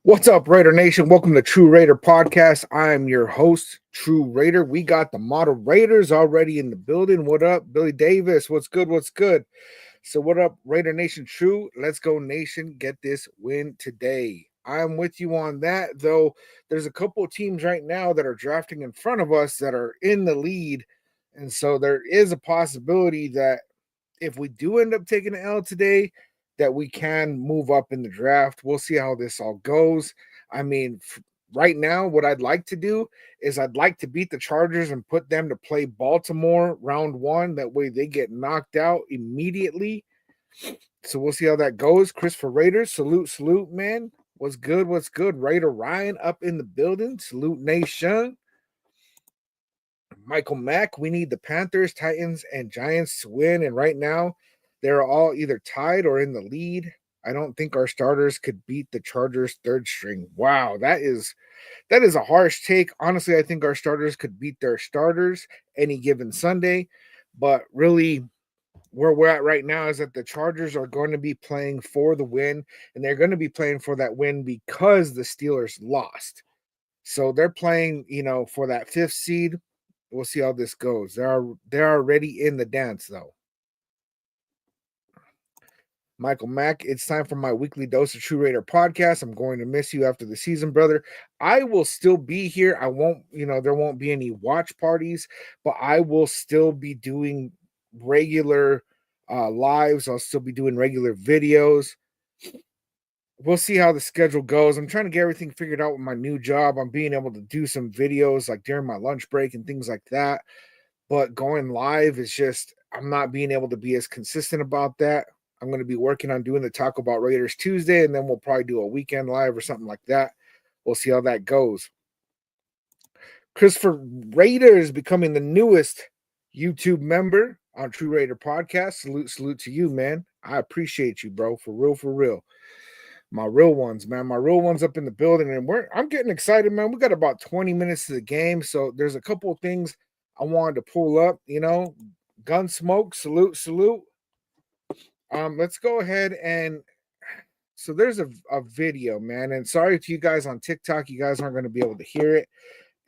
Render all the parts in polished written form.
What's up, Raider Nation? Welcome to TRU Raider Podcast. I am your host, TRU Raider. We got the model Raiders already in the building. What up, Billy Davis? What's good? What's good? So, what up, Raider Nation? TRU, let's go, Nation. Get this win today. I'm with you on that, though. There's a couple of teams right now that are drafting in front of us that are in the lead. And so, there is a possibility that if we do end up taking an L today, that we can move up in the draft. We'll see how this all goes. I mean, right now, what I'd like to do is I'd like to beat the Chargers and put them to play Baltimore round one. That way they get knocked out immediately. So we'll see how that goes. Christopher Raiders, salute, man. What's good? What's good? Raider Ryan up in the building. Salute Nation. Michael Mack, we need the Panthers, Titans, and Giants to win. And right now, they're all either tied or in the lead. I don't think our starters could beat the Chargers' third string. Wow, that is a harsh take. Honestly, I think our starters could beat their starters any given Sunday. But really, where we're at right now is that the Chargers are going to be playing for the win, and they're going to be playing for that win because the Steelers lost. So they're playing, for that fifth seed. We'll see how this goes. They're already in the dance, though. Michael Mack, it's time for my weekly dose of TRU Raider podcast. I'm going to miss you after the season, brother. I will still be here. I won't, there won't be any watch parties, but I will still be doing regular lives. I'll still be doing regular videos. We'll see how the schedule goes. I'm trying to get everything figured out with my new job. I'm being able to do some videos like during my lunch break and things like that. But going live is just, I'm not being able to be as consistent about that. I'm going to be working on doing the Talk About Raiders Tuesday, and then we'll probably do a weekend live or something like that. We'll see how that goes. Christopher Raider is becoming the newest YouTube member on TRU Raider Podcast. Salute to you, man. I appreciate you, bro. For real. My real ones, man. My real ones up in the building, and I'm getting excited, man. We got about 20 minutes to the game, so there's a couple of things I wanted to pull up. Gunsmoke, salute. Let's go ahead and so there's a video, man. And sorry to you guys on TikTok, you guys aren't going to be able to hear it.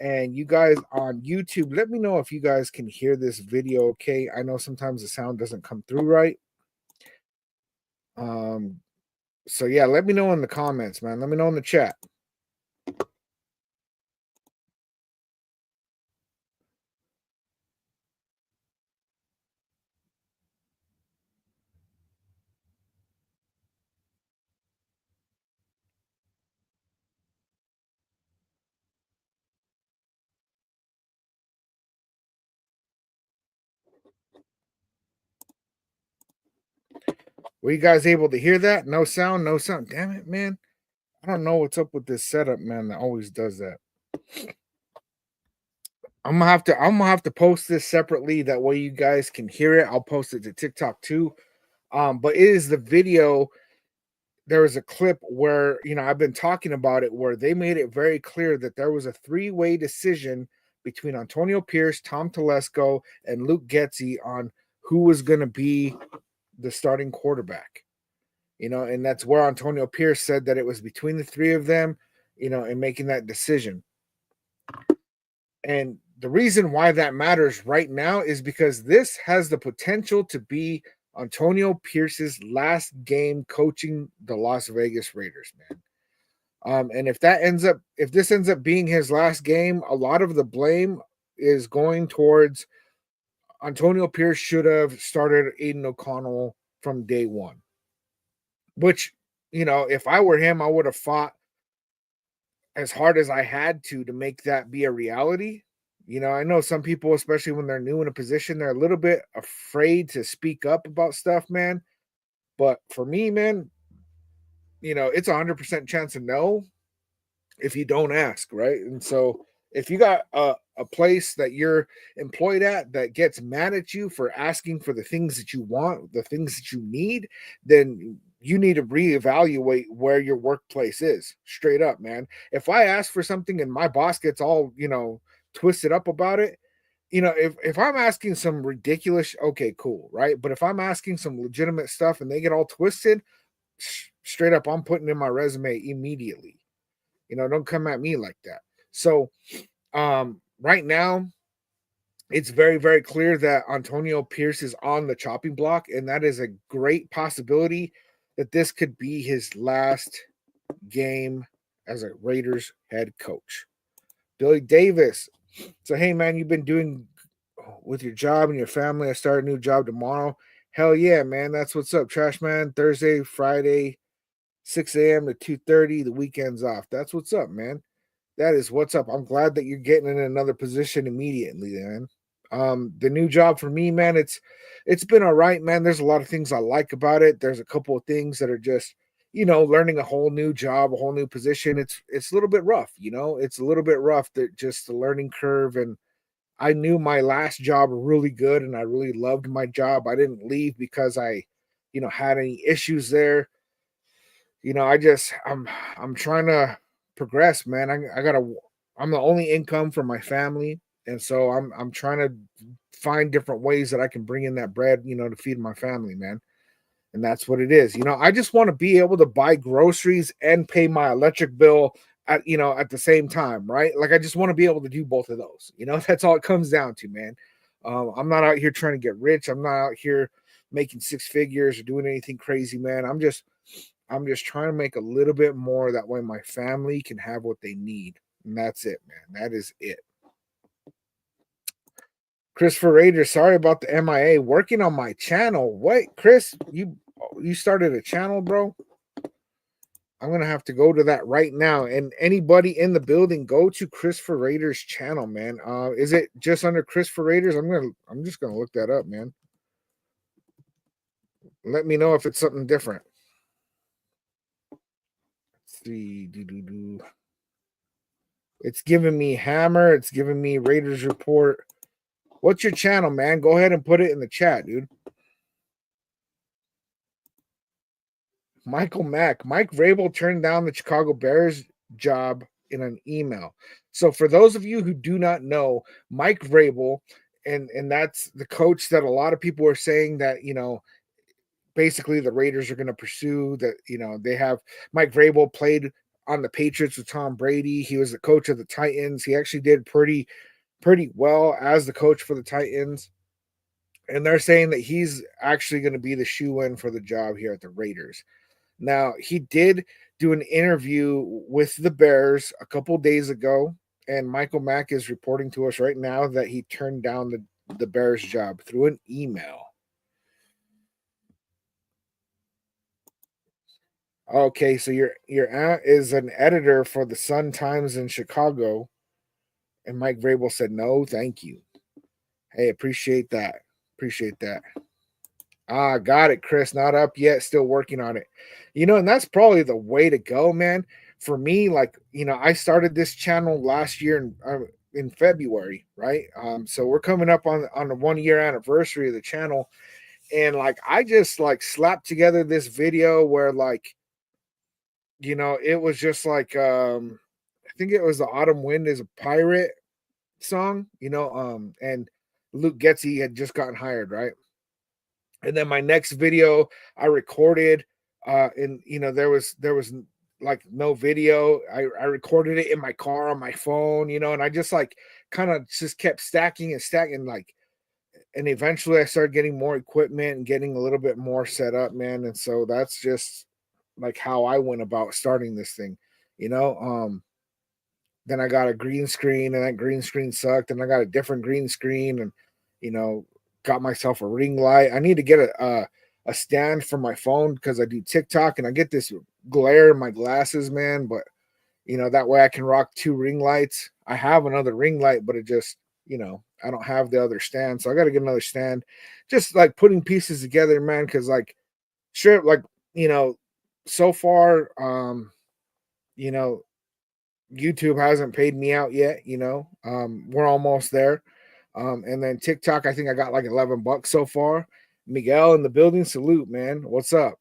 And you guys on YouTube, let me know if you guys can hear this video. Okay, I know sometimes the sound doesn't come through right. So yeah, let me know in the comments, man. Let me know in the chat. Were you guys able to hear that? No sound. Damn it, man. I don't know what's up with this setup, man, that always does that. I'm gonna have to post this separately. That way you guys can hear it. I'll post it to TikTok too. But it is the video. There was a clip where I've been talking about it, where they made it very clear that there was a three-way decision between Antonio Pierce, Tom Telesco, and Luke Getsy on who was going to be the starting quarterback. And that's where Antonio Pierce said that it was between the three of them, in making that decision. And the reason why that matters right now is because this has the potential to be Antonio Pierce's last game coaching the Las Vegas Raiders, man. And if this ends up being his last game, a lot of the blame is going towards Antonio Pierce should have started Aiden O'Connell from day one. Which, if I were him, I would have fought as hard as I had to make that be a reality. I know some people, especially when they're new in a position, they're a little bit afraid to speak up about stuff, man. But for me, man, it's 100% chance of no if you don't ask, right? And so if you got a place that you're employed at that gets mad at you for asking for the things that you want, the things that you need, then you need to reevaluate where your workplace is. Straight up, man. If I ask for something and my boss gets all, twisted up about it, if I'm asking some ridiculous, okay, cool, right? But if I'm asking some legitimate stuff and they get all twisted, straight up, I'm putting in my resume immediately. Don't come at me like that. So right now, it's very, very clear that Antonio Pierce is on the chopping block, and that is a great possibility that this could be his last game as a Raiders head coach. Billy Davis. So, hey, man, you've been doing with your job and your family. I start a new job tomorrow. Hell yeah, man. That's what's up. Trash man, Thursday, Friday, 6 a.m. to 2:30. The weekend's off. That's what's up, man. That is what's up. I'm glad that you're getting in another position immediately, man. The new job for me, man, it's been all right, man. There's a lot of things I like about it. There's a couple of things that are just, learning a whole new job, a whole new position. It's a little bit rough, It's a little bit rough that just the learning curve. And I knew my last job really good and I really loved my job. I didn't leave because I, had any issues there. I'm trying to progress, man. I'm the only income for my family, and so I'm trying to find different ways that I can bring in that bread, to feed my family, man. And that's what it is. I just want to be able to buy groceries and pay my electric bill at the same time, right? Like I just want to be able to do both of those. That's all it comes down to, man. I'm not out here trying to get rich. I'm not out here making six figures or doing anything crazy, man. I'm just trying to make a little bit more. That way my family can have what they need. And that's it, man. That is it. Christopher Raider, sorry about the MIA. Working on my channel. What, Chris? You started a channel, bro? I'm gonna have to go to that right now. And anybody in the building, go to Christopher Raider's channel, man. Is it just under Christopher Raiders? I'm just gonna look that up, man. Let me know if it's something different. Let's see. It's giving me Hammer. It's giving me Raiders Report. What's your channel, man? Go ahead and put it in the chat, dude. Michael Mack. Mike Vrabel turned down the Chicago Bears job in an email. So for those of you who do not know, Mike Vrabel, and that's the coach that a lot of people are saying that, basically the Raiders are going to pursue, that, they have Mike Vrabel played on the Patriots with Tom Brady. He was the coach of the Titans. He actually did pretty well as the coach for the Titans. And they're saying that he's actually going to be the shoe-in for the job here at the Raiders. Now, he did do an interview with the Bears a couple days ago, and Michael Mack is reporting to us right now that he turned down the Bears job through an email. Okay, so your aunt is an editor for the Sun Times in Chicago, and Mike Vrabel said no, thank you. Hey, appreciate that. Appreciate that. Got it, Chris. Not up yet. Still working on it. And that's probably the way to go, man. For me, like, I started this channel last year in February, right? So we're coming up on the 1 year anniversary of the channel, and like I just like slapped together this video where like, it was just like I think it was the Autumn Wind is a Pirate song, and Luke Getzey had just gotten hired, right? And then my next video I recorded, and there was like no video. I recorded it in my car on my phone, and I just like kind of just kept stacking and stacking, like, and eventually I started getting more equipment and getting a little bit more set up, man. And so that's just like how I went about starting this thing, you know. Then I got a green screen, and that green screen sucked, and I got a different green screen, and you know, got myself a ring light. I need to get a stand for my phone because I do TikTok and I get this glare in my glasses, man. But that way I can rock two ring lights. I have another ring light, but it just, I don't have the other stand, so I got to get another stand. Just like putting pieces together, man. Because like, sure, like so far, you know, YouTube hasn't paid me out yet. We're almost there. And then TikTok, I think I got like $11 so far. Miguel in the building, salute, man. What's up?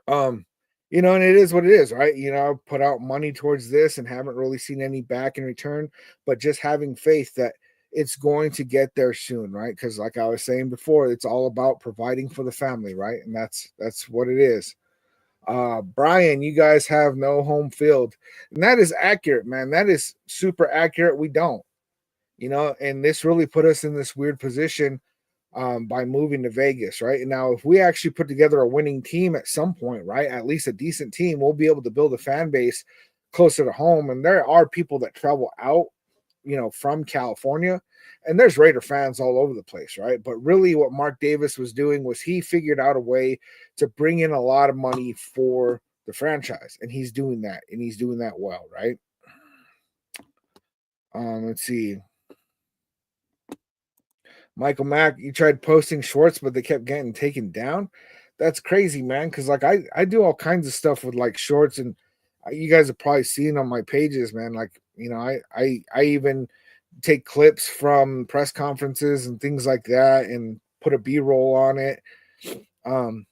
And it is what it is, right? I put out money towards this and haven't really seen any back in return, but just having faith that it's going to get there soon, right? Because like I was saying before, it's all about providing for the family, right? And that's what it is. Brian, you guys have no home field. And that is accurate, man. That is super accurate. We don't, and this really put us in this weird position by moving to Vegas, right? And now, if we actually put together a winning team at some point, right, at least a decent team, we'll be able to build a fan base closer to home. And there are people that travel out, from California, and there's Raider fans all over the place, right? But really, what Mark Davis was doing was he figured out a way to bring in a lot of money for the franchise, and he's doing that, and he's doing that well, right? Let's see. Michael Mack, you tried posting shorts, but they kept getting taken down. That's crazy, man. Because like I do all kinds of stuff with like shorts, and you guys have probably seen on my pages, man. Like I even take clips from press conferences and things like that, and put a B roll on it. Um,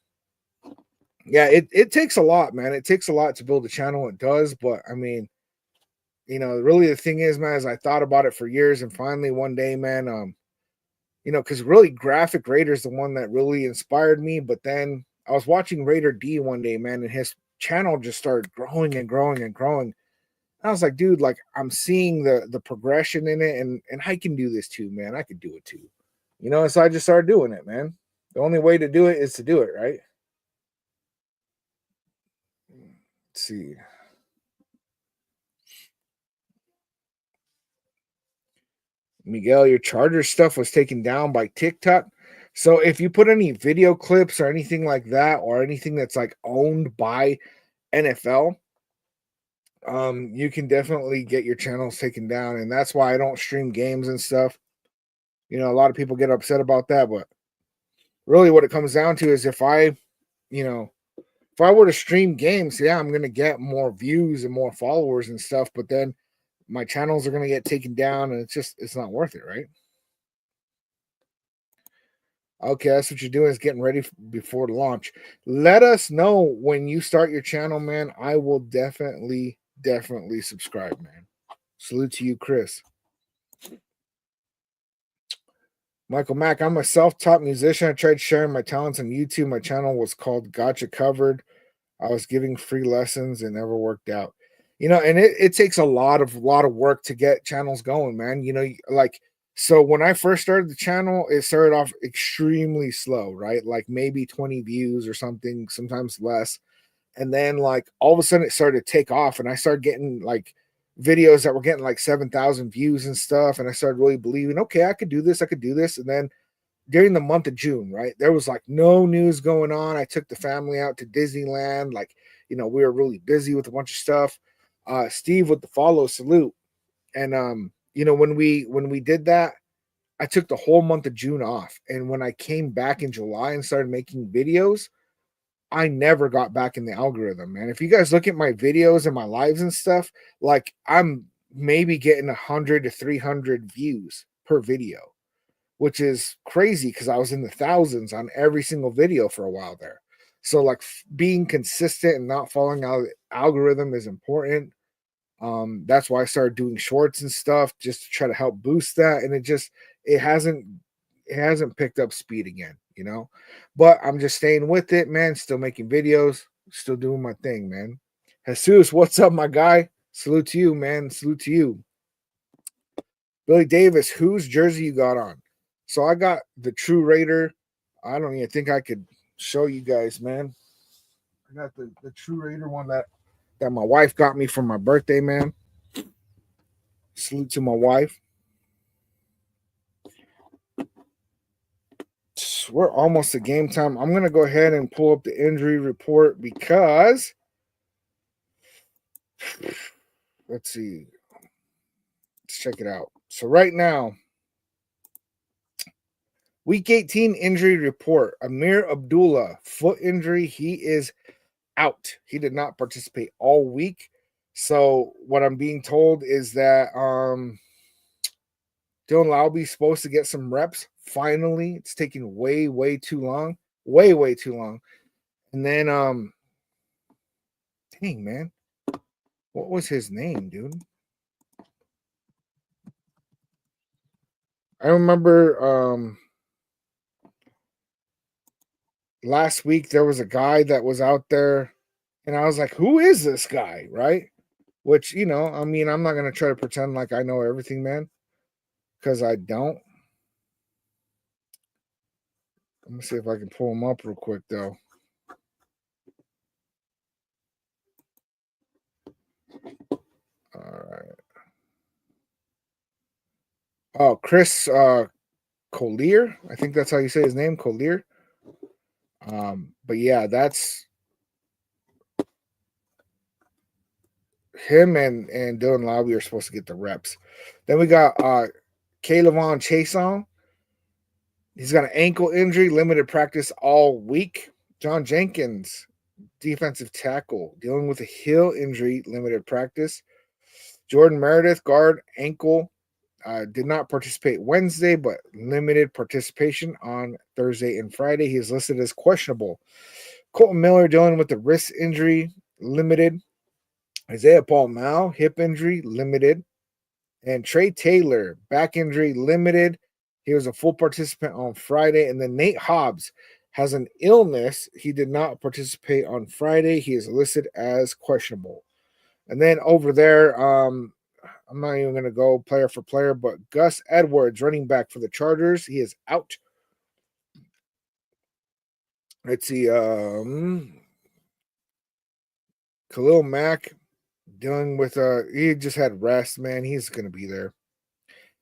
yeah, it takes a lot, man. It takes a lot to build a channel. It does, but I mean, really the thing is, man, is I thought about it for years, and finally one day, man, because really Graphic Raider is the one that really inspired me. But then I was watching Raider D one day, man, and his channel just started growing and growing and growing. I was like, dude, like I'm seeing the progression in it, and I can do this too, man. I could do it too. So I just started doing it, man. The only way to do it is to do it, right? Let's see. Miguel, your Charger stuff was taken down by TikTok. So if you put any video clips or anything like that, or anything that's like owned by NFL, you can definitely get your channels taken down. And that's why I don't stream games and stuff. A lot of people get upset about that, but really what it comes down to is you know, if I were to stream games, yeah, I'm gonna get more views and more followers and stuff, but then my channels are gonna get taken down, and it's not worth it, right? Okay, that's what you're doing, is getting ready before the launch. Let us know when you start your channel, man. I will definitely subscribe, man. Salute to you, Chris. Michael Mack, I'm a self-taught musician. I tried sharing my talents on YouTube. My channel was called Gotcha Covered. I was giving free lessons and never worked out. And it takes a lot of work to get channels going, man. Like, so when I first started the channel, it started off extremely slow, right? Like maybe 20 views or something, sometimes less. And then like all of a sudden it started to take off, and I started getting like videos that were getting like 7,000 views and stuff. And I started really believing, okay, I could do this, I could do this. And then during the month of June, right, there was like no news going on. I took the family out to Disneyland. Like, we were really busy with a bunch of stuff. Steve with the follow, salute. And when we did that, I took the whole month of June off. And when I came back in July and started making videos, I never got back in the algorithm, man. If you guys look at my videos and my lives and stuff, like I'm maybe getting 100 to 300 views per video, which is crazy because I was in the thousands on every single video for a while there. So like being consistent and not falling out of the algorithm is important. That's why I started doing shorts and stuff, just to try to help boost that. And it hasn't picked up speed again. But I'm just staying with it, man. Still making videos, still doing my thing, man. Jesus, what's up, my guy? Salute to you, man. Salute to you. Billy Davis, whose jersey you got on? So I got the TRU Raider. I don't even think I could show you guys, man. I got the TRU Raider one that my wife got me for my birthday, man. Salute to my wife. We're almost at game time. I'm gonna go ahead and pull up the injury report because let's see. Let's check it out. So right now, week 18 injury report. Amir Abdullah, foot injury. He is out. He did not participate all week. So what I'm being told is that Dylan Lauby's supposed to get some reps. Finally, it's taking way too long. Way too long. And then dang, man. What was his name, dude? I remember last week there was a guy that was out there. And I was like, who is this guy? Right? Which, I mean, I'm not going to try to pretend like I know everything, man, because I don't. Let me see if I can pull him up real quick, though. All right. Oh, Chris Collier. I think that's how you say his name, Collier. But yeah, that's him and Dylan Lowry are supposed to get the reps. Then we got Kaylavon Chason. He's got an ankle injury, limited practice all week. John Jenkins, defensive tackle, dealing with a heel injury, limited practice. Jordan Meredith, guard, ankle, did not participate Wednesday, but limited participation on Thursday and Friday. He is listed as questionable. Colton Miller dealing with the wrist injury, limited. Isaiah Paul Mao, hip injury, limited. And Trey Taylor, back injury, limited. He was a full participant on Friday. And then Nate Hobbs has an illness. He did not participate on Friday. He is listed as questionable. And then over there, I'm not even going to go player for player, but Gus Edwards, running back for the Chargers, he is out. Let's see. Khalil Mack dealing with he just had rest, man. He's going to be there.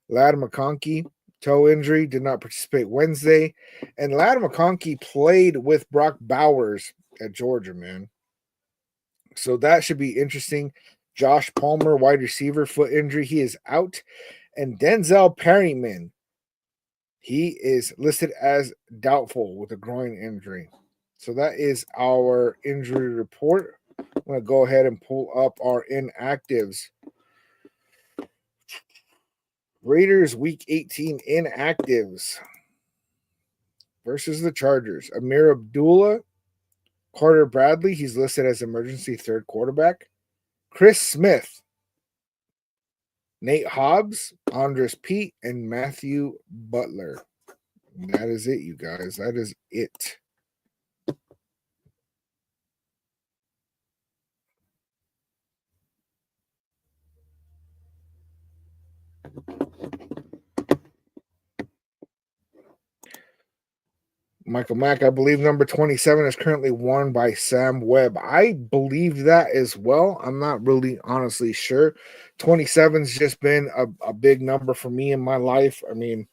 Lad McConkey, toe injury, did not participate Wednesday. And Lad McConkey played with Brock Bowers at Georgia, man. So that should be interesting. Josh Palmer, wide receiver, foot injury. He is out. And Denzel Perryman, he is listed as doubtful with a groin injury. So that is our injury report. I'm going to go ahead and pull up our inactives. Raiders Week 18 inactives versus the Chargers. Amir Abdullah, Carter Bradley, he's listed as emergency third quarterback. Chris Smith, Nate Hobbs, Andres Pete, and Matthew Butler. And that is it, you guys. That is it. Michael Mack, I believe number 27 is currently worn by Sam Webb. I believe that as well. I'm not really honestly sure. 27's just been a big number for me in my life. I mean,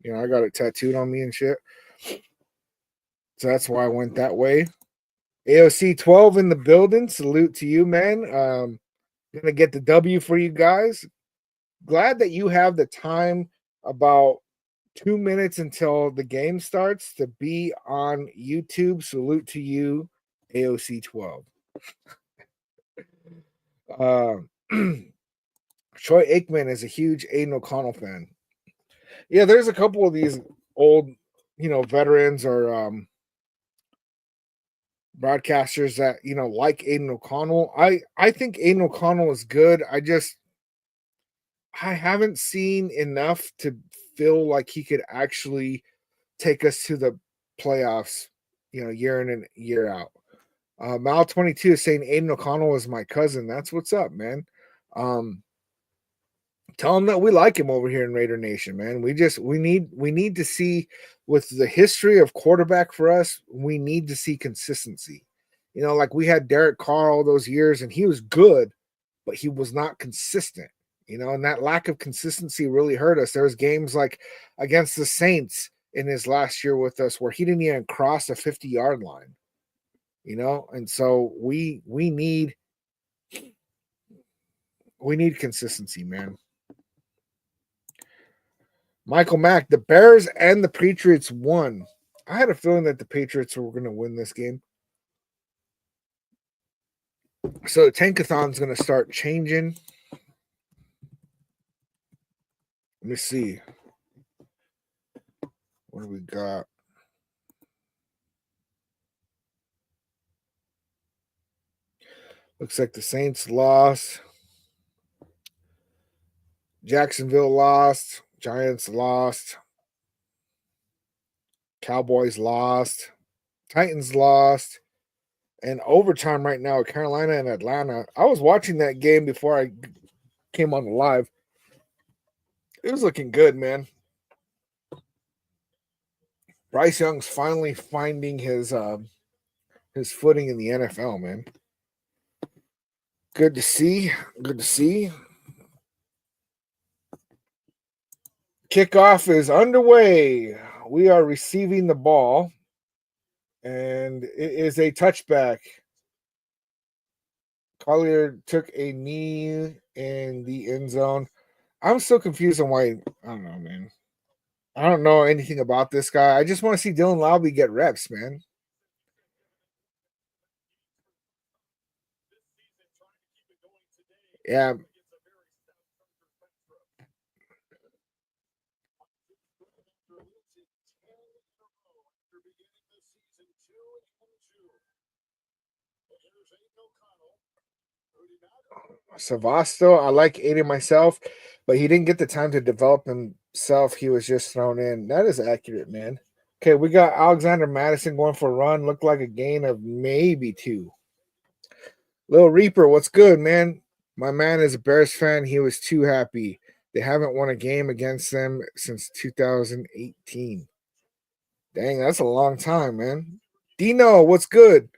I got it tattooed on me and shit. So that's why I went that way. AOC 12 in the building. Salute to you, man. Gonna get the W for you guys. Glad that you have the time about 2 minutes until the game starts to be on YouTube. Salute to you, AOC 12. Troy Aikman is a huge Aiden O'Connell fan. Yeah, there's a couple of these old, veterans or broadcasters that like Aiden O'Connell. I think Aiden O'Connell is good. I haven't seen enough to feel like he could actually take us to the playoffs, year in and year out. Mal 22 is saying Aiden O'Connell is my cousin. That's what's up, man. Tell him that we like him over here in Raider Nation, man. We need to see, with the history of quarterback for us, we need to see consistency. Like we had Derek Carr all those years, and he was good, but he was not consistent. And that lack of consistency really hurt us. There was games like against the Saints in his last year with us where he didn't even cross a 50-yard line. And so we need consistency, man. Michael Mack, the Bears and the Patriots won. I had a feeling that the Patriots were going to win this game. So the Tankathon's going to start changing. Let me see. What do we got? Looks like the Saints lost. Jacksonville lost. Giants lost. Cowboys lost. Titans lost. and overtime right now, Carolina and Atlanta. I was watching that game before I came on the live. It was looking good, man. Bryce Young's finally finding his footing in the NFL, man. Good to see. Good to see. Kickoff is underway. We are receiving the ball, and it is a touchback. Collier took a knee in the end zone. I'm so confused on why. I don't know, man. I don't know anything about this guy. I just want to see Dylan Lowby get reps, man. Yeah. Savasto, I like Aiden myself, but he didn't get the time to develop himself. He was just thrown in. That is accurate, man. Okay, we got Alexander Madison going for a run. Looked like a gain of maybe 2. Little Reaper, what's good, man? My man is a Bears fan. He was too happy. They haven't won a game against them since 2018. Dang, that's a long time, man. Dino, what's good?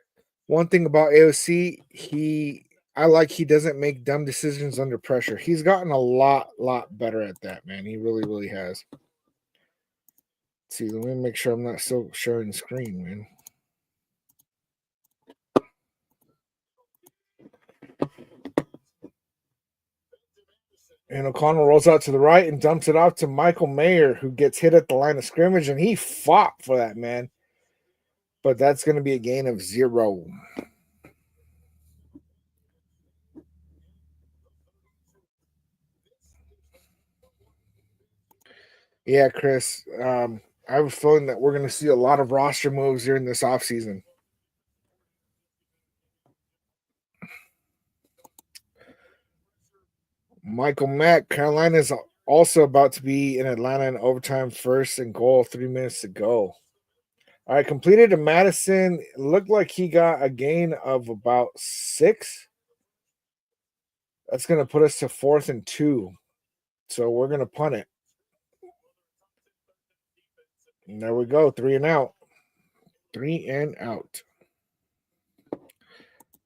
One thing about AOC, he doesn't make dumb decisions under pressure. He's gotten a lot better at that, man. He really has. Let's see, let me make sure I'm not still sharing the screen, man. And O'Connell rolls out to the right and dumps it off to Michael Mayer, who gets hit at the line of scrimmage, and he fought for that, man. But that's going to be a gain of 0. Yeah, Chris. I have a feeling that we're going to see a lot of roster moves during this offseason. Michael Mack, Carolina's also about to be in Atlanta in overtime, first and goal, 3 minutes to go. All right, completed to Madison. It looked like he got a gain of about 6. That's going to put us to 4th and 2. So we're going to punt it. And there we go, 3 and out. 3 and out.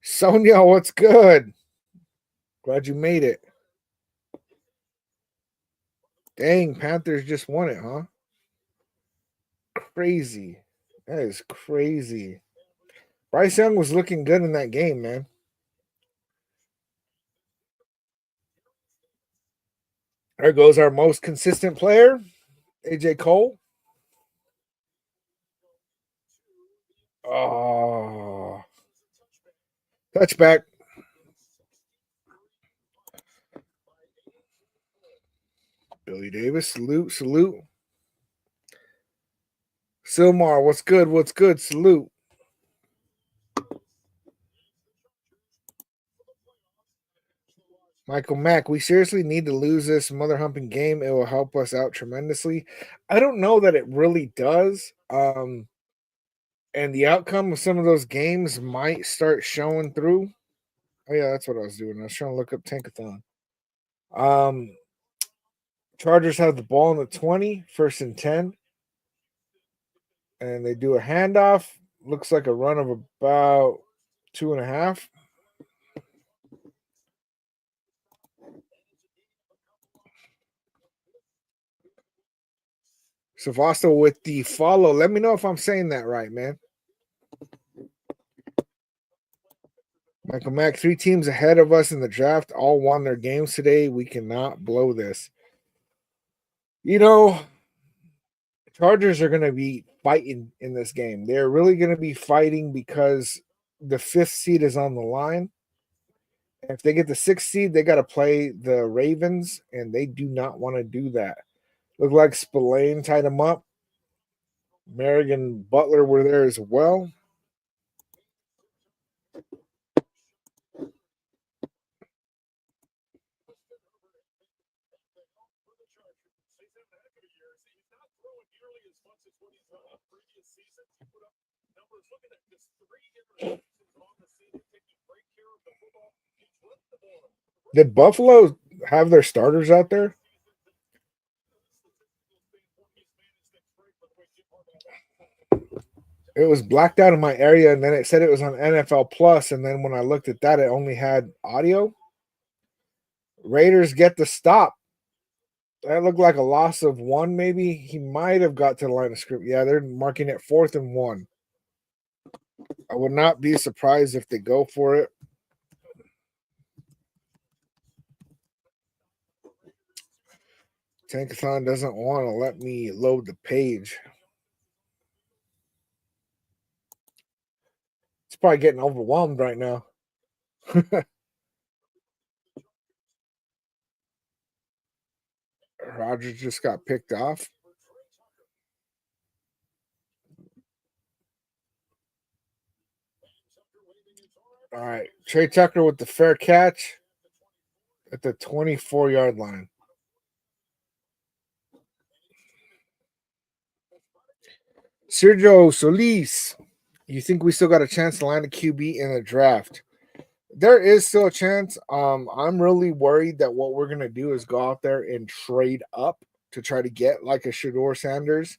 Sonia, what's good? Glad you made it. Dang, Panthers just won it, huh? Crazy. That is crazy. Bryce Young was looking good in that game, man. There goes our most consistent player, AJ Cole. Oh, touchback. Billy Davis, salute. Silmar, what's good? What's good? Salute. Michael Mack, we seriously need to lose this mother humping game. It will help us out tremendously. I don't know that it really does. And the outcome of some of those games might start showing through. Oh yeah, that's what I was doing. I was trying to look up Tankathon. Um, Chargers have the ball in the 20, 1st and 10, and they do a handoff. Looks like a run of about 2.5. Savasto with the follow. Let me know if I'm saying that right, man. Michael Mack, 3 teams ahead of us in the draft, all won their games today. We cannot blow this. You know, Chargers are going to be fighting in this game. They're really going to be fighting because the 5th seed is on the line. If they get the 6th seed, they got to play the Ravens, and they do not want to do that. Looked like Spillane tied him up. Merrick and Butler were there as well. Did Buffalo have their starters out there? It was blacked out in my area, and then it said it was on NFL Plus. And then when I looked at that, it only had audio. Raiders get the stop. That looked like a loss of one, maybe. He might have got to the line of scrimmage. Yeah, they're marking it 4th and 1. I would not be surprised if they go for it. Tankathon doesn't want to let me load the page. It's probably getting overwhelmed right now. Rogers just got picked off. All right. Trey Tucker with the fair catch at the 24-yard line. Sergio Solis, you think we still got a chance to land a QB in the draft? There is still a chance. I'm really worried that what we're gonna do is go out there and trade up to try to get like a Shador Sanders,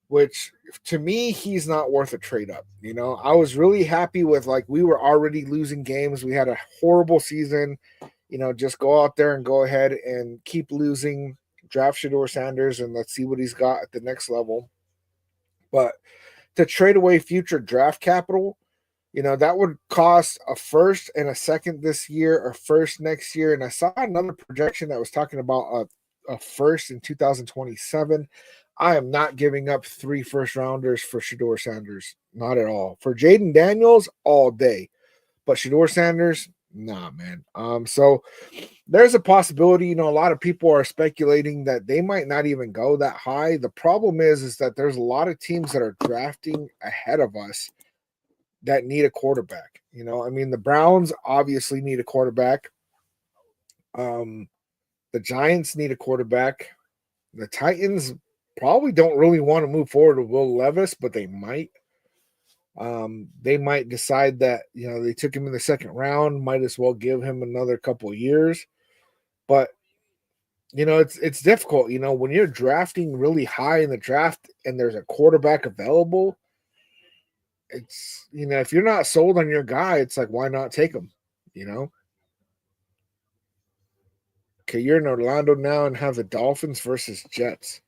which to me he's not worth a trade up. You know, I was really happy with like we were already losing games. We had a horrible season. You know, just go out there and go ahead and keep losing. Draft Shador Sanders and let's see what he's got at the next level. But to trade away future draft capital, you know, that would cost a first and a second this year, a first next year. And I saw another projection that was talking about a first in 2027. I am not giving up 3 first rounders for Shador Sanders. Not at all. For Jaden Daniels, all day. But Shador Sanders, nah, man. So there's a possibility, you know, a lot of people are speculating that they might not even go that high. The problem is that there's a lot of teams that are drafting ahead of us that need a quarterback. You know, I mean, the Browns obviously need a quarterback. The Giants need a quarterback. The Titans probably don't really want to move forward with Will Levis, but they might. They might decide that, you know, they took him in the second round, might as well give him another couple of years. But you know, it's difficult. You know, when you're drafting really high in the draft and there's a quarterback available, it's, you know, if you're not sold on your guy, it's like, why not take him? You know? Okay, you're in Orlando now and have the Dolphins versus Jets.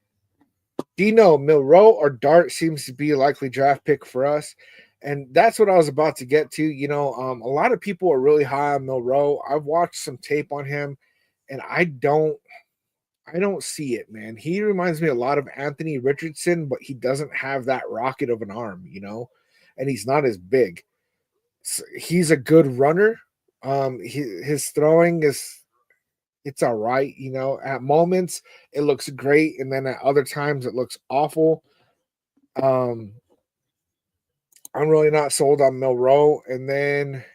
Dino, Milroe or Dart seems to be a likely draft pick for us. And that's what I was about to get to. You know, a lot of people are really high on Milroe. I've watched some tape on him, and I don't see it, man. He reminds me a lot of Anthony Richardson, but he doesn't have that rocket of an arm, you know, and he's not as big. So he's a good runner. His throwing is, it's all right, you know. At moments it looks great, and then at other times it looks awful. Um, I'm really not sold on Milroe, and then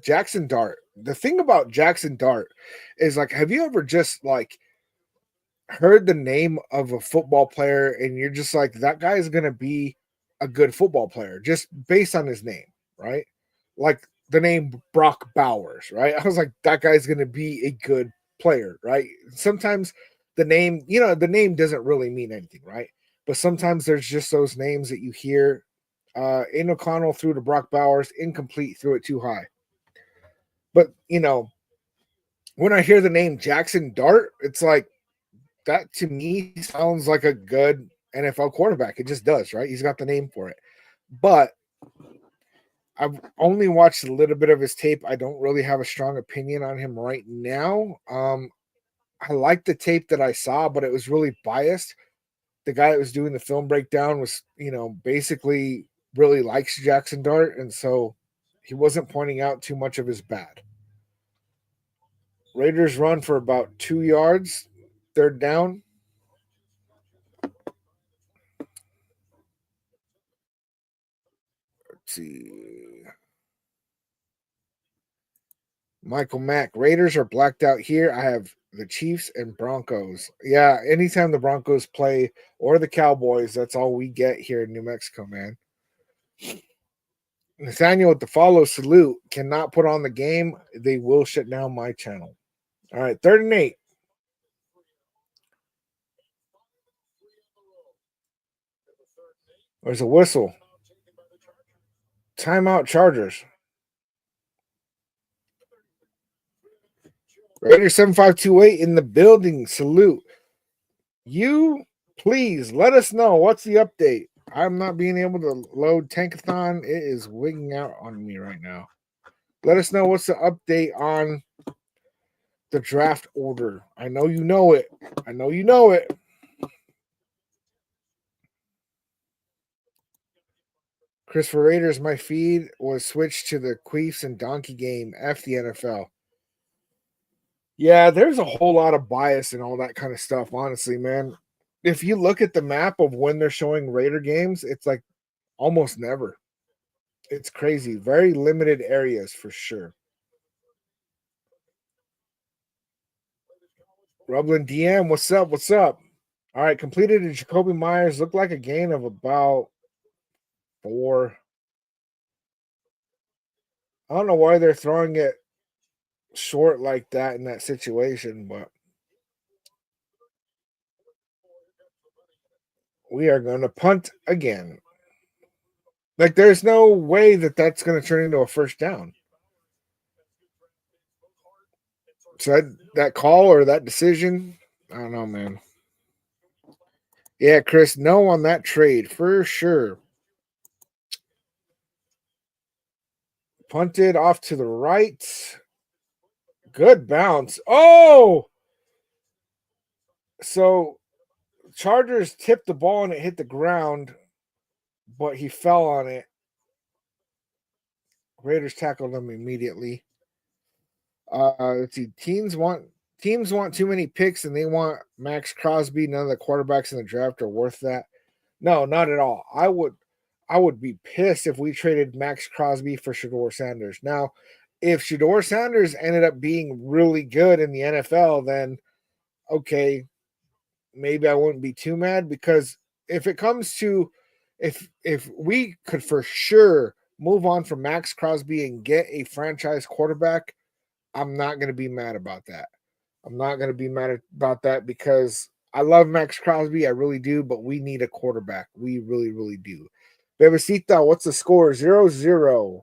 Jackson Dart. The thing about Jackson Dart is like, have you ever just like heard the name of a football player and you're just like, that guy is going to be a good football player just based on his name, right? Like the name Brock Bowers, right? I was like, that guy's going to be a good player, right? Sometimes the name, you know, the name doesn't really mean anything, right? But sometimes there's just those names that you hear. In O'Connell threw to Brock Bowers, incomplete, threw it too high. But, you know, when I hear the name Jackson Dart, it's like, that to me sounds like a good NFL quarterback. It just does, right? He's got the name for it. But I've only watched a little bit of his tape. I don't really have a strong opinion on him right now. I like the tape that I saw, but it was really biased. The guy that was doing the film breakdown was, you know, basically really likes Jackson Dart, and so he wasn't pointing out too much of his bad. Raiders run for about 2 yards, 3rd down. Let's see. Michael Mack. Raiders are blacked out here. I have the Chiefs and Broncos. Yeah, anytime the Broncos play or the Cowboys, that's all we get here in New Mexico, man. Nathaniel with the follow, salute. Cannot put on the game. They will shut down my channel. All right, 3rd and 8. There's a whistle. Timeout Chargers. Raider 7528 in the building. Salute. You, please let us know what's the update. I'm not being able to load Tankathon. It is wigging out on me right now. Let us know what's the update on the draft order. I know you know it. I know you know it. Christopher Raiders, my feed was switched to the Queefs and Donkey game. F the NFL. Yeah, there's a whole lot of bias and all that kind of stuff, honestly, man. If you look at the map of when they're showing Raider games, it's like almost never. It's crazy. Very limited areas for sure. Rublin DM, what's up? What's up? All right, completed a Jacoby Myers. Looked like a gain of about 4. I don't know why they're throwing it short like that in that situation, but we are going to punt again. Like, there's no way that that's going to turn into a first down. So that call or that decision, I don't know, man. Yeah, Chris, no on that trade for sure. Punted off to the right. Good bounce. Oh! So Chargers tipped the ball and it hit the ground, but he fell on it. Raiders tackled him immediately. Let's see. Teams want too many picks and they want Max Crosby. None of the quarterbacks in the draft are worth that. No, not at all. I would be pissed if we traded Max Crosby for Shedeur Sanders. Now, if Shedeur Sanders ended up being really good in the NFL, then okay, maybe I wouldn't be too mad, because if it comes to if we could for sure move on from Max Crosby and get a franchise quarterback, I'm not going to be mad about that. I'm not going to be mad about that because I love Max Crosby. I really do, but we need a quarterback. We really, really do. Bebecita, what's the score? 0-0.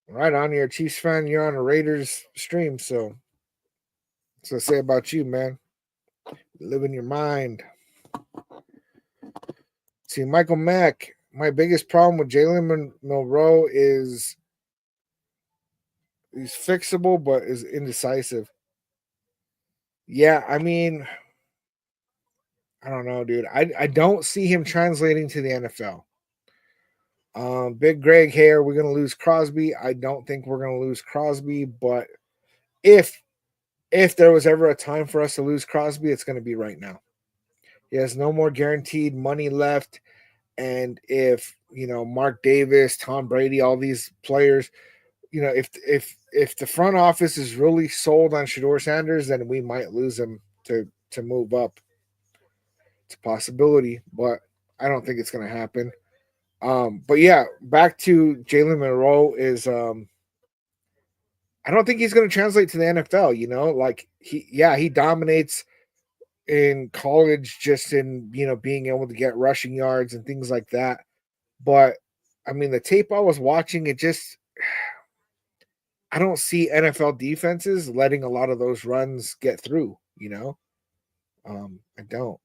Right on, you're a Chiefs fan. You're on a Raiders stream, so what's to say about you, man? Live in your mind. See, Michael Mack, my biggest problem with Jalen Monroe is he's fixable, but is indecisive. Yeah, I mean, I don't know, dude. I don't see him translating to the NFL. Big Greg, hey, are we going to lose Crosby? I don't think we're going to lose Crosby, but if there was ever a time for us to lose Crosby, it's going to be right now. He has no more guaranteed money left, and if Mark Davis, Tom Brady, all these players, if the front office is really sold on Shedeur Sanders, then we might lose him to move up. It's a possibility, but I don't think it's going to happen. But yeah, back to Jalen Monroe is I don't think he's going to translate to the NFL. Like he dominates in college just in being able to get rushing yards and things like that. But I mean, the tape I was watching, I don't see NFL defenses letting a lot of those runs get through. I don't.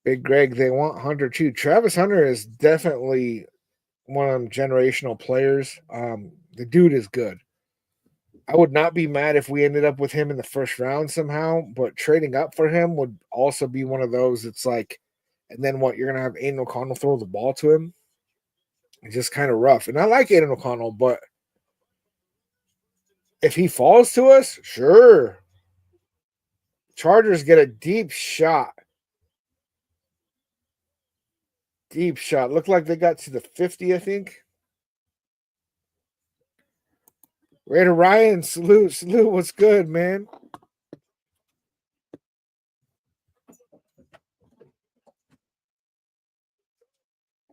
Big Greg, they want Hunter too. Travis Hunter is definitely one of them generational players. The dude is good. I would not be mad if we ended up with him in the first round somehow, but trading up for him would also be one of those. It's like, and then what? You're gonna have Aiden O'Connell throw the ball to him. It's just kind of rough. And I like Aiden O'Connell, but if he falls to us, sure. Chargers get a deep shot. Deep shot. Looked like they got to the 50, I think. Raider Ryan, salute. What's good, man?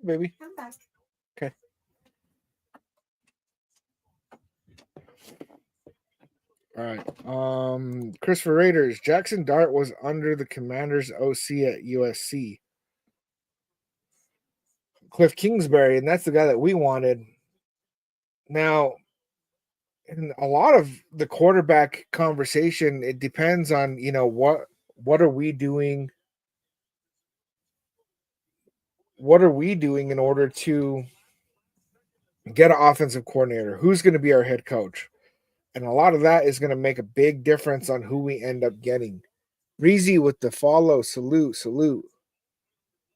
baby. Okay. All right. Christopher Raiders. Jackson Dart was under the Commanders OC at USC. Cliff Kingsbury, and that's the guy that we wanted. Now, in a lot of the quarterback conversation, it depends on, what are we doing? What are we doing in order to get an offensive coordinator? Who's going to be our head coach? And a lot of that is going to make a big difference on who we end up getting. Reezy with the follow. Salute. Let's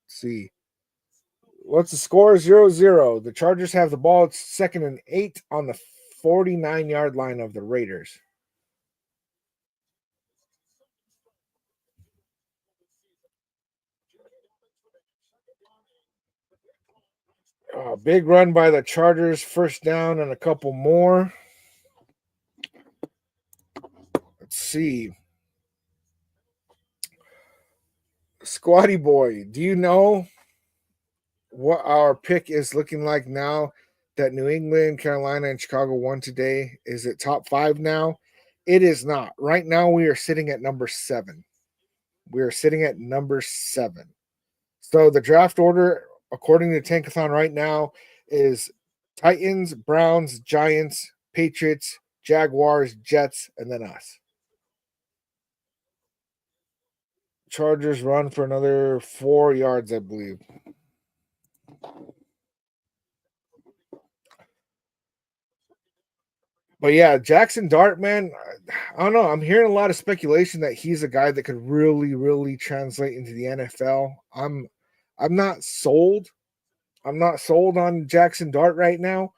see. What's the score? 0-0. The Chargers have the ball. It's 2nd and 8 on the 49-yard line of the Raiders. Big run by the Chargers. First down and a couple more. Let's see. Squatty Boy, do you know what our pick is looking like now that New England, Carolina, and Chicago won today? Is it top 5 now? It is not. Right now, we are sitting at number 7. We are sitting at number 7. So the draft order, according to Tankathon right now, is Titans, Browns, Giants, Patriots, Jaguars, Jets, and then us. Chargers run for another 4 yards, I believe. But yeah, Jackson Dart, man, I don't know. I'm hearing a lot of speculation that he's a guy that could really, really translate into the NFL. I'm not sold. I'm not sold on Jackson Dart right now,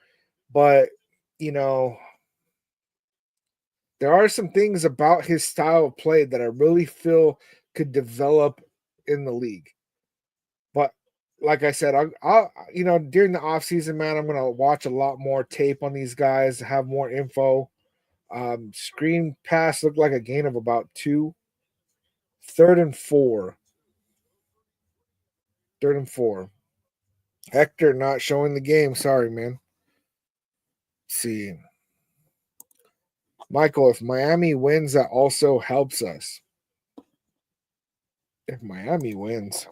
but you know, there are some things about his style of play that I really feel could develop in the league. But like I said, I'll during the offseason, man, I'm gonna watch a lot more tape on these guys, have more info. Screen pass looked like a gain of about 2. 3rd and 4. 3rd and 4. Hector not showing the game. Sorry, man. Let's see. Michael, if Miami wins, that also helps us. If Miami wins.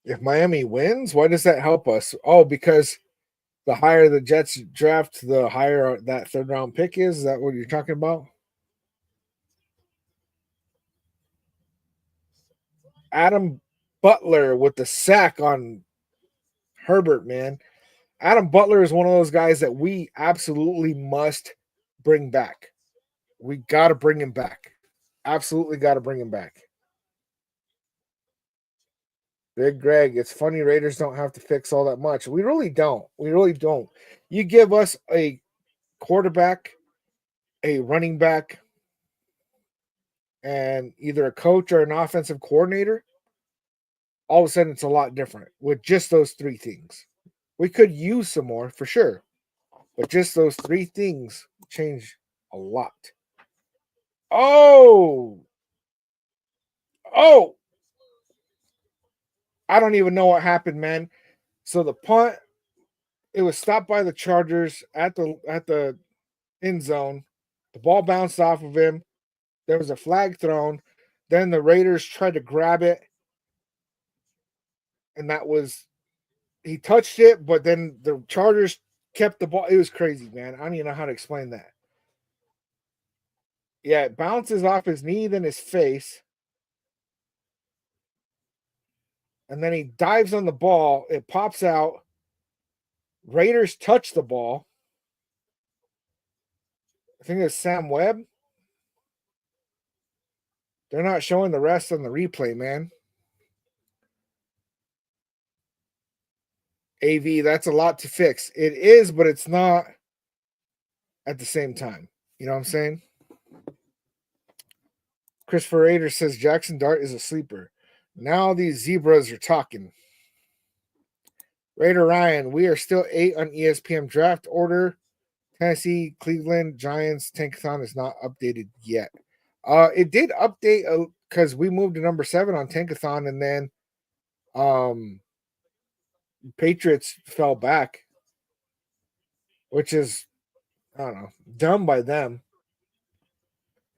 If Miami wins, why does that help us? Oh, because the higher the Jets draft, the higher that 3rd round pick is. Is that what you're talking about? Adam Butler with the sack on Herbert, man. Adam Butler is one of those guys that we absolutely must bring back. We got to bring him back. Absolutely got to bring him back. Big Greg, it's funny Raiders don't have to fix all that much. We really don't. We really don't. You give us a quarterback, a running back, and either a coach or an offensive coordinator, all of a sudden it's a lot different with just those 3 things. We could use some more for sure, but just those 3 things change a lot. Oh, I don't even know what happened, man. So the punt, it was stopped by the Chargers at the end zone. The ball bounced off of him. There was a flag thrown. Then the Raiders tried to grab it, and he touched it, but then the Chargers kept the ball. It was crazy, man. I don't even know how to explain that. Yeah, it bounces off his knee, then his face. And then he dives on the ball. It pops out. Raiders touch the ball. I think it's Sam Webb. They're not showing the rest on the replay, man. AV, that's a lot to fix. It is, but it's not at the same time. You know what I'm saying? Christopher Raider says Jackson Dart is a sleeper. Now these zebras are talking. Raider Ryan, we are still 8 on ESPN draft order. Tennessee, Cleveland, Giants, Tankathon is not updated yet. It did update because we moved to number 7 on Tankathon, and then Patriots fell back, which is, I don't know, dumb by them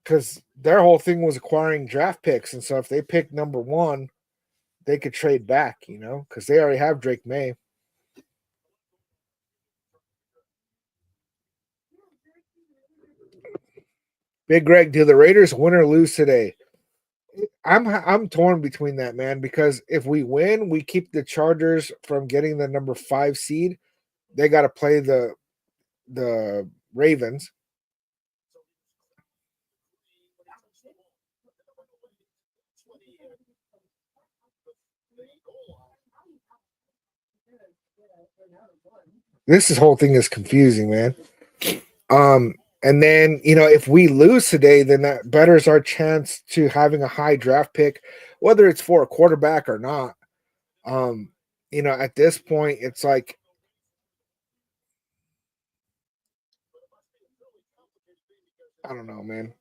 because their whole thing was acquiring draft picks, and so if they pick number 1, they could trade back, because they already have Drake May. Big Greg, do the Raiders win or lose today? I'm torn between that, man, because if we win, we keep the Chargers from getting the number 5 seed. They got to play the Ravens. This whole thing is confusing, man. And then, if we lose today, then that betters our chance to having a high draft pick, whether it's for a quarterback or not. At this point, it's like, I don't know, man.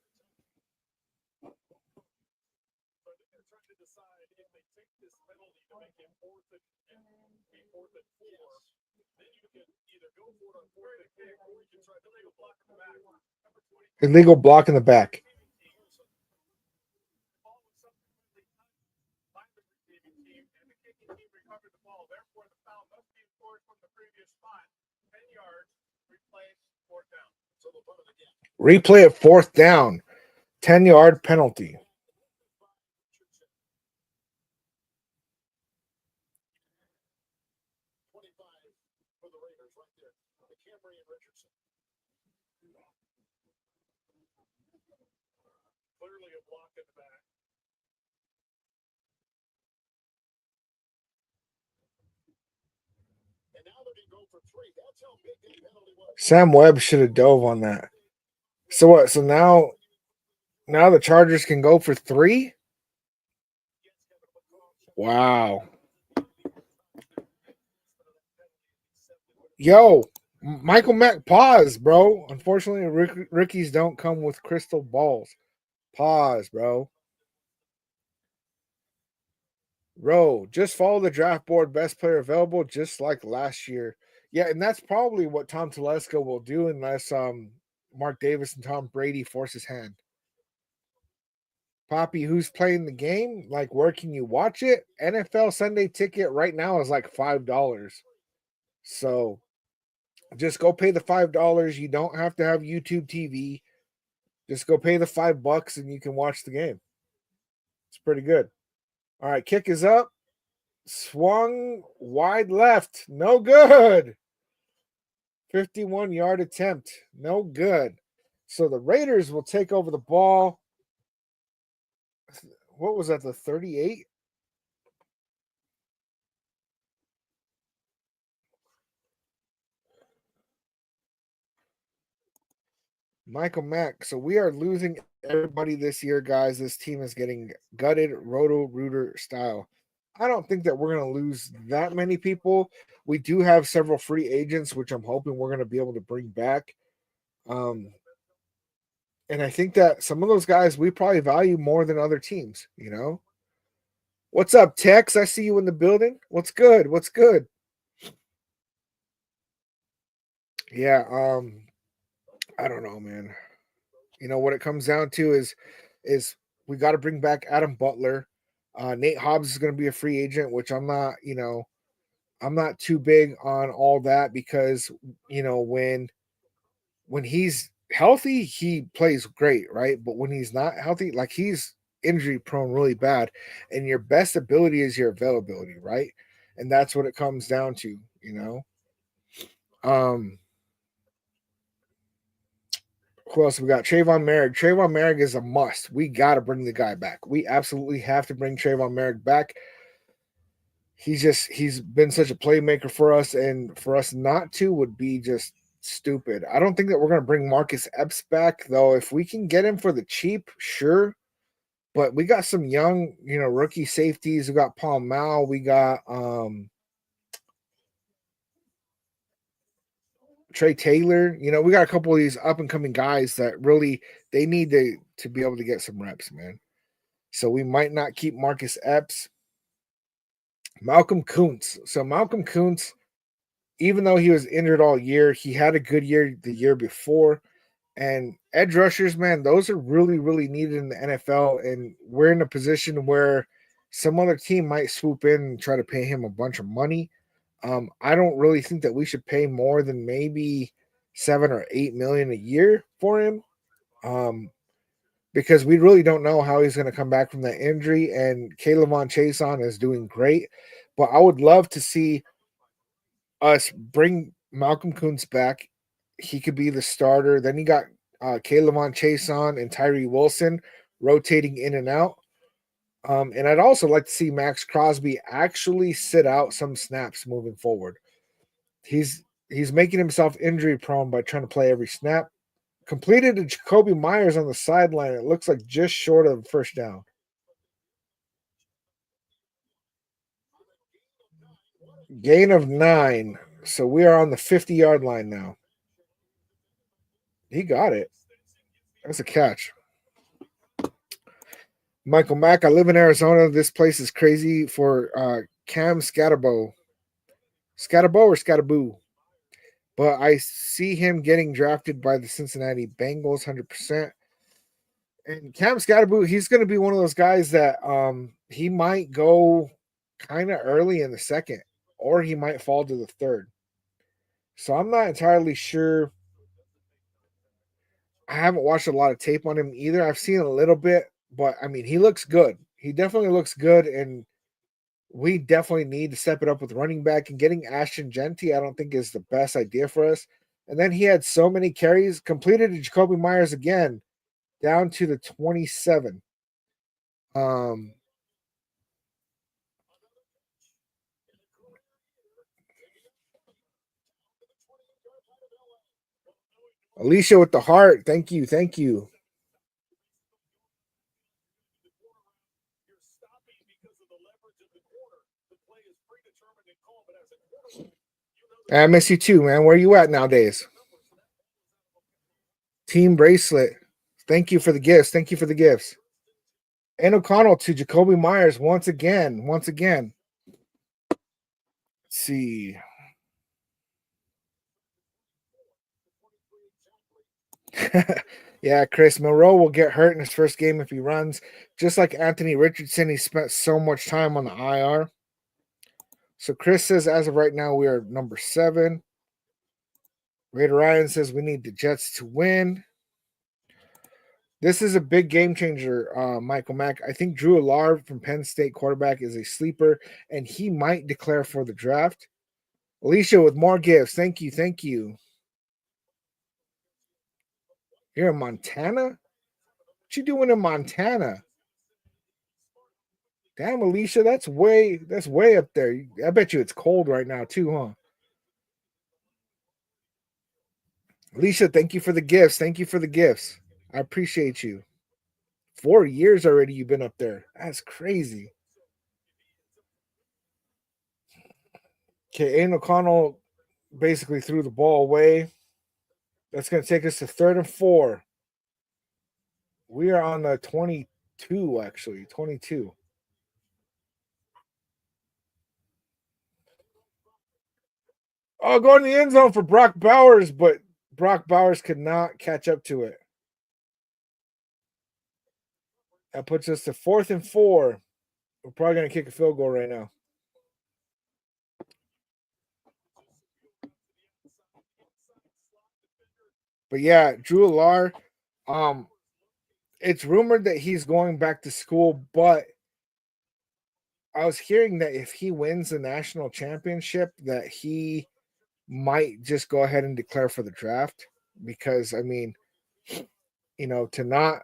Illegal block in the back. Replay at 4th down. 10-yard penalty. Sam Webb should have dove on that. So what? So now the Chargers can go for 3? Wow. Yo, Michael Mack, pause, bro. Unfortunately, rookies don't come with crystal balls. Pause, bro. Bro, just follow the draft board, best player available, just like last year. Yeah, and that's probably what Tom Telesco will do unless Mark Davis and Tom Brady force his hand. Poppy, who's playing the game? Like, where can you watch it? NFL Sunday ticket right now is like $5. So just go pay the $5. You don't have to have YouTube TV. Just go pay the $5 and you can watch the game. It's pretty good. All right, kick is up. Swung wide left. No good. 51-yard attempt. No good. So the Raiders will take over the ball. What was that, the 38? Michael Mack. So we are losing everybody this year, guys. This team is getting gutted, Roto-Rooter style. I don't think that we're going to lose that many people. We do have several free agents, which I'm hoping we're going to be able to bring back. And I think that some of those guys we probably value more than other teams. What's up, Tex? I see you in the building. What's good? What's good? Yeah, I don't know, man. What it comes down to is we got to bring back Adam Butler. Nate Hobbs is going to be a free agent, which I'm not too big on all that because when he's healthy, he plays great, right? But when he's not healthy, like he's injury prone really bad, and your best ability is your availability, right? And that's what it comes down to. Um, who else we got? Trayvon Merrick. Trayvon Merrick is a must. We got to bring the guy back. We absolutely have to bring Trayvon Merrick back. He's been such a playmaker for us, and for us not to would be just stupid. I don't think that we're going to bring Marcus Epps back, though. If we can get him for the cheap, sure. But we got some young, rookie safeties. We got Paul Mal. We got Trey Taylor. We got a couple of these up and coming guys that really they need to be able to get some reps, man. So we might not keep Marcus Epps. Malcolm Kuntz. So Malcolm Kuntz, even though he was injured all year, he had a good year the year before. And edge rushers, man, those are really, really needed in the NFL. And we're in a position where some other team might swoop in and try to pay him a bunch of money. I don't really think that we should pay more than maybe 7 or 8 million a year for him. Because we really don't know how he's going to come back from that injury. And Kaylavon Chason is doing great. But I would love to see us bring Malcolm Kuntz back. He could be the starter. Then you got Kaylavon Chason and Tyree Wilson rotating in and out. And I'd also like to see Max Crosby actually sit out some snaps moving forward. He's making himself injury prone by trying to play every snap. Completed a Jacoby Myers on the sideline. It looks like just short of first down. Gain of 9. So we are on the 50-yard line now. He got it. That's a catch. Michael Mack, I live in Arizona. This place is crazy for Cam Scatterbo. Scatterbo or Scatterboo? But I see him getting drafted by the Cincinnati Bengals 100%. And Cam Scatterboo, he's going to be one of those guys that he might go kind of early in the second, or he might fall to the third. So I'm not entirely sure. I haven't watched a lot of tape on him either. I've seen a little bit, but I mean, he looks good. He definitely looks good, and we definitely need to step it up with running back. And getting Ashton Genty, I don't think is the best idea for us. And then he had so many carries, completed to Jacoby Myers again, down to the 27. Alicia with the heart. Thank you. Thank you. I miss you too, man. Where you at nowadays? Team bracelet. Thank you for the gifts. Thank you for the gifts. And O'Connell to Jacoby Myers once again. Once again. Let's see. Yeah, Chris Monroe will get hurt in his first game if he runs. Just like Anthony Richardson, he spent so much time on the IR. So Chris says, as of right now, we are number 7. Raider Ryan says we need the Jets to win. This is a big game changer, Michael Mack. I think Drew Allard from Penn State quarterback is a sleeper, and he might declare for the draft. Alicia with more gifts. Thank you. Thank you. You're in Montana? What you doing in Montana? Damn, Alicia, that's way up there. I bet you it's cold right now too, huh? Alicia, thank you for the gifts. Thank you for the gifts. I appreciate you. 4 years already you've been up there. That's crazy. Okay, Aiden O'Connell basically threw the ball away. That's going to take us to 3rd and 4. We are on the 22, actually. 22. Oh, going to the end zone for Brock Bowers, but Brock Bowers could not catch up to it. That puts us to 4th and 4. We're probably going to kick a field goal right now. But yeah, Drew Allard, it's rumored that he's going back to school, but I was hearing that if he wins the national championship, that he might just go ahead and declare for the draft. Because I mean, to not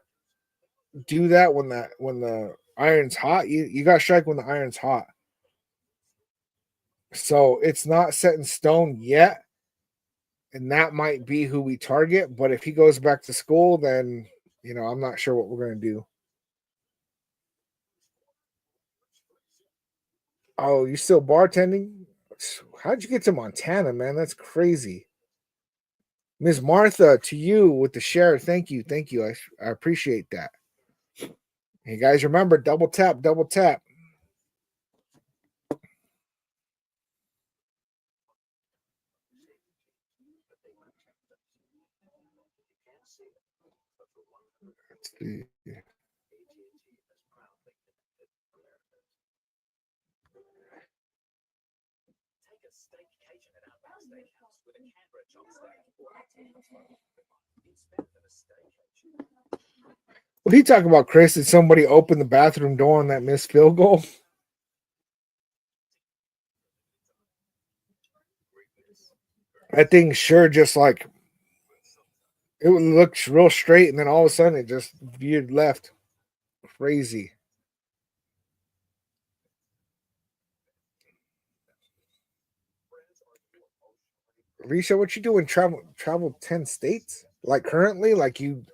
do that when the iron's hot, you got to strike when the iron's hot. So it's not set in stone yet, and that might be who we target. But if he goes back to school, then I'm not sure what we're gonna do. Oh, you still bartending? How'd you get to Montana, man? That's crazy. Miss Martha, to you with the share. Thank you. Thank you. I appreciate that. Hey guys, remember double tap, double tap. Let's see. What are you talking about, Chris? Did somebody open the bathroom door on that missed field goal? That thing sure just like it looks real straight, and then all of a sudden it just veered left. Crazy. Alicia, what you doing? Travel 10 states? Like currently? Like you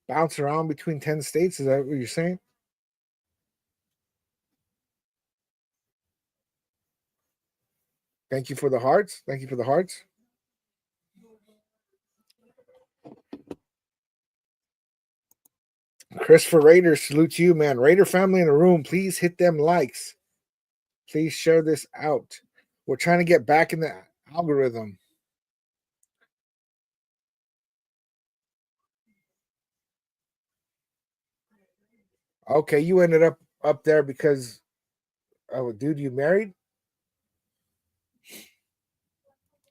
bounce around between 10 states? Is that what you're saying? Thank you for the hearts. Thank you for the hearts. Christopher Raider, salute you, man. Raider family in the room, please hit them likes. Please share this out. We're trying to get back in the algorithm. Okay, you ended up there because oh, dude, you married?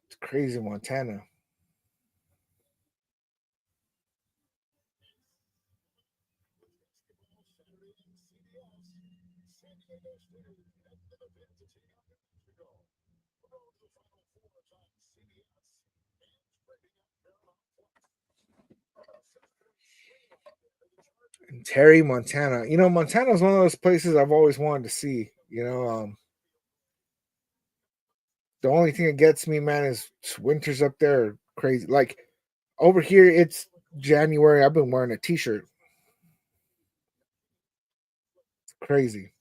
It's crazy, Montana. And Terry, Montana. You know, Montana is one of those places I've always wanted to see. The only thing that gets me, man, is winters up there are crazy. Like over here, it's January. I've been wearing a t-shirt. It's crazy.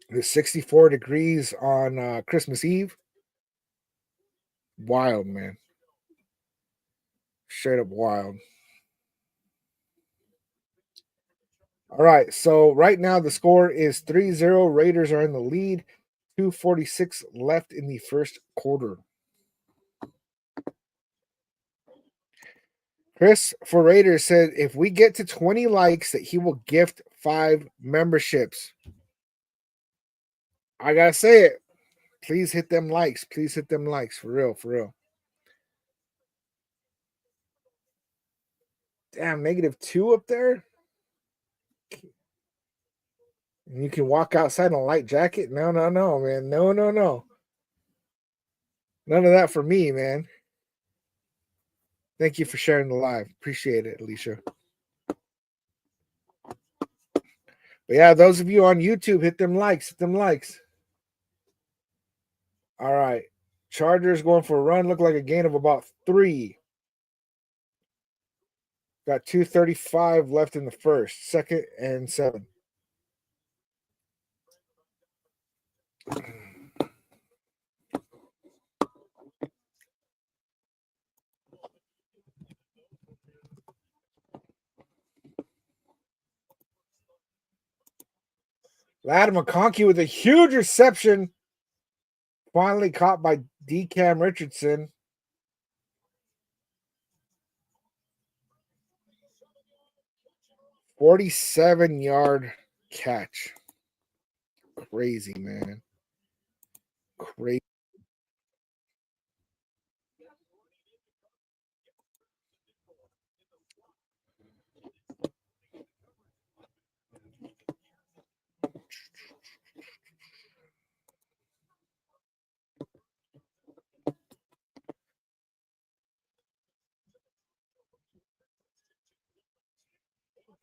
It's 64 degrees on Christmas Eve. Wild, man. Straight up wild. All right. So right now the score is 3-0. Raiders are in the lead. 2:46 left in the first quarter. Chris for Raiders said if we get to 20 likes, that he will gift 5 memberships. I gotta say it. Please hit them likes. Please hit them likes. For real, for real. Damn, -2 up there. And you can walk outside in a light jacket. No, no, no, man. No, no, no. None of that for me, man. Thank you for sharing the live. Appreciate it, Alicia. But yeah, those of you on YouTube, hit them likes. Hit them likes. All right. Chargers going for a run. Look like a gain of about 3. Got 2:35 left in the first. Second and 7. Lad McConkey with a huge reception. Finally caught by D. Cam Richardson. 47-yard catch. Crazy, man. Crazy.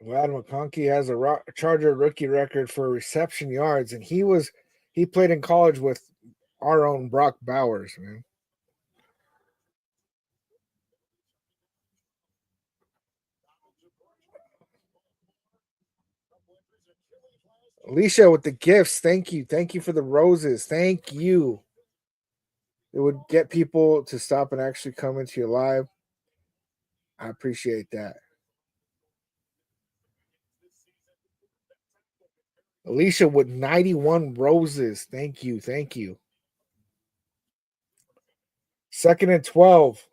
Vlad McConkey has a Charger rookie record for reception yards, and he played in college with our own Brock Bowers, man. Alicia with the gifts. Thank you for the roses. Thank you. It would get people to stop and actually come into your live. I appreciate that. Alicia with 91 roses. Thank you. Thank you. 2nd and 12.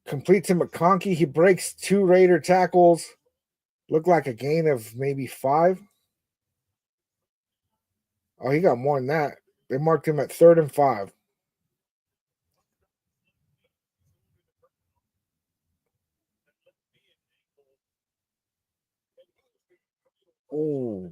Complete to McConkey. He breaks 2 Raider tackles. Looked like a gain of maybe 5. Oh, he got more than that. They marked him at 3rd and 5. Oh,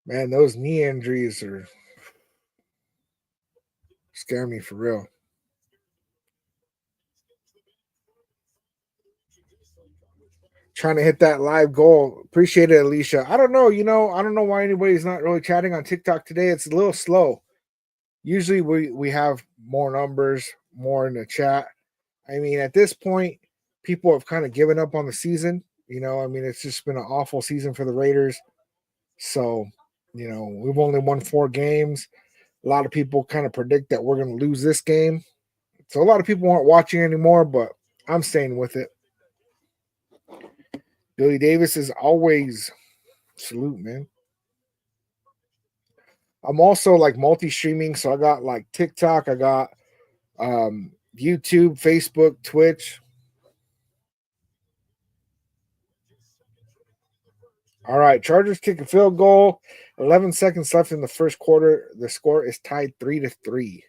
man, those knee injuries are scaring me for real. Trying to hit that live goal. Appreciate it, Alicia. I don't know. I don't know why anybody's not really chatting on TikTok today. It's a little slow. Usually we have more numbers, more in the chat. I mean, at this point, people have kind of given up on the season. I mean, it's just been an awful season for the Raiders. So, we've only won 4 games. A lot of people kind of predict that we're going to lose this game. So a lot of people aren't watching anymore, but I'm staying with it. Billy Davis is always salute, man. I'm also like multi-streaming, so I got like TikTok, I got YouTube, Facebook, Twitch. All right, Chargers kick a field goal. 11 seconds left in the first quarter. The score is tied 3-3.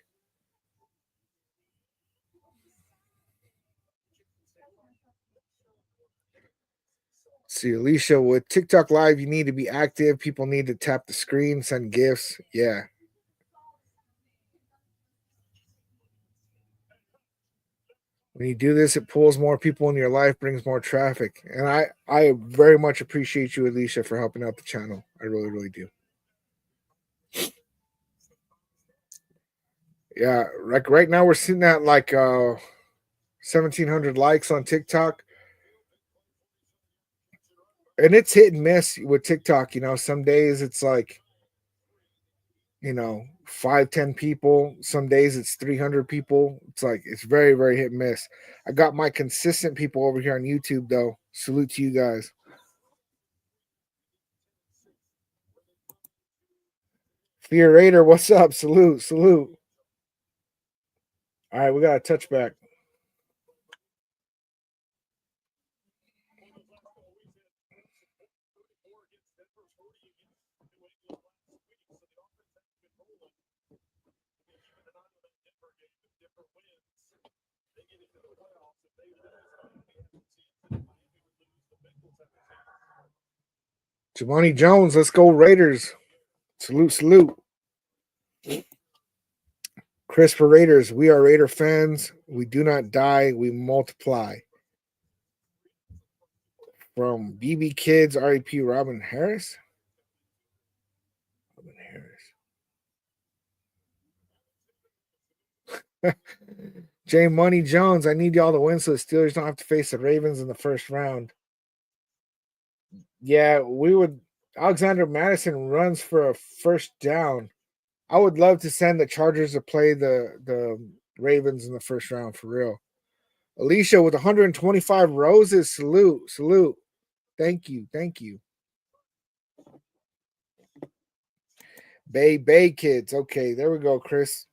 See, Alicia, with TikTok Live, you need to be active. People need to tap the screen, send gifts. Yeah. When you do this, it pulls more people in your life, brings more traffic. And I very much appreciate you, Alicia, for helping out the channel. I really, really do. Yeah, like right now we're sitting at like 1,700 likes on TikTok. And it's hit and miss with TikTok. Some days it's like, 5, 10 people. Some days it's 300 people. It's very, very hit and miss. I got my consistent people over here on YouTube, though. Salute to you guys. Fear Raider, what's up? Salute, salute. All right, we got a touchback. Javani Jones, let's go Raiders. Salute, salute. Chris for Raiders, we are Raider fans. We do not die, we multiply. From BB Kids, REP Robin Harris. Robin Harris. J Money Jones, I need y'all to win so the Steelers don't have to face the Ravens in the first round. Yeah, we would. Alexander Madison runs for a first down. I would love to send the Chargers to play the Ravens in the first round for real. Alicia with 125 roses. Salute, salute. Thank you, thank you. Bay kids. Okay, there we go, Chris.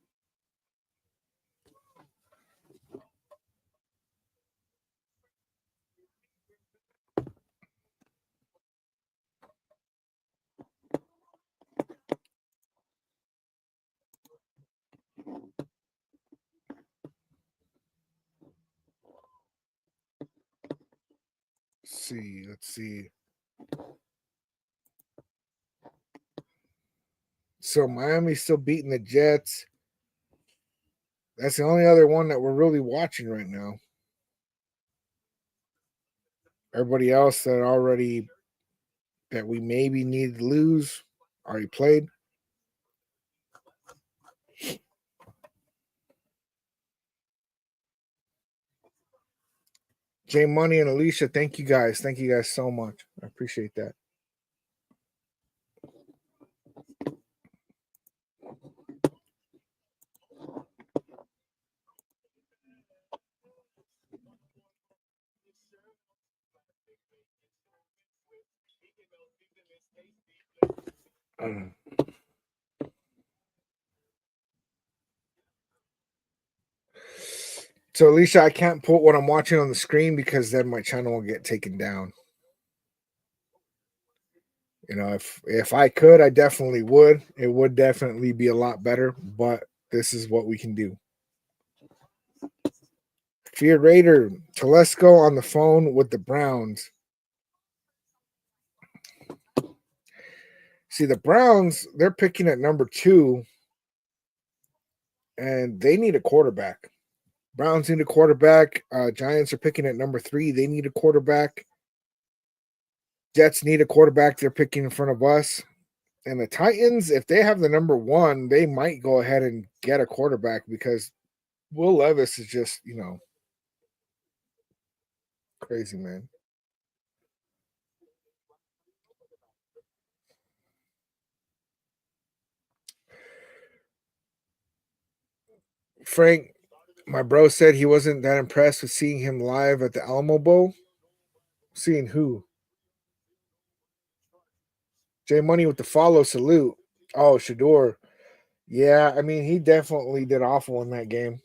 Let's see. So Miami's still beating the Jets. That's the only other one that we're really watching right now. Everybody else that we maybe need to lose already played. J Money and Alicia, thank you guys. Thank you guys so much. I appreciate that. So, Alicia, I can't put what I'm watching on the screen because then my channel will get taken down. You know, if I could, I definitely would. It would definitely be a lot better, but this is what we can do. Fear Raider, Telesco on the phone with the Browns. See, the Browns, they're picking at number 2, and they need a quarterback. Browns need a quarterback. Giants are picking at number 3. They need a quarterback. Jets need a quarterback. They're picking in front of us. And the Titans, if they have the number 1, they might go ahead and get a quarterback because Will Levis is just, crazy, man. Frank, my bro said he wasn't that impressed with seeing him live at the Alamo Bowl. Seeing who? J Money with the follow salute. Oh, Shador. Yeah, I mean, he definitely did awful in that game.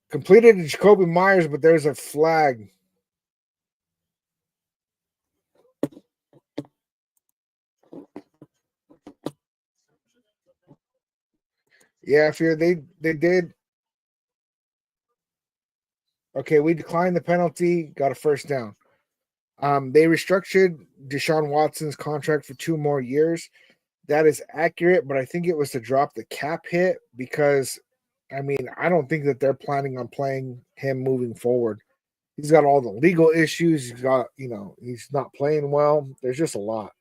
Completed to Jacoby Myers, but there's a flag. Yeah, Fear, they did. Okay, we declined the penalty, got a first down. They restructured Deshaun Watson's contract for 2 more years. That is accurate, but I think it was to drop the cap hit because, I mean, I don't think that they're planning on playing him moving forward. He's got all the legal issues. He's got, he's not playing well. There's just a lot.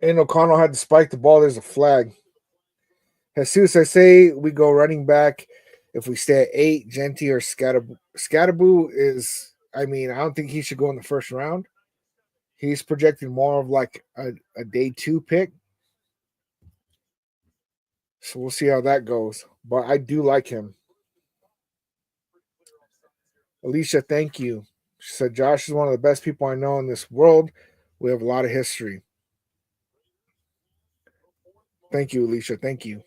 And O'Connell had to spike the ball. There's a flag. Jesus, I say we go running back. If we stay at 8, Genti or Scattaboo is, I mean, I don't think he should go in the first round. He's projected more of like a day 2 pick. So we'll see how that goes. But I do like him. Alicia, thank you. She said, Josh is one of the best people I know in this world. We have a lot of history. Thank you, Alicia. Thank you.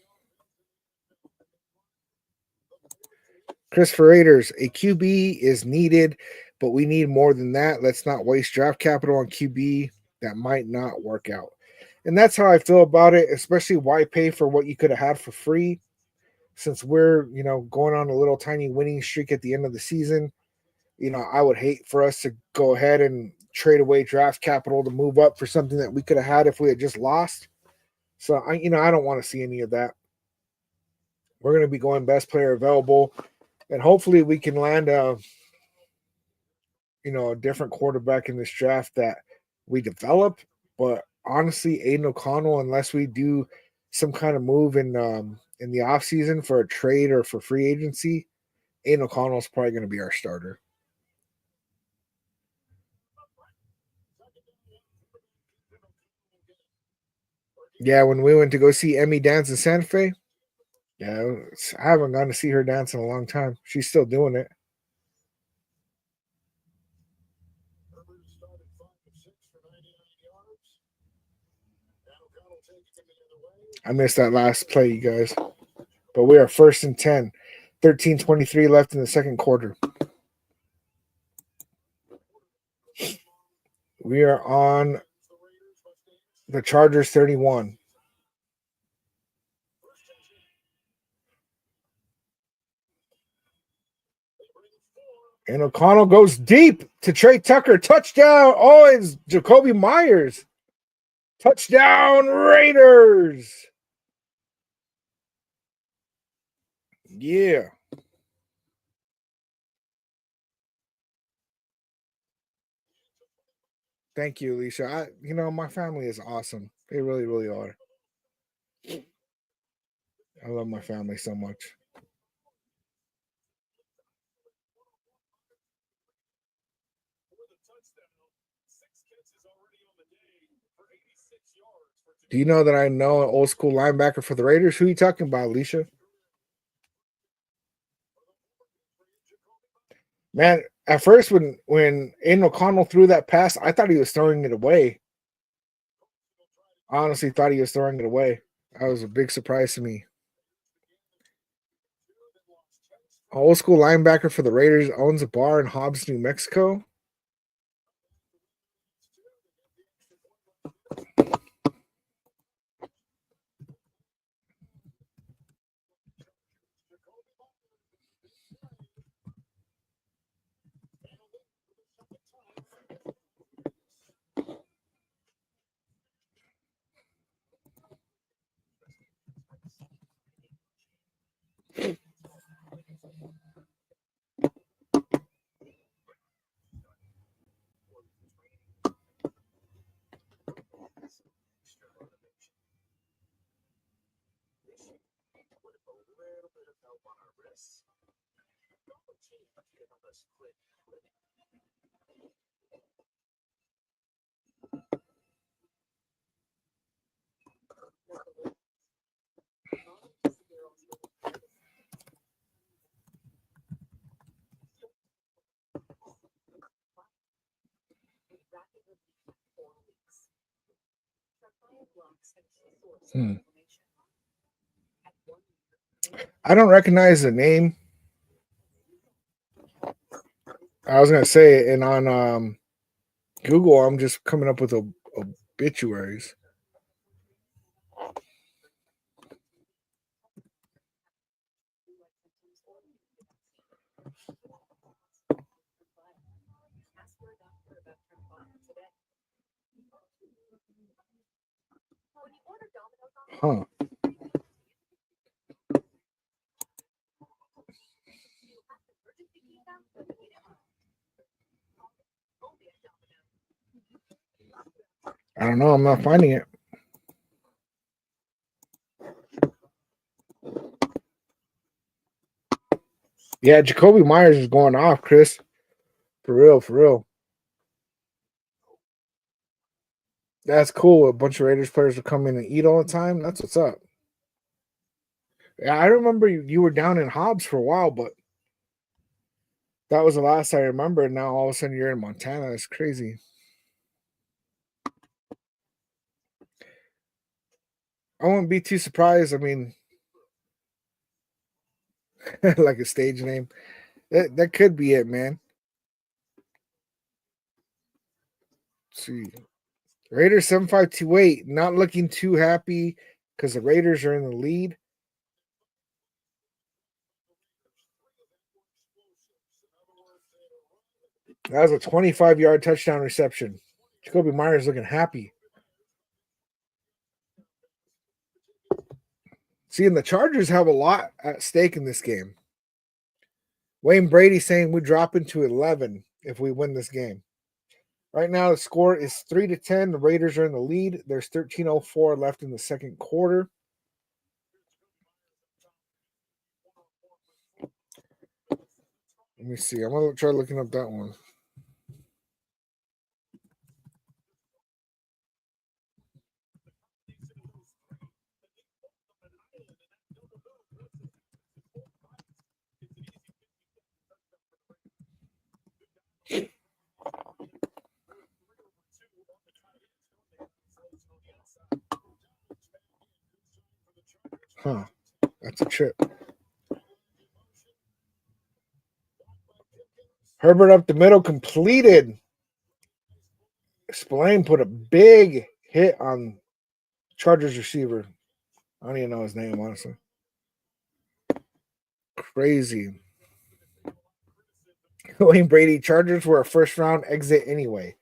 Christopher Raiders, a QB is needed, but we need more than that. Let's not waste draft capital on QB that might not work out. And that's how I feel about it, especially why pay for what you could have had for free since we're, going on a little tiny winning streak at the end of the season. I would hate for us to go ahead and trade away draft capital to move up for something that we could have had if we had just lost. So I don't want to see any of that. We're going to be going best player available, and hopefully we can land a different quarterback in this draft that we develop. But honestly, Aiden O'Connell, unless we do some kind of move in the offseason for a trade or for free agency, Aiden O'Connell is probably going to be our starter. Yeah, when we went to go see Emmy dance in Santa Fe, yeah, I haven't gone to see her dance in a long time. She's still doing it. I missed that last play, you guys. But we are 1st and 10. 13:23 left in the second quarter. We are on the Chargers 31. And O'Connell goes deep to Trey Tucker. Touchdown. Oh, it's Jacoby Myers. Touchdown, Raiders. Yeah. Thank you, Alicia. My family is awesome. They really, really are. I love my family so much. Do you know that I know an old school linebacker for the Raiders? Who are you talking about, Alicia? Man, at first when Aiden O'Connell threw that pass, I thought he was throwing it away. I honestly thought he was throwing it away. That was a big surprise to me. Old school linebacker for the Raiders owns a bar in Hobbs, New Mexico. I don't recognize the name. I was gonna say, and on Google, I'm just coming up with obituaries. Huh. I don't know. I'm not finding it. Yeah, Jacoby Myers is going off, Chris. For real, for real. That's cool. A bunch of Raiders players will come in and eat all the time. That's what's up. Yeah, I remember you were down in Hobbs for a while, but that was the last I remember. And now all of a sudden you're in Montana. It's crazy. I wouldn't be too surprised. I mean, like a stage name. That could be it, man. Let's see. Raiders 7528, not looking too happy because the Raiders are in the lead. That was a 25-yard touchdown reception. Jacoby Myers looking happy. See, and the Chargers have a lot at stake in this game. Wayne Brady saying we drop into 11 if we win this game. Right now, the score is 3-10. The Raiders are in the lead. There's 13:04 left in the second quarter. Let me see. I'm going to try looking up that one. Huh. That's a trip. Herbert up the middle, completed. Spillane put a big hit on Chargers receiver. I don't even know his name, honestly. Crazy. Wayne Brady, Chargers were a first round exit anyway.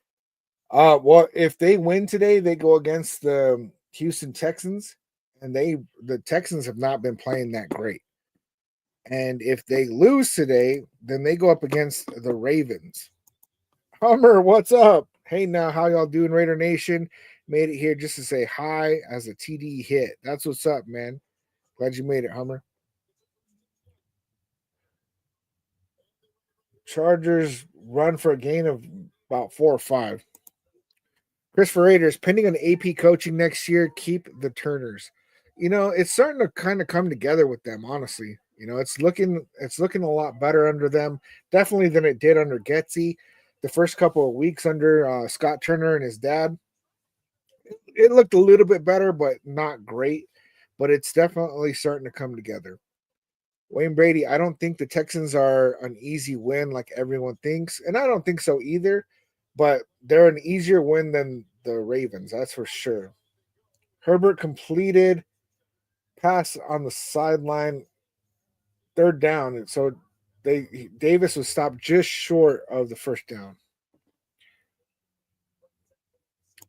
Well, if they win today, they go against the Houston Texans, and the Texans have not been playing that great. And if they lose today, then they go up against the Ravens. Hummer, what's up? Hey, now how y'all doing, Raider Nation? Made it here just to say hi as a TD hit. That's what's up, man. Glad you made it, Hummer. Chargers run for a gain of about 4 or 5. Christopher Raiders, pending on AP coaching next year, keep the Turners. It's starting to kind of come together with them, honestly. It's looking a lot better under them, definitely than it did under Getzey. The first couple of weeks under Scott Turner and his dad, it looked a little bit better, but not great. But it's definitely starting to come together. Wayne Brady, I don't think the Texans are an easy win like everyone thinks, and I don't think so either. But they're an easier win than the Ravens, that's for sure. Herbert completed pass on the sideline, third down, and so Davis was stopped just short of the first down.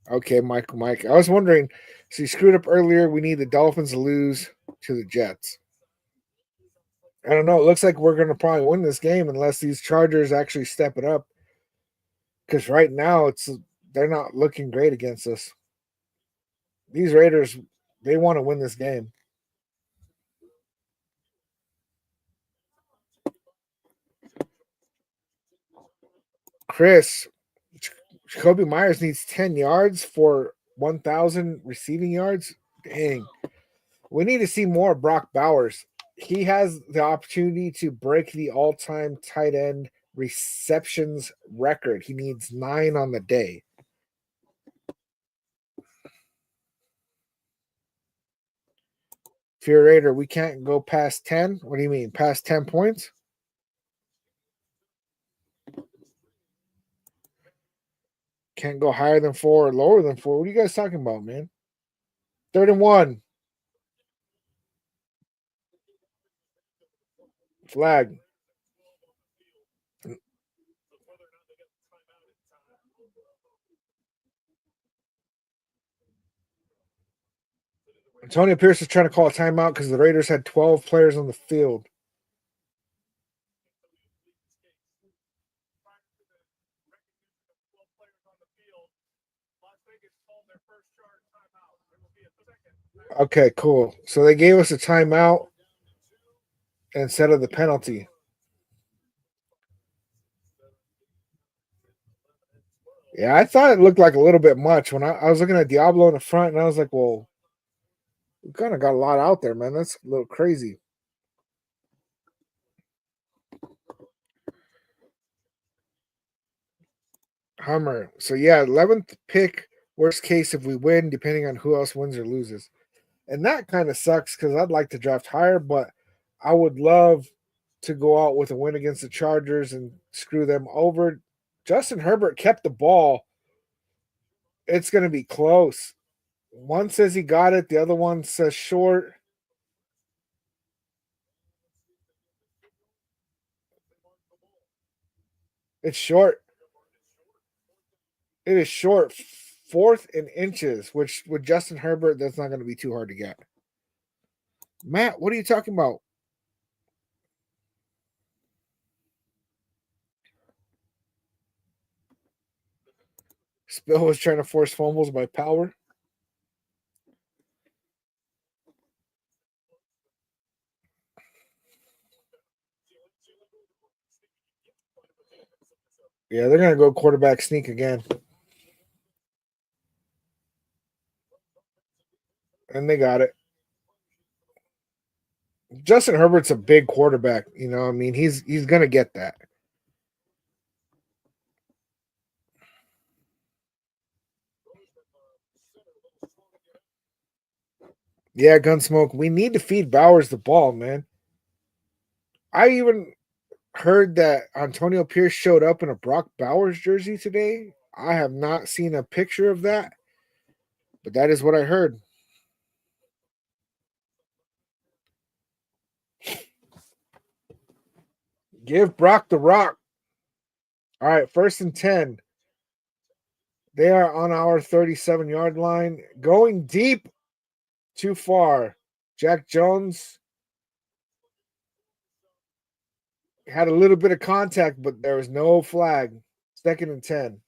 Okay, Mike. I was wondering, so you screwed up earlier. We need the Dolphins to lose to the Jets. I don't know. It looks like we're going to probably win this game unless these Chargers actually step it up. Because right now, they're not looking great against us. These Raiders, they want to win this game. Chris, Jacoby Myers needs 10 yards for 1,000 receiving yards. Dang. We need to see more Brock Bowers. He has the opportunity to break the all time tight end receptions record. He needs 9 on the day. If you're a Raider, we can't go past 10. What do you mean? Past 10 points? Can't go higher than 4 or lower than 4. What are you guys talking about, man? 3rd and 1. Flag. Antonio Pierce is trying to call a timeout because the Raiders had 12 players on the field. Okay, cool. So they gave us a timeout instead of the penalty. Yeah, I thought it looked like a little bit much when I was looking at Diablo in the front, and I was like, well, we kind of got a lot out there, man. That's a little crazy. Hummer. So yeah, 11th pick. Worst case if we win, depending on who else wins or loses. And that kind of sucks because I'd like to draft higher, but I would love to go out with a win against the Chargers and screw them over. Justin Herbert kept the ball. It's going to be close. One says he got it, the other one says short. It's short. It is short. 4th in inches, which with Justin Herbert, that's not going to be too hard to get. Matt, what are you talking about? Spill was trying to force fumbles by power. Yeah, they're going to go quarterback sneak again. And they got it. Justin Herbert's a big quarterback. I mean, he's going to get that. Yeah, Gunsmoke. We need to feed Bowers the ball, man. I even heard that Antonio Pierce showed up in a Brock Bowers jersey today. I have not seen a picture of that, but that is what I heard. Give Brock the rock. All right, 1st and 10. They are on our 37-yard line. Going deep, too far. Jack Jones had a little bit of contact, but there was no flag. 2nd and 10.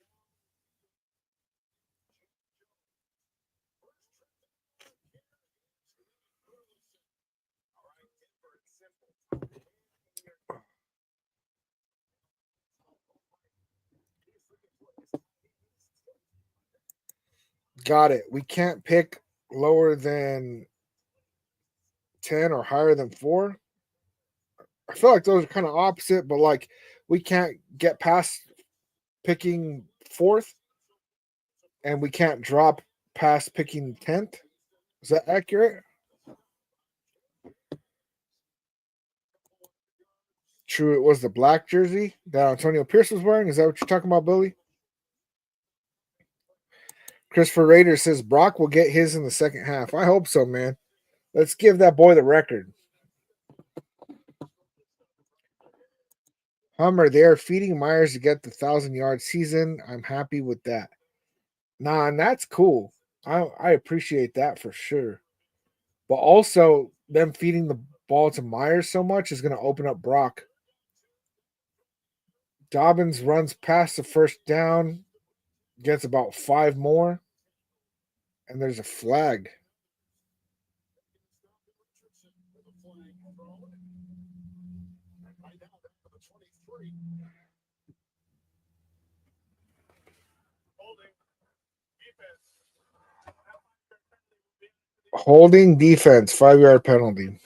Got it. We can't pick lower than 10 or higher than 4. I feel like those are kind of opposite, but like we can't get past picking 4th and we can't drop past picking 10th. Is that accurate? True, it was the black jersey that Antonio Pierce was wearing. Is that what you're talking about, Billy? Christopher Raider says Brock will get his in the second half. I hope so, man. Let's give that boy the record. Hummer, they are feeding Myers to get the 1,000-yard season. I'm happy with that. Nah, and that's cool. I appreciate that for sure. But also, them feeding the ball to Myers so much is going to open up Brock. Dobbins runs past the first down, gets about 5 more, and there's a flag. Holding defense, 5-yard penalty.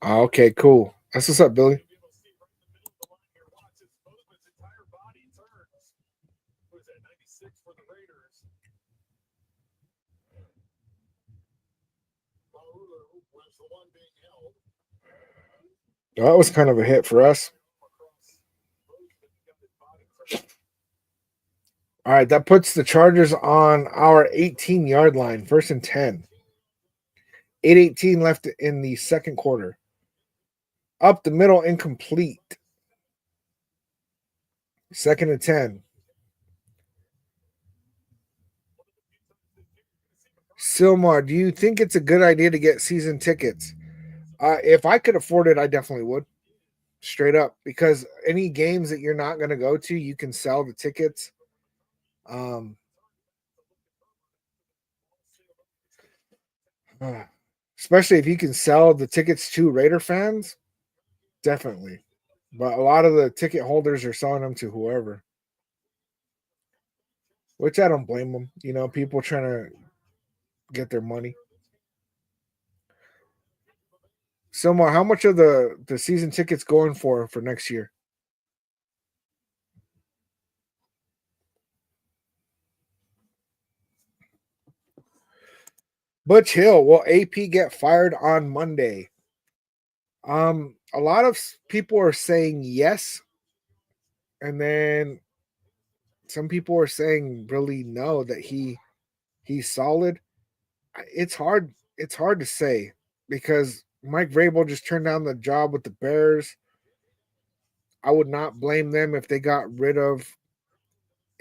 Okay, cool. That's what's up, Billy. That was kind of a hit for us. All right, that puts the Chargers on our 18-yard line, 1st and 10. 8:18 left in the second quarter. Up the middle, incomplete. 2nd and 10. Silmar, do you think it's a good idea to get season tickets? If I could afford it, I definitely would. Straight up. Because any games that you're not going to go to, you can sell the tickets. Especially if you can sell the tickets to Raider fans, definitely. But a lot of the ticket holders are selling them to whoever, which I don't blame them. You know, people trying to get their money. Silmar, how much of the season tickets going for next year? Butch Hill, will AP get fired on Monday? A lot of people are saying yes, and then some people are saying really no, that he's solid. It's hard. It's hard to say because Mike Vrabel just turned down the job with the Bears. I would not blame them if they got rid of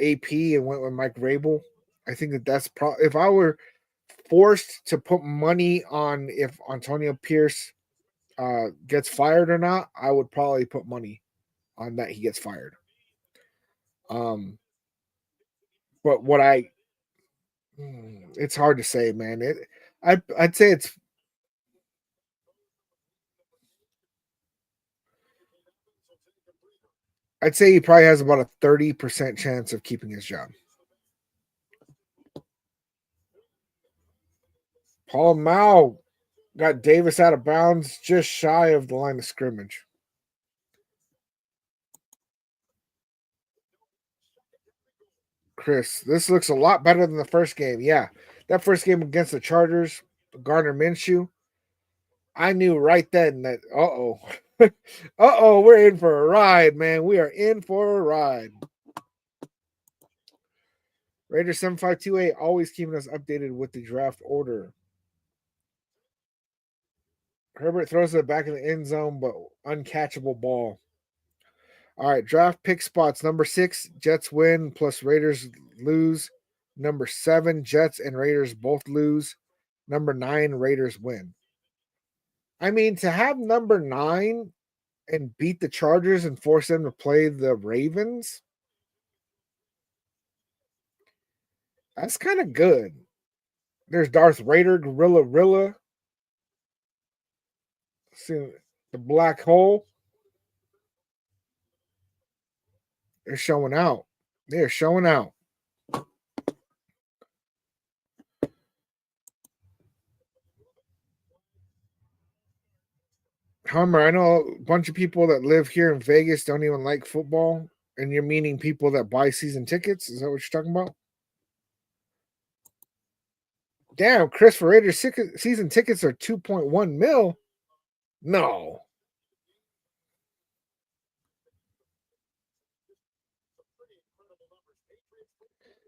AP and went with Mike Vrabel. I think that's probably, if I were forced to put money on if Antonio Pierce gets fired or not, I would probably put money on that he gets fired. But what it's hard to say, man. I'd say I'd say he probably has about a 30% chance of keeping his job. Paul Mao got Davis out of bounds just shy of the line of scrimmage. Chris, this looks a lot better than the first game. Yeah, that first game against the Chargers, Gardner Minshew, I knew right then that, we're in for a ride, man. We are in for a ride. Raiders 7528 always keeping us updated with the draft order. Herbert throws it back in the end zone, but uncatchable ball. All right, draft pick spots. Number 6, Jets win plus Raiders lose. Number 7, Jets and Raiders both lose. Number 9, Raiders win. I mean, to have number 9 and beat the Chargers and force them to play the Ravens, that's kind of good. There's Darth Raider, Gorilla Rilla. See the black hole. They're showing out. They're showing out. Hummer, I know a bunch of people that live here in Vegas don't even like football, and you're meaning people that buy season tickets? Is that what you're talking about? Damn, Chris, for Raiders season tickets are 2.1 mil. No.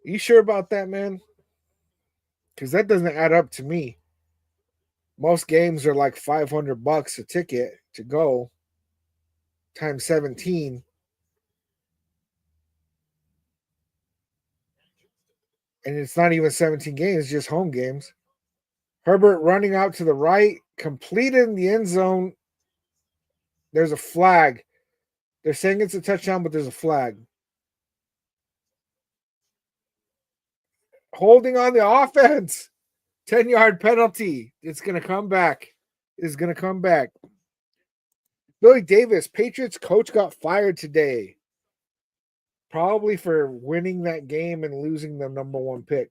You sure about that, man? Because that doesn't add up to me. Most games are like $500 a ticket to go times 17, and it's not even 17 games, just home games. Herbert running out to the right, completed in the end zone. There's a flag. They're saying it's a touchdown, but there's a flag. Holding on the offense. 10-yard penalty. It's going to come back. It's going to come back. Billy Davis, Patriots coach, got fired today. Probably for winning that game and losing the number one pick.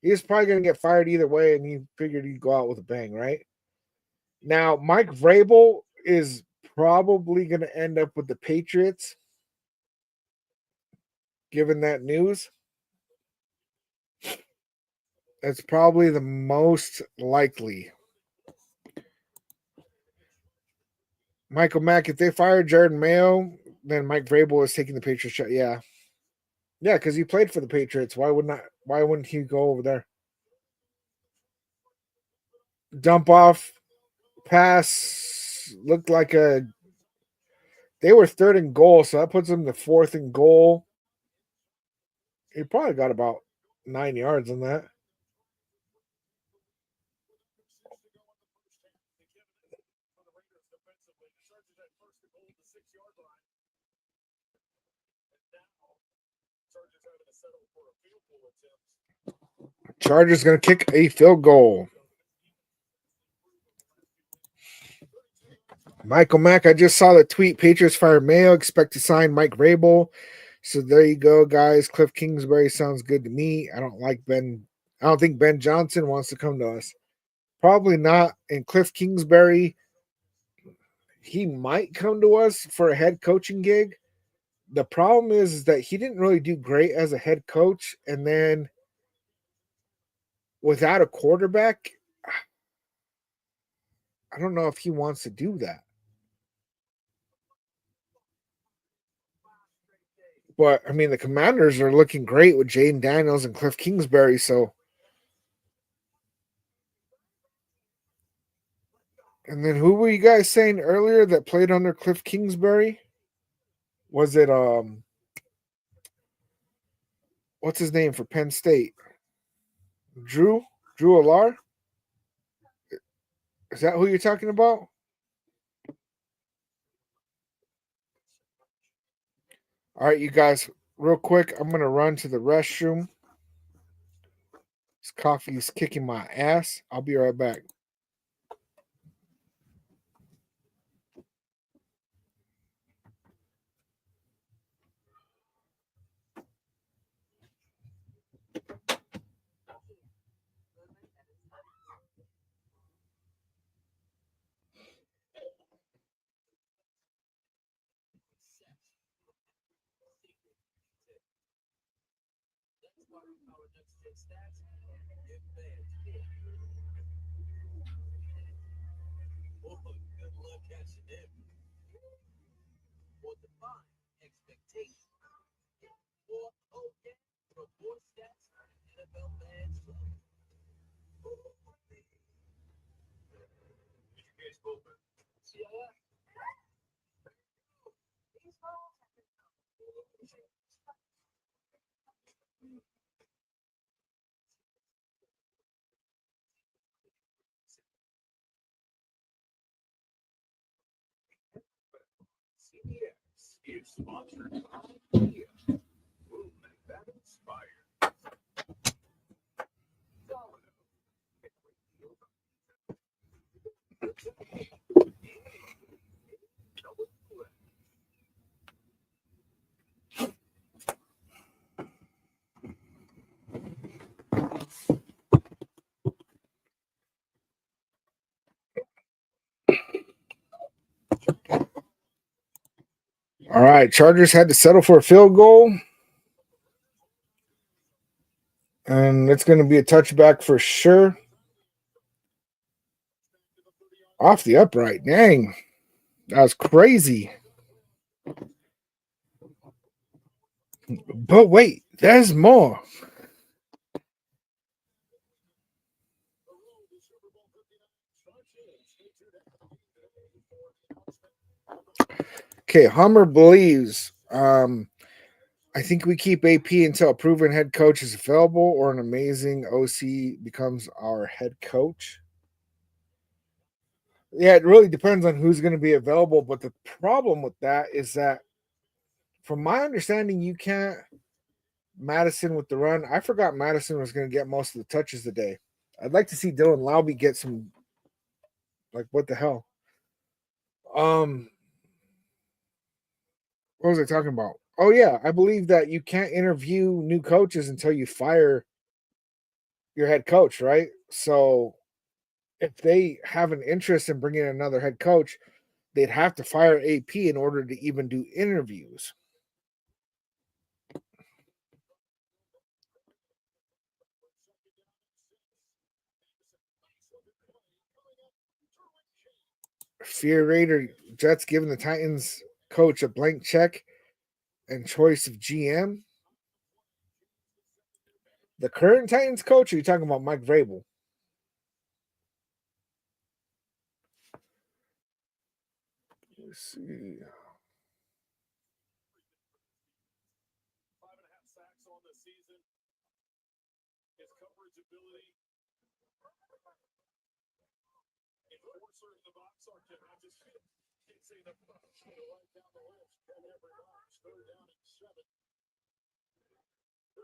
He's probably going to get fired either way, and he figured he'd go out with a bang, right? Now, Mike Vrabel is probably going to end up with the Patriots, given that news. That's probably the most likely. Michael Mack, if they fire Jordan Mayo, then Mike Vrabel is taking the Patriots shot. Yeah. Yeah, because he played for the Patriots. Why wouldn't he go over there? Dump off pass looked like they were third and goal, so that puts them to fourth and goal. He probably got about 9 yards on that. Chargers going to kick a field goal. Michael Mack, I just saw the tweet. Patriots fire Mayo, expect to sign Mike Vrabel. So there you go, guys. Cliff Kingsbury sounds good to me. I don't think Ben Johnson wants to come to us. Probably not. And Cliff Kingsbury, he might come to us for a head coaching gig. The problem is that he didn't really do great as a head coach. And then without a quarterback, I don't know if he wants to do that. But I mean, the Commanders are looking great with Jaden Daniels and Cliff Kingsbury. So, and then who were you guys saying earlier that played under Cliff Kingsbury? Was it what's his name for Penn State? Drew Alar? Is that who you're talking about? All right, you guys, real quick, I'm gonna run to the restroom. This coffee is kicking my ass. I'll be right back. All right, Chargers had to settle for a field goal. And it's going to be a touchback for sure. Off the upright. Dang. That was crazy. But wait, there's more. Okay, Hummer believes I think we keep AP until a proven head coach is available or an amazing OC becomes our head coach. Yeah, it really depends on who's going to be available. But the problem with that is that, from my understanding, you can't Madison with the run. I forgot Madison was going to get most of the touches today. I'd like to see Dylan Lowby get some. Like, what the hell? Um, what was I talking about? Oh yeah, I believe that you can't interview new coaches until you fire your head coach, right? So if they have an interest in bringing another head coach, they'd have to fire AP in order to even do interviews. Fear Raider Jets giving the Titans coach a blank check and choice of GM. The current Titans coach, or are you talking about Mike Vrabel? Let's see.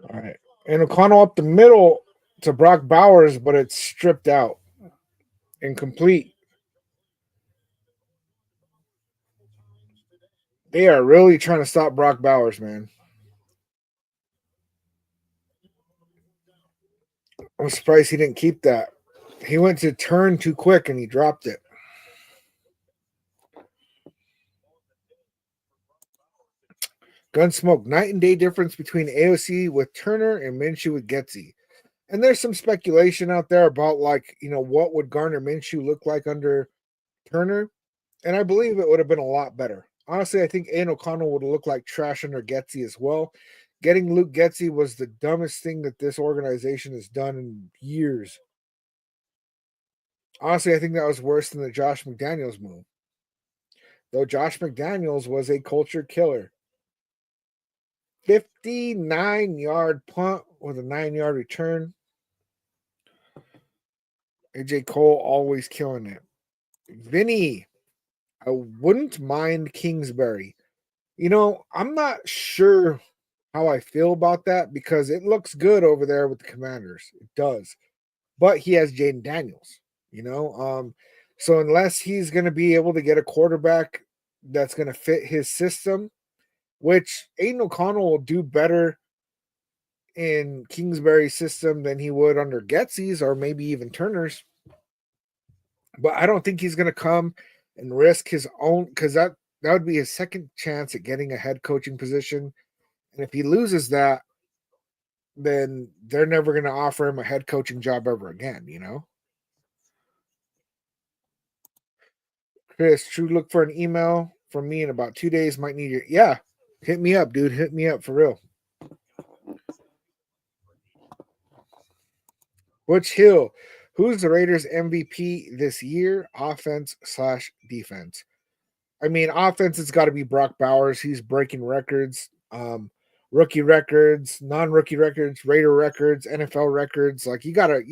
All right. And O'Connell up the middle to Brock Bowers, but it's stripped out. Incomplete. They are really trying to stop Brock Bowers, man. I'm surprised he didn't keep that. He went to turn too quick and he dropped it. Gunsmoke, night and day difference between AOC with Turner and Minshew with Getsy. And there's some speculation out there about, like, what would Garner Minshew look like under Turner? And I believe it would have been a lot better. Honestly, I think Aiden O'Connell would have looked like trash under Getsy as well. Getting Luke Getsy was the dumbest thing that this organization has done in years. Honestly, I think that was worse than the Josh McDaniels move. Though Josh McDaniels was a culture killer. 59-yard punt with a 9-yard return. AJ Cole always killing it. Vinny, I wouldn't mind Kingsbury. I'm not sure how I feel about that because it looks good over there with the Commanders. It does. But he has Jaden Daniels, you know? So unless he's going to be able to get a quarterback that's going to fit his system, which Aiden O'Connell will do better in Kingsbury's system than he would under Getsy's or maybe even Turner's. But I don't think he's going to come and risk his own, because that would be his second chance at getting a head coaching position. And if he loses that, then they're never going to offer him a head coaching job ever again. Chris, True, look for an email from me in about 2 days. Might need your, yeah. Hit me up, dude. Hit me up for real. Butch Hill, who's the Raiders MVP this year, offense/defense? I mean, offense has got to be Brock Bowers. He's breaking records, rookie records, non-rookie records, Raider records, NFL records. Like, you gotta.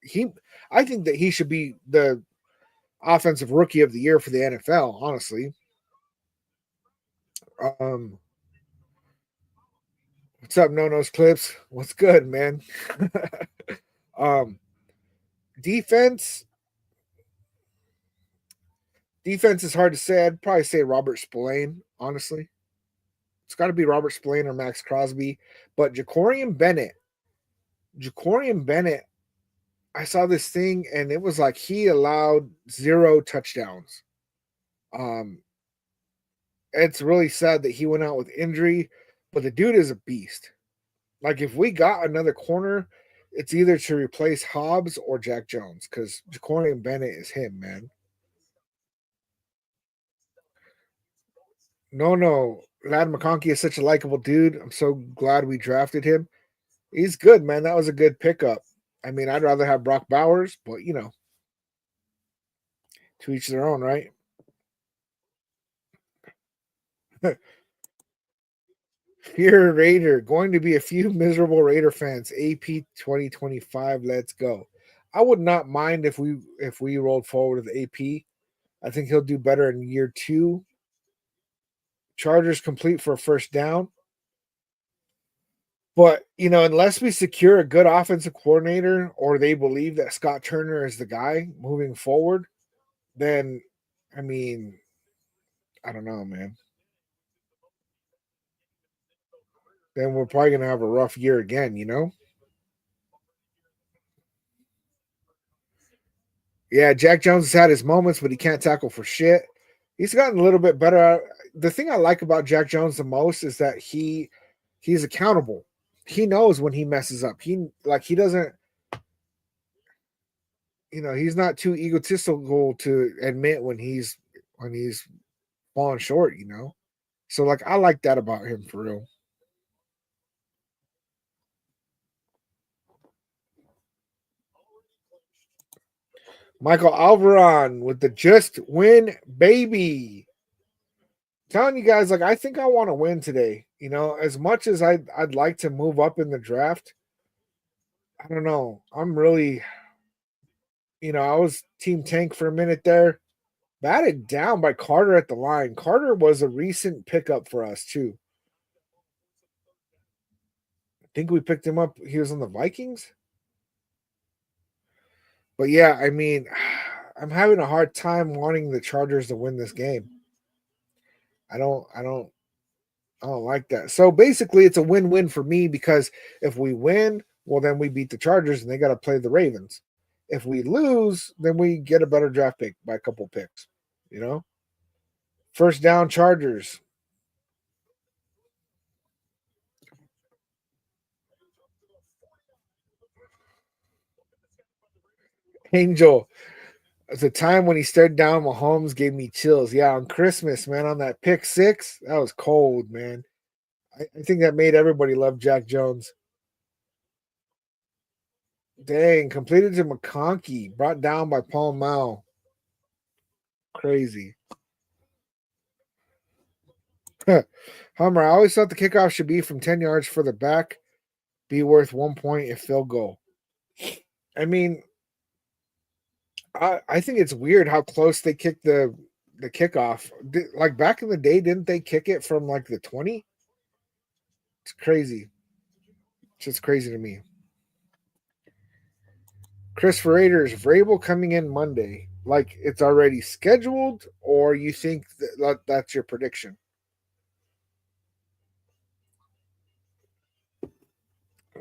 He, I think that he should be the offensive rookie of the year for the NFL. Honestly, um, what's up, No Nose Clips? What's good, man? um, defense. Defense is hard to say. I'd probably say Robert Spillane, honestly. It's got to be Robert Spillane or Max Crosby. But Jacorian Bennett, I saw this thing and it was like he allowed 0 touchdowns. Um, it's really sad that he went out with injury, but the dude is a beast. Like if we got another corner, it's either to replace Hobbs or Jack Jones because Jacorny and Bennett is him, man. No, Lad McConkey is such a likable dude. I'm so glad we drafted him. He's good, man. That was a good pickup. I mean, I'd rather have Brock Bowers, but to each their own, right? Fear Raider, going to be a few miserable Raider fans. AP 2025, let's go. I would not mind if we rolled forward with AP. I think he'll do better in year two. Chargers complete for a first down. But unless we secure a good offensive coordinator or they believe that Scott Turner is the guy moving forward, then I mean, I don't know, man. Then we're probably gonna have a rough year again. Yeah, Jack Jones has had his moments, but he can't tackle for shit. He's gotten a little bit better. The thing I like about Jack Jones the most is that he's accountable. He knows when he messes up. He doesn't, he's not too egotistical to admit when he's falling short. So like I like that about him for real. Michael Alvaron with the just win baby. Telling you guys, like I think I want to win today. As much as I'd like to move up in the draft, I don't know. I'm really, I was team tank for a minute there. Batted down by Carter at the line. Carter was a recent pickup for us too. I think we picked him up. He was on the Vikings. But yeah, I mean, I'm having a hard time wanting the Chargers to win this game. I don't I don't I don't like that. So basically it's a win-win for me because if we win, well then we beat the Chargers and they got to play the Ravens. If we lose, then we get a better draft pick by a couple picks, you know? First down Chargers. Angel. The time when he stared down Mahomes gave me chills. Yeah, on Christmas, man, on that pick six, that was cold, man. I think that made everybody love Jack Jones. Dang, completed to McConkey, brought down by Paul Mao. Crazy. Hummer, I always thought the kickoff should be from 10 yards further back, be worth 1 point if field goal. I mean, I think it's weird how close they kicked the kickoff. Like back in the day, didn't they kick it from like the 20? It's crazy. It's just crazy to me. Chris for Raiders, Vrabel coming in Monday. Like it's already scheduled, or you think that's your prediction?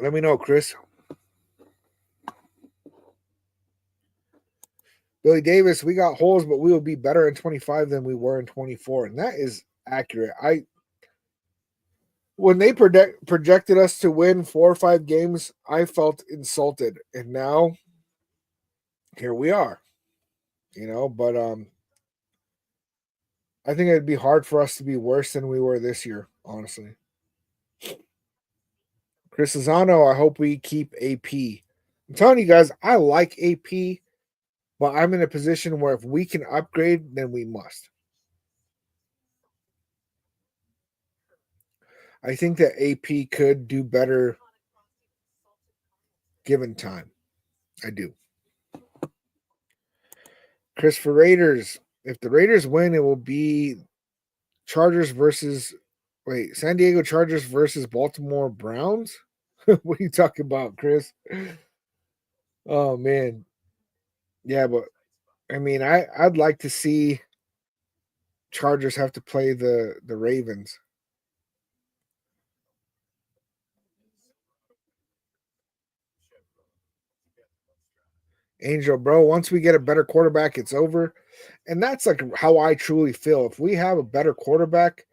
Let me know, Chris. Billy Davis, we got holes, but we will be better in 25 than we were in 24. And that is accurate. When they projected us to win 4 or 5 games, I felt insulted. And now here we are, but I think it'd be hard for us to be worse than we were this year, honestly. Chris Lozano, I hope we keep AP. I'm telling you guys, I like AP, but I'm in a position where if we can upgrade, then we must. I think that AP could do better given time. I do. Chris for Raiders. If the Raiders win, it will be Chargers versus San Diego Chargers versus Baltimore Browns. What are you talking about, Chris? Oh man. Yeah, but I mean I'd like to see Chargers have to play the Ravens. Angel, bro. Once we get a better quarterback, it's over. And that's like how I truly feel. If we have a better quarterback,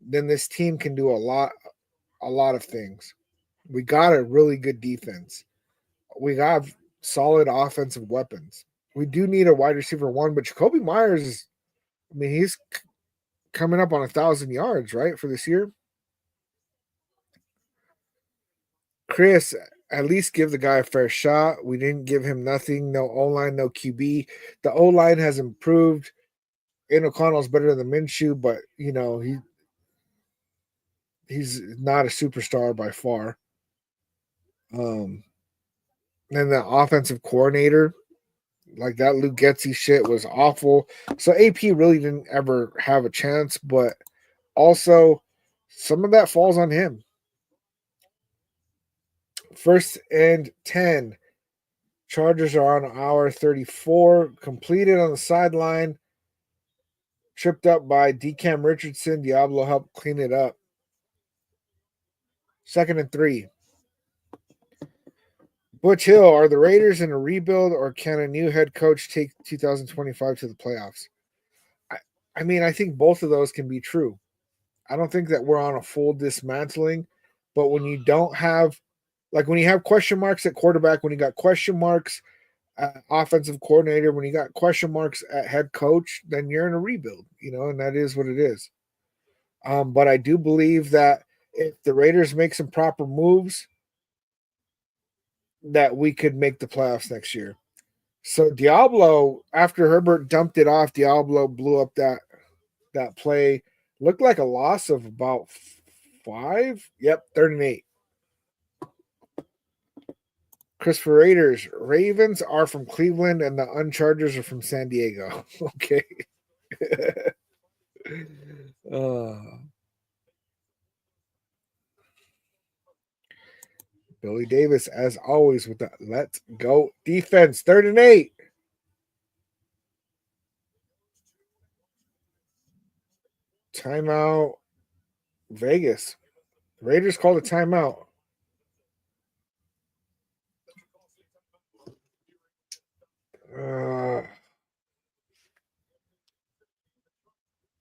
then this team can do a lot of things. We got a really good defense. We got solid offensive weapons. We do need a wide receiver one, but Jacoby Myers, I mean, he's coming up on 1,000 yards, right, for this year. Chris, at least give the guy a fair shot. We didn't give him nothing. No O line, no QB. The O line has improved. Aiden O'Connell's better than Minshew, but he's not a superstar by far. And the offensive coordinator, like that Luke Getzey shit was awful. So AP really didn't ever have a chance, but also some of that falls on him. 1st and 10. Chargers are on hour 34. Completed on the sideline. Tripped up by DeCam Richardson. Diablo helped clean it up. 2nd and 3. Butch Hill, are the Raiders in a rebuild or can a new head coach take 2025 to the playoffs? I mean, I think both of those can be true. I don't think that we're on a full dismantling, but when you don't have, like when you have question marks at quarterback, when you got question marks at offensive coordinator, when you got question marks at head coach, then you're in a rebuild, and that is what it is. But I do believe that if the Raiders make some proper moves, that we could make the playoffs next year. So Diablo, after Herbert dumped it off, Diablo blew up that play. Looked like a loss of about 5. Yep, 3rd and 8. Christopher Raiders. Ravens are from Cleveland and the Unchargers are from San Diego. Okay. uh, Billy Davis, as always, with the let's go defense. 3rd and 8. Timeout. Vegas. Raiders called a timeout.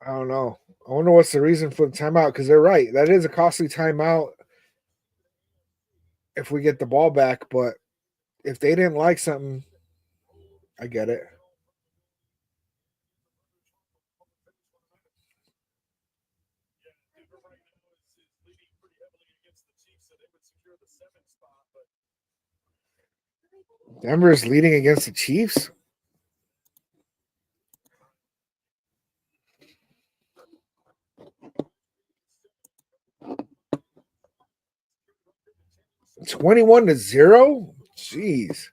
I don't know. I wonder what's the reason for the timeout because they're right. That is a costly timeout if we get the ball back. But if they didn't like something, I get it. Denver's leading against the Chiefs. $21-0. Jeez,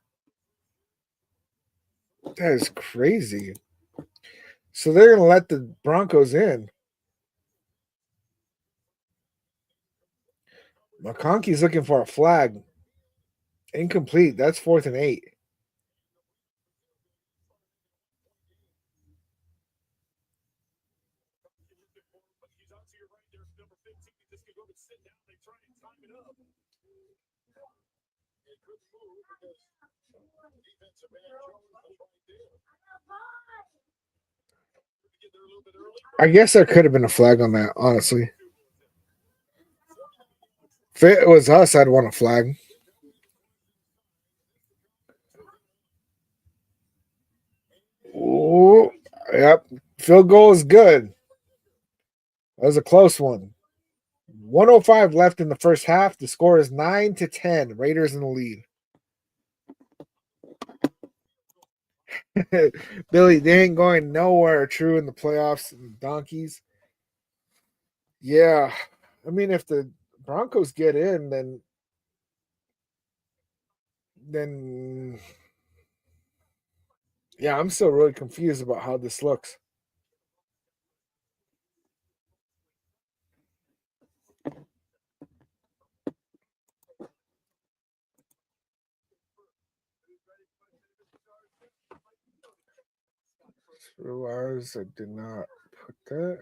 that is crazy. So they're gonna let the Broncos in. McConkey's looking for a flag. Incomplete. That's 4th and 8. I guess there could have been a flag on that, honestly. If it was us, I'd want a flag. Ooh, yep. Field goal is good. That was a close one. 105 left in the first half. The score is 9-10. Raiders in the lead. Billy, they ain't going nowhere. True in the playoffs. Donkeys. Yeah, I mean, if the Broncos get in, then yeah, I'm still really confused about how this looks. Realize I did not put that.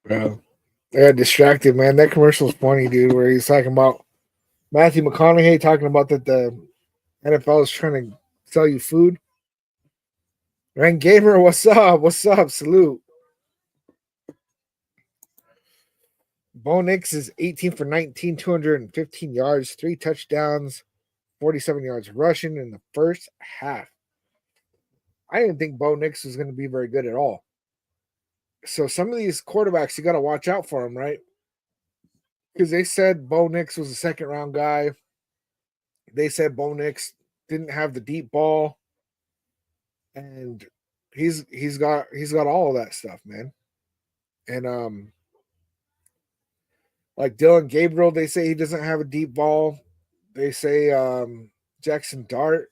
Bro, I got distracted, man. That commercial's funny, dude, where he's talking about Matthew McConaughey talking about that the NFL is trying to sell you food. Ren Gamer, what's up? What's up? Salute. Bo Nix is 18 for 19, 215 yards, 3 touchdowns, 47 yards rushing in the first half. I didn't think Bo Nix was going to be very good at all. So some of these quarterbacks, you got to watch out for them, right? Because they said Bo Nix was a second round guy. They said Bo Nix didn't have the deep ball, and he's got all of that stuff, man. And like Dylan Gabriel, they say he doesn't have a deep ball. They say Jackson Dart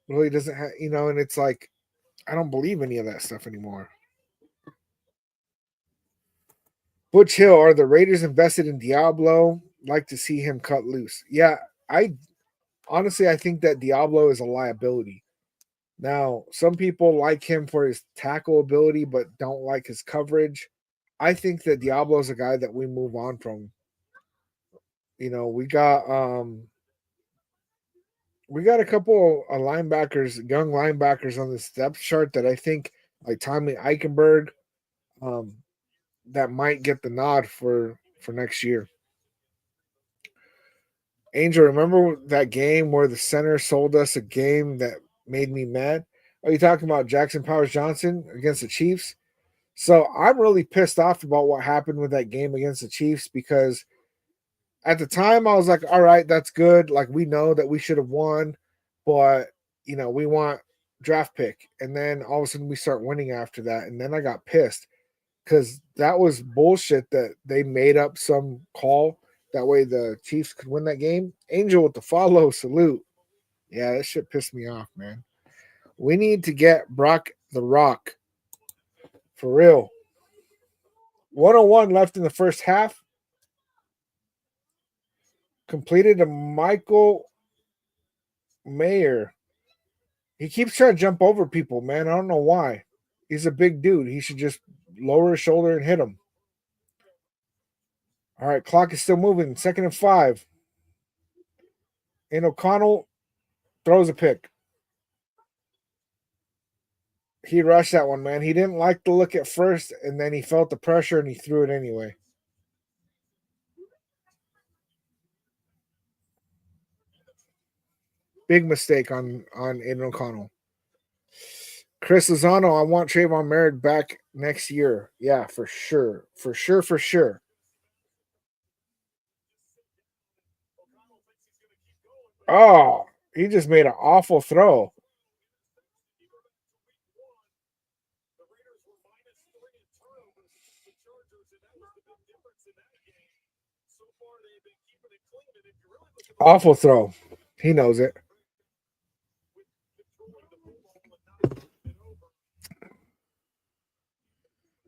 really doesn't have, and it's like I don't believe any of that stuff anymore. Butch Hill, are the Raiders invested in Diablo? Like to see him cut loose. Yeah, I honestly I think that Diablo is a liability. Now, some people like him for his tackle ability, but don't like his coverage. I think that Diablo is a guy that we move on from. We got a couple of linebackers, young linebackers on this depth chart that I think, like Tommy Eichenberg, um, that might get the nod for next year. Angel, remember that game where the center sold us a game that made me mad? Are you talking about Jackson Powers Johnson against the Chiefs? So I'm really pissed off about what happened with that game against the Chiefs because at the time I was like, all right, that's good. Like we know that we should have won, but we want draft pick. And then all of a sudden we start winning after that. And then I got pissed because that was bullshit that they made up some call. That way the Chiefs could win that game. Angel with the follow, salute. Yeah, that shit pissed me off, man. We need to get Brock the Rock. For real. 101 left in the first half. Completed to Michael Mayer. He keeps trying to jump over people, man. I don't know why. He's a big dude. He should just lower his shoulder and hit him. All right, clock is still moving. 2nd and 5. And O'Connell throws a pick. He rushed that one, man. He didn't like the look at first, and then he felt the pressure and he threw it anyway. Big mistake on Aiden O'Connell. Chris Lozano, I want Trayvon Merrick back next year. Yeah, for sure. For sure, for sure. Oh, he just made an awful throw. Awful throw. He knows it.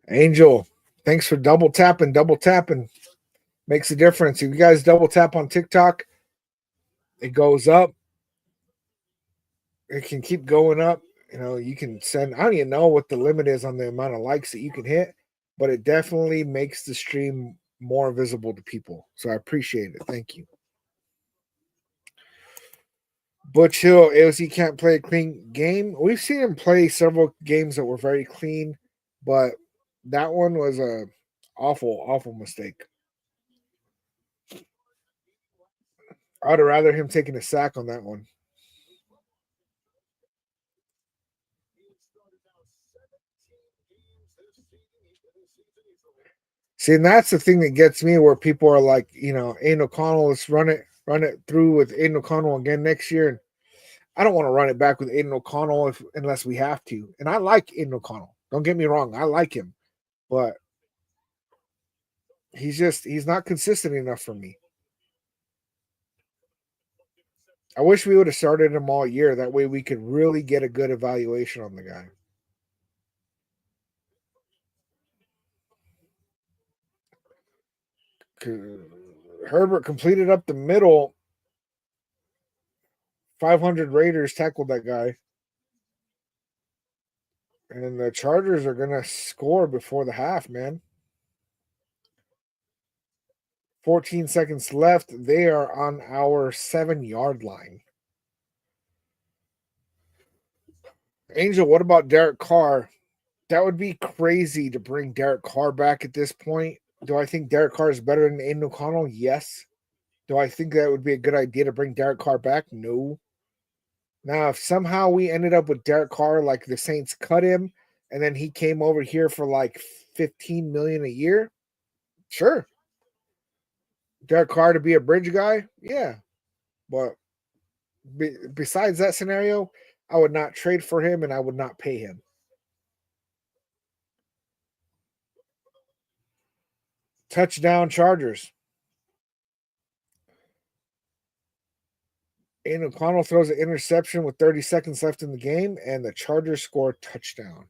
Angel, thanks for double tapping. Double tapping makes a difference. If you guys double tap on TikTok, it goes up. It can keep going up. You can send, I don't even know what the limit is on the amount of likes that you can hit, but it definitely makes the stream more visible to people. So I appreciate it. Thank you. Butch Hill, AOC can't play a clean game. We've seen him play several games that were very clean, but that one was a awful, awful mistake. I'd rather him taking a sack on that one. See, and that's the thing that gets me where people are like, Aiden O'Connell, let's run it through with Aiden O'Connell again next year. And I don't want to run it back with Aiden O'Connell unless we have to. And I like Aiden O'Connell. Don't get me wrong. I like him. But he's not consistent enough for me. I wish we would have started him all year. That way we could really get a good evaluation on the guy. Herbert completed up the middle. 500 Raiders tackled that guy. And the Chargers are going to score before the half, man. 14 seconds left. They are on our 7-yard line. Angel, what about Derek Carr? That would be crazy to bring Derek Carr back at this point. Do I think Derek Carr is better than Aiden O'Connell? Yes. Do I think that would be a good idea to bring Derek Carr back? No. Now, if somehow we ended up with Derek Carr, like the Saints cut him, and then he came over here for like $15 million a year, sure. Derek Carr to be a bridge guy, yeah. But besides that scenario, I would not trade for him and I would not pay him. Touchdown Chargers. Aiden O'Connell throws an interception with 30 seconds left in the game, and the Chargers score a touchdown.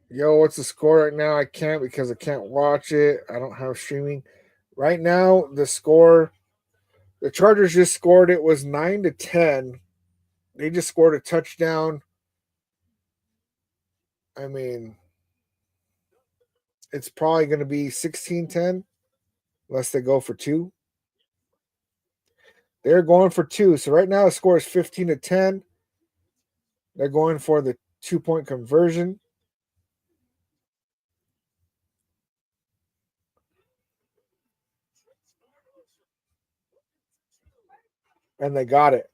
Yo, what's the score right now? I can't because I can't watch it. I don't have streaming. Right now, the score, the Chargers just scored. It was 9-10. They just scored a touchdown. I mean, it's probably going to be 16-10 unless they go for two. They're going for two. So right now the score is 15-10. They're going for the 2-point conversion. And they got it.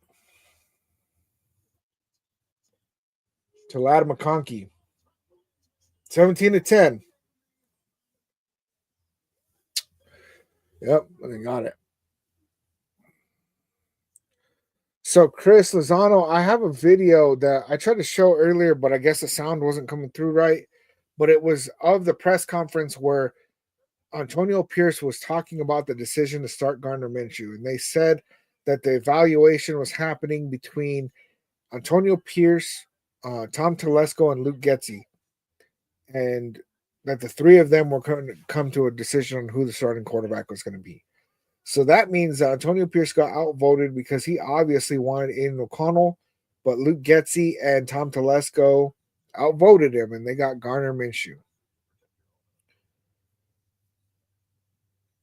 To Lad McConkey. 17-10. Yep, and they got it. So Chris Lozano, I have a video that I tried to show earlier, but I guess the sound wasn't coming through right. But it was of the press conference where Antonio Pierce was talking about the decision to start Gardner Minshew. And they said that the evaluation was happening between Antonio Pierce, Tom Telesco, and Luke Getsy. And that the three of them were going to come to a decision on who the starting quarterback was going to be. So that means that Antonio Pierce got outvoted because he obviously wanted Aiden O'Connell, but Luke Getsy and Tom Telesco outvoted him, and they got Gardner Minshew.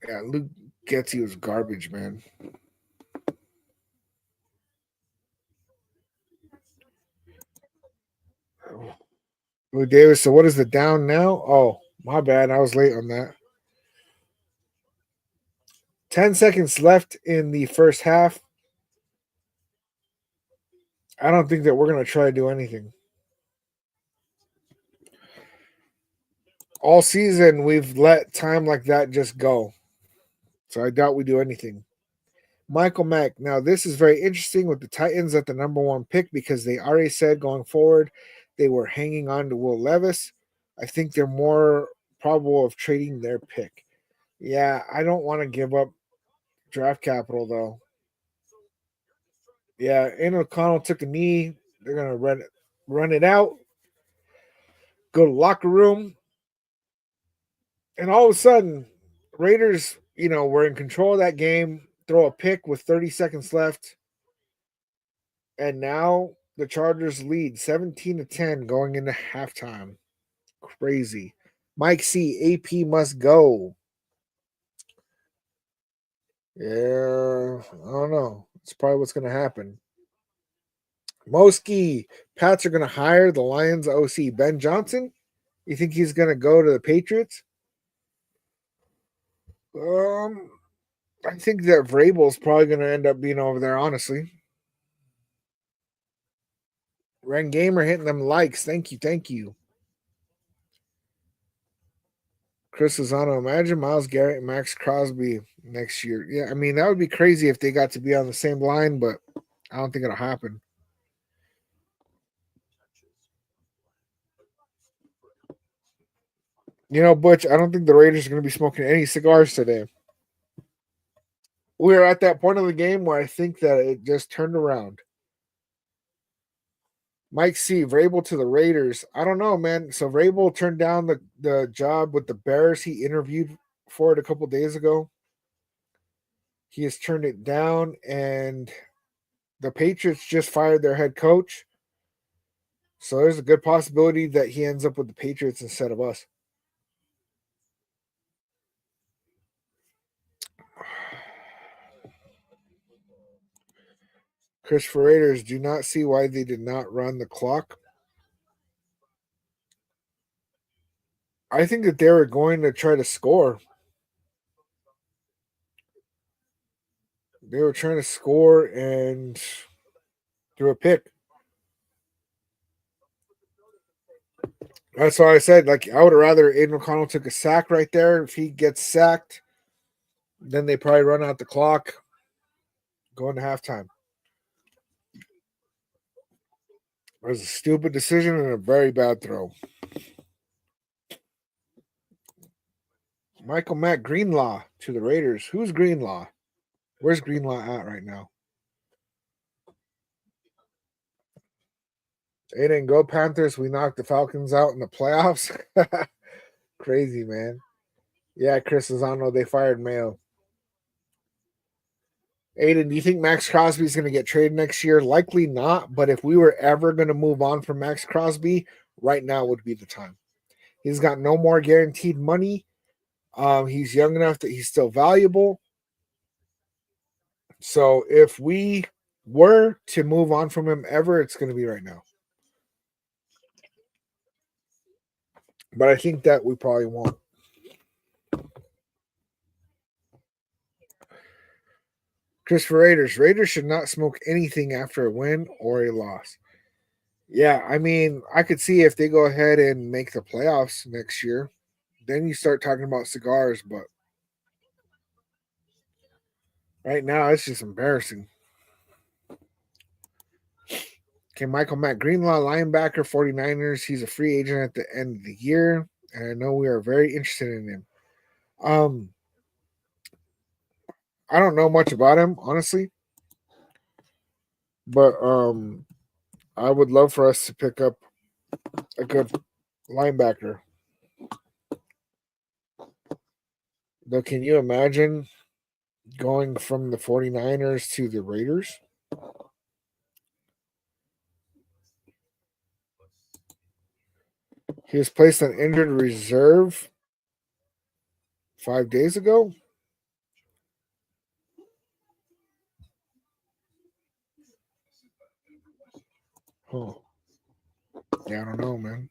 Yeah, Luke Getsy was garbage, man. Luke Davis, so what is the down now? Oh, my bad. I was late on that. 10 seconds left in the first half. I don't think that we're going to try to do anything. All season, we've let time like that just go. So I doubt we do anything. Michael Mack. Now, this is very interesting with the Titans at the number one pick because they already said going forward they were hanging on to Will Levis. I think they're more probable of trading their pick. Yeah, I don't want to give up draft capital, though. Yeah, Aiden O'Connell took a knee. They're going to run it out, go to locker room. And all of a sudden, Raiders, were in control of that game, throw a pick with 30 seconds left. And now the Chargers lead 17-10 going into halftime. Crazy. Mike C, AP must go. Yeah, I don't know. It's probably what's going to happen. Moski, Pats are going to hire the Lions OC Ben Johnson. You think he's going to go to the Patriots? I think that Vrabel's probably going to end up being over there, honestly. Ren Gamer hitting them likes. Thank you. Chris Lozano, imagine Myles Garrett and Max Crosby next year. Yeah, I mean, that would be crazy if they got to be on the same line, but I don't think it'll happen. Butch, I don't think the Raiders are going to be smoking any cigars today. We're at that point of the game where I think that it just turned around. Mike C. Vrabel to the Raiders. I don't know, man. So Vrabel turned down the job with the Bears. He interviewed for it a couple days ago. He has turned it down, and the Patriots just fired their head coach. So there's a good possibility that he ends up with the Patriots instead of us. Christopher Raiders, do not see why they did not run the clock. I think that they were going to try to score. They were trying to score and threw a pick. That's why I said, like, I would have rather Aiden O'Connell took a sack right there. If he gets sacked, then they probably run out the clock, go into halftime. It was a stupid decision and a very bad throw. Michael Matt Greenlaw to the Raiders. Who's Greenlaw? Where's Greenlaw at right now? Aiden, go Panthers. We knocked the Falcons out in the playoffs. Crazy, man. Yeah, Chris Lozano, they fired Mayo. Aiden, do you think Max Crosby is going to get traded next year? Likely not, but if we were ever going to move on from Max Crosby, right now would be the time. He's got no more guaranteed money. He's young enough that he's still valuable. So if we were to move on from him ever, it's going to be right now. But I think that we probably won't. Christopher Raiders. Raiders should not smoke anything after a win or a loss. Yeah, I mean, I could see if they go ahead and make the playoffs next year, then you start talking about cigars, but right now it's just embarrassing. Okay, Michael Matt Greenlaw, linebacker, 49ers. He's a free agent at the end of the year, and I know we are very interested in him. I don't know much about him, honestly, but I would love for us to pick up a good linebacker. Though, can you imagine going from the 49ers to the Raiders? He was placed on injured reserve 5 days ago. Oh, yeah, I don't know, man.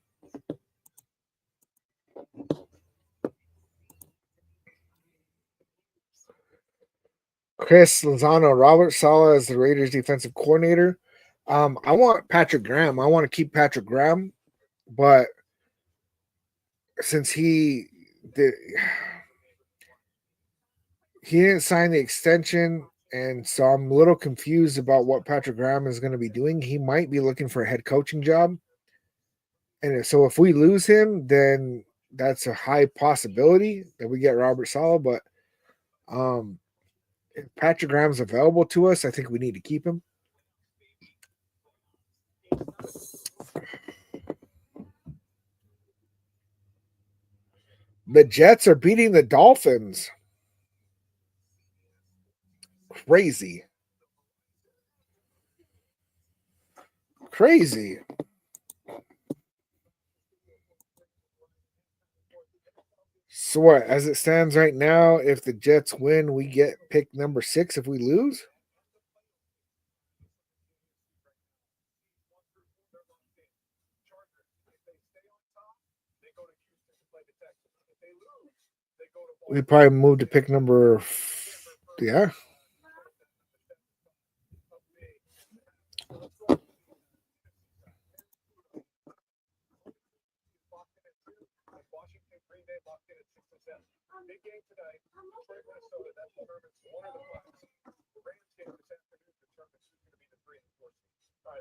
Chris Lozano, Robert Saleh as the Raiders defensive coordinator. I want Patrick Graham. I want to keep Patrick Graham, but since he didn't sign the extension, and so I'm a little confused about what Patrick Graham is going to be doing. He might be looking for a head coaching job, and so if we lose him, then that's a high possibility that we get Robert Saleh. But if Patrick Graham's available to us, I think we need to keep him. The Jets are beating the Dolphins. Crazy. Crazy. So what? As it stands right now, if the Jets win, we get pick number 6 if we lose? We probably move to pick number yeah.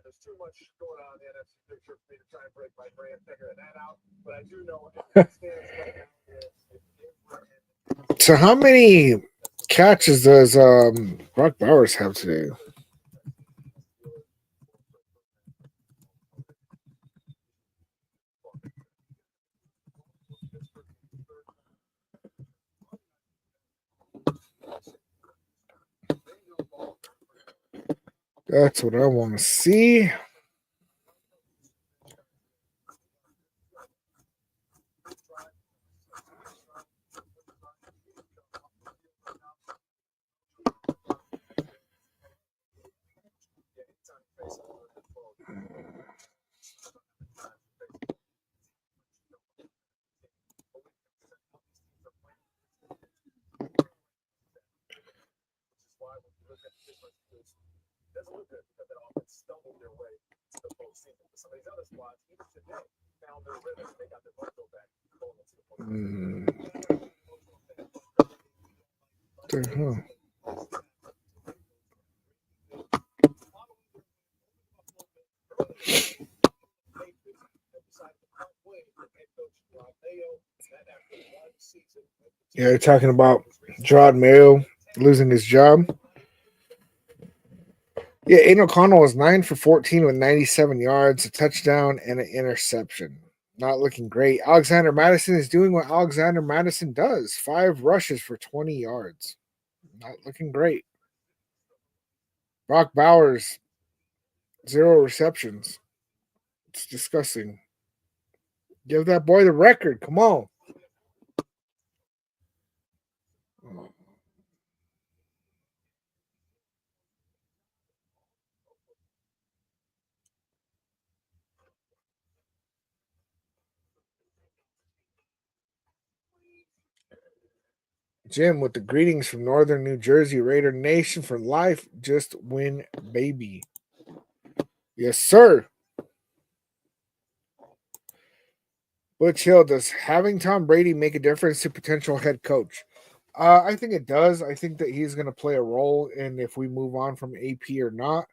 There's too much going on in the NFC picture for me to try and break my brain and figure that out. But I do know So how many catches does Brock Bowers have today? That's what I want to see. Huh. Yeah, they're talking about Gerard Mayo losing his job. Yeah, Aiden O'Connell was 9 for 14 with 97 yards, a touchdown, and an interception. Not looking great. Alexander Madison is doing what Alexander Madison does: 5 rushes for 20 yards. Not looking great. Brock Bowers, 0 receptions. It's disgusting. Give that boy the record. Come on. Jim with the greetings from Northern New Jersey Raider Nation for life. Just win, baby. Yes, sir. Butch Hill, does having Tom Brady make a difference to potential head coach? I think it does. I think that he's going to play a role in if we move on from AP or not.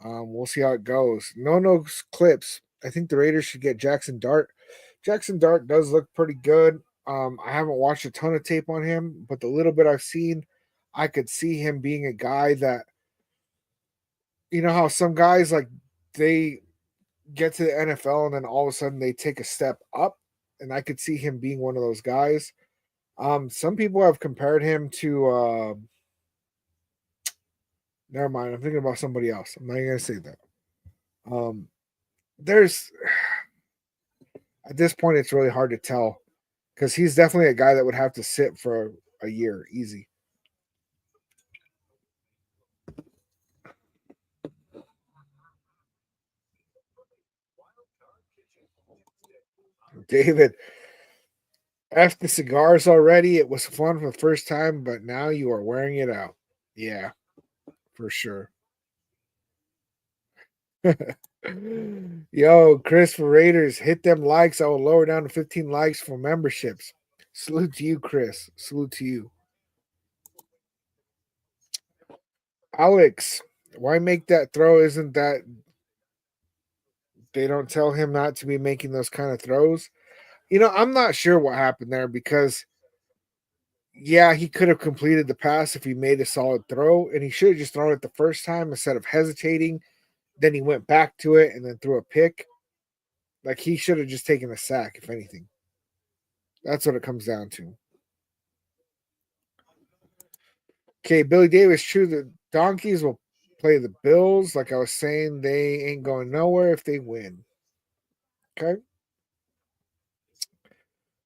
We'll see how it goes. No clips. I think the Raiders should get Jackson Dart. Jackson Dart does look pretty good. I haven't watched a ton of tape on him, but the little bit I've seen, I could see him being a guy that, you know, how some guys like they get to the NFL and then all of a sudden they take a step up, and I could see him being one of those guys. Some people have compared him to. Never mind. I'm thinking about somebody else. I'm not even gonna say that. Um, there's at this point it's really hard to tell because he's definitely a guy that would have to sit for a year easy. David, F the cigars already. It was fun for the first time, but now you are wearing it out. Yeah, for sure. Yo, Chris for Raiders, hit them likes. I will lower down to 15 likes for memberships. Salute to you, Chris. Salute to you. Alex, why make that throw? Isn't that they don't tell him not to be making those kind of throws? You know, I'm not sure what happened there because, yeah, he could have completed the pass if he made a solid throw, and he should have just thrown it the first time instead of hesitating. Then he went back to it and then threw a pick. Like he should have just taken a sack, if anything. That's what it comes down to. Okay, Billy Davis, true. The Donkeys will play the Bills. Like I was saying, they ain't going nowhere if they win. Okay.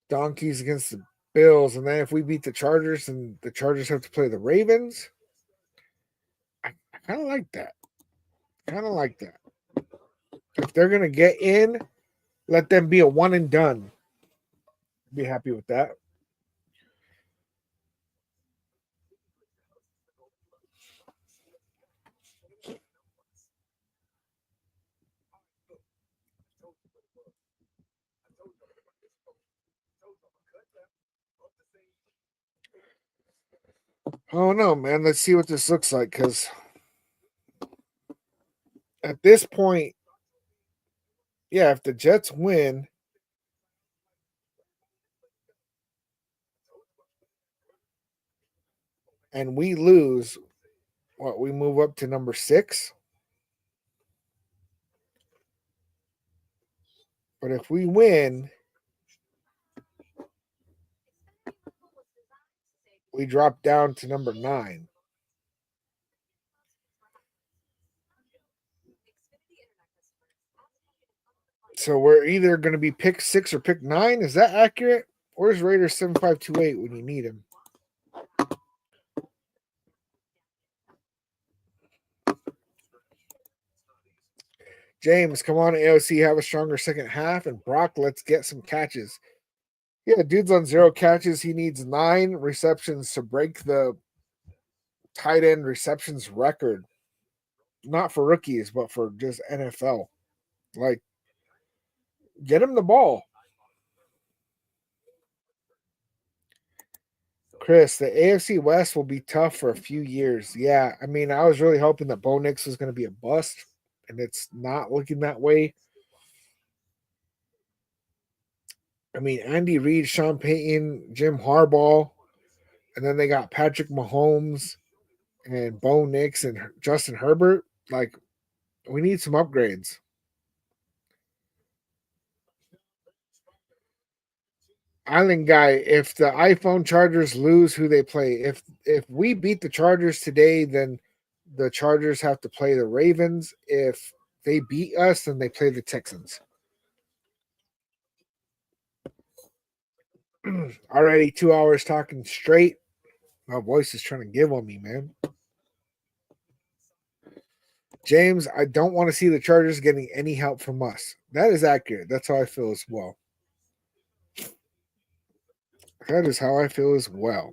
Donkeys against the Bills. And then if we beat the Chargers and the Chargers have to play the Ravens, I kind of like that. Kind of like that. If they're going to get in, let them be a one and done. Be happy with that. Oh no, man. Let's see what this looks like because at this point, yeah, if the Jets win, and we lose, what, we move up to number 6. But if we win, we drop down to number 9. So we're either going to be pick 6 or pick 9. Is that accurate? Where's Raider 7528 when you need him? James, come on, AOC, have a stronger second half. And Brock, let's get some catches. Yeah, dude's on 0 catches. He needs 9 receptions to break the tight end receptions record. Not for rookies, but for just NFL. Like, get him the ball. Chris, the AFC West will be tough for a few years. Yeah, I mean, I was really hoping that Bo Nix was going to be a bust, and it's not looking that way. I mean, Andy Reid, Sean Payton, Jim Harbaugh, and then they got Patrick Mahomes and Bo Nix and Justin Herbert. Like, we need some upgrades. Island guy, if the iPhone Chargers lose, who they play? If we beat the Chargers today, then the Chargers have to play the Ravens. If they beat us, then they play the Texans. Already 2 hours talking straight. My voice is trying to give on me, man. James, I don't want to see the Chargers getting any help from us. That is accurate. That's how I feel as well. That is how I feel as well.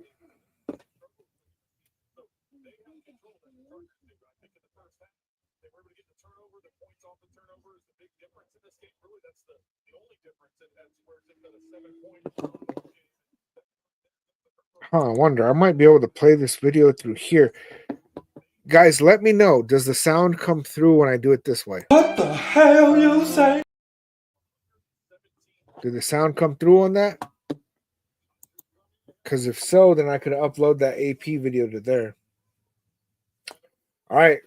Huh, I wonder. I might be able to play this video through here. Guys, let me know. Does the sound come through when I do it this way? What the hell you say? Did the sound come through on that? Because if so, then I could upload that AP video to there. All right.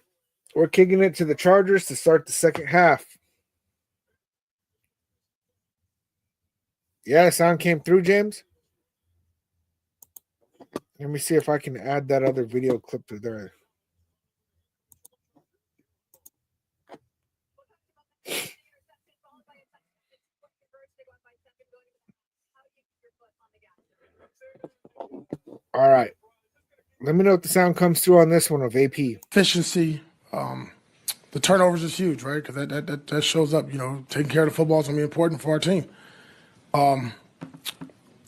We're kicking it to the Chargers to start the second half. Yeah, sound came through, James. Let me see if I can add that other video clip to there. All right. Let me know if the sound comes through on this one of AP. Efficiency. The turnovers is huge, right? Because that shows up. You know, taking care of the football is going to be important for our team. And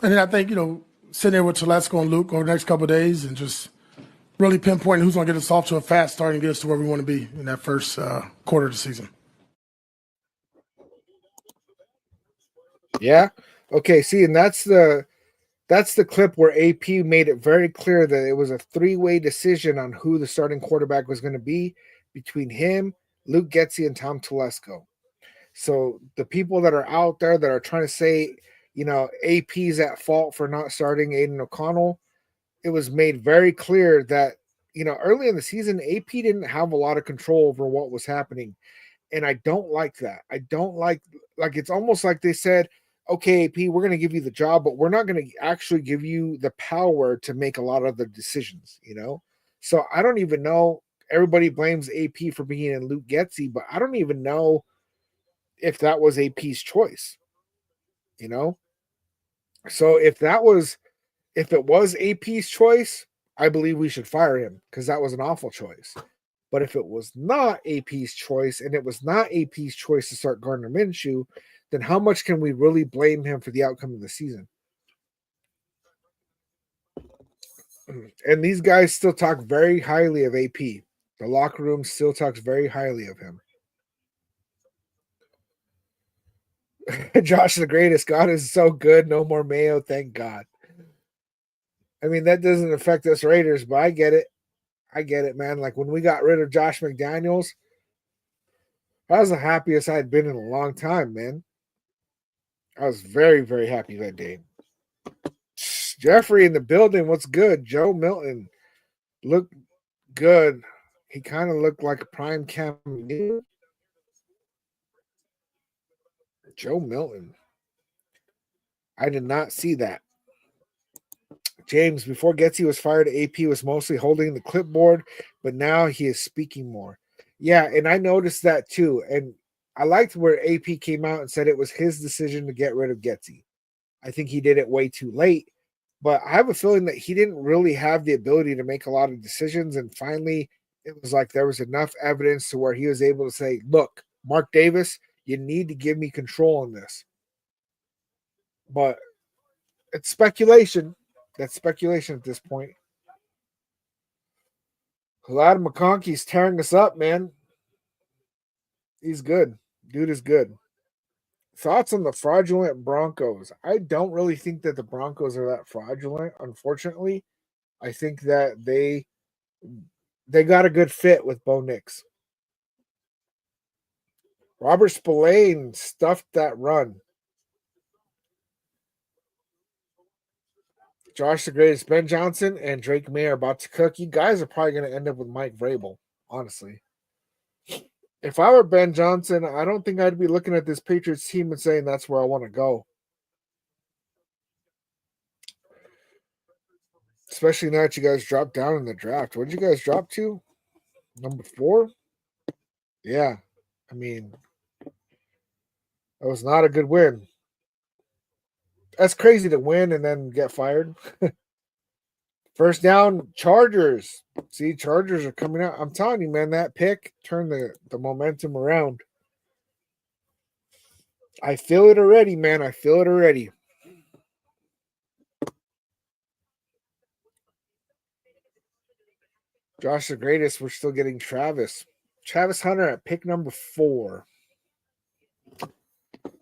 then I think, you know, sitting there with Telesco and Luke over the next couple of days and just really pinpointing who's going to get us off to a fast start and get us to where we want to be in that first quarter of the season. Yeah. Okay. See, and that's the clip where AP made it very clear that it was a 3-way decision on who the starting quarterback was going to be between him, Luke Getsy, and Tom Telesco. So the people that are out there that are trying to say, you know, AP's at fault for not starting Aiden O'Connell, it was made very clear that, you know, early in the season, AP didn't have a lot of control over what was happening. And I don't like that. I don't like it's almost like they said, okay, AP, we're going to give you the job, but we're not going to actually give you the power to make a lot of the decisions, you know? So I don't even know. Everybody blames AP for being in Luke Getsy, but I don't even know if that was AP's choice, you know? So if it was AP's choice, I believe we should fire him because that was an awful choice. But if it was not AP's choice and it was not AP's choice to start Gardner Minshew, then how much can we really blame him for the outcome of the season? And these guys still talk very highly of AP. The locker room still talks very highly of him. Josh the greatest. God is so good. No more Mayo. Thank God. I mean, that doesn't affect us Raiders, but I get it. I get it, man. Like when we got rid of Josh McDaniels, that was the happiest I'd been in a long time, man. I was very, very happy that day. Jeffrey in the building. What's good? Joe Milton looked good. He kind of looked like a prime Cam Newton. Joe Milton. I did not see that. James, before Getsy was fired, AP was mostly holding the clipboard, but now he is speaking more. Yeah, and I noticed that too. And I liked where AP came out and said it was his decision to get rid of Getsy. I think he did it way too late, but I have a feeling that he didn't really have the ability to make a lot of decisions. And finally, it was like there was enough evidence to where he was able to say, look, Mark Davis, you need to give me control on this. But it's speculation. That's speculation at this point. Vlad McConkey's tearing us up, man. He's good. Dude is good. Thoughts on the fraudulent Broncos? I don't really think that the Broncos are that fraudulent, unfortunately. I think that they got a good fit with Bo Nix. Robert Spillane stuffed that run. Josh the Greatest, Ben Johnson, and Drake May are about to cook. You guys are probably going to end up with Mike Vrabel, honestly. If I were Ben Johnson, I don't think I'd be looking at this Patriots team and saying that's where I want to go. Especially now that you guys dropped down in the draft. What did you guys drop to? Number 4? Yeah. I mean, that was not a good win. That's crazy to win and then get fired. First down, Chargers. See, Chargers are coming out. I'm telling you, man, that pick turned the momentum around. I feel it already, man. I feel it already. Josh the Greatest, we're still getting Travis. Travis Hunter at pick number 4.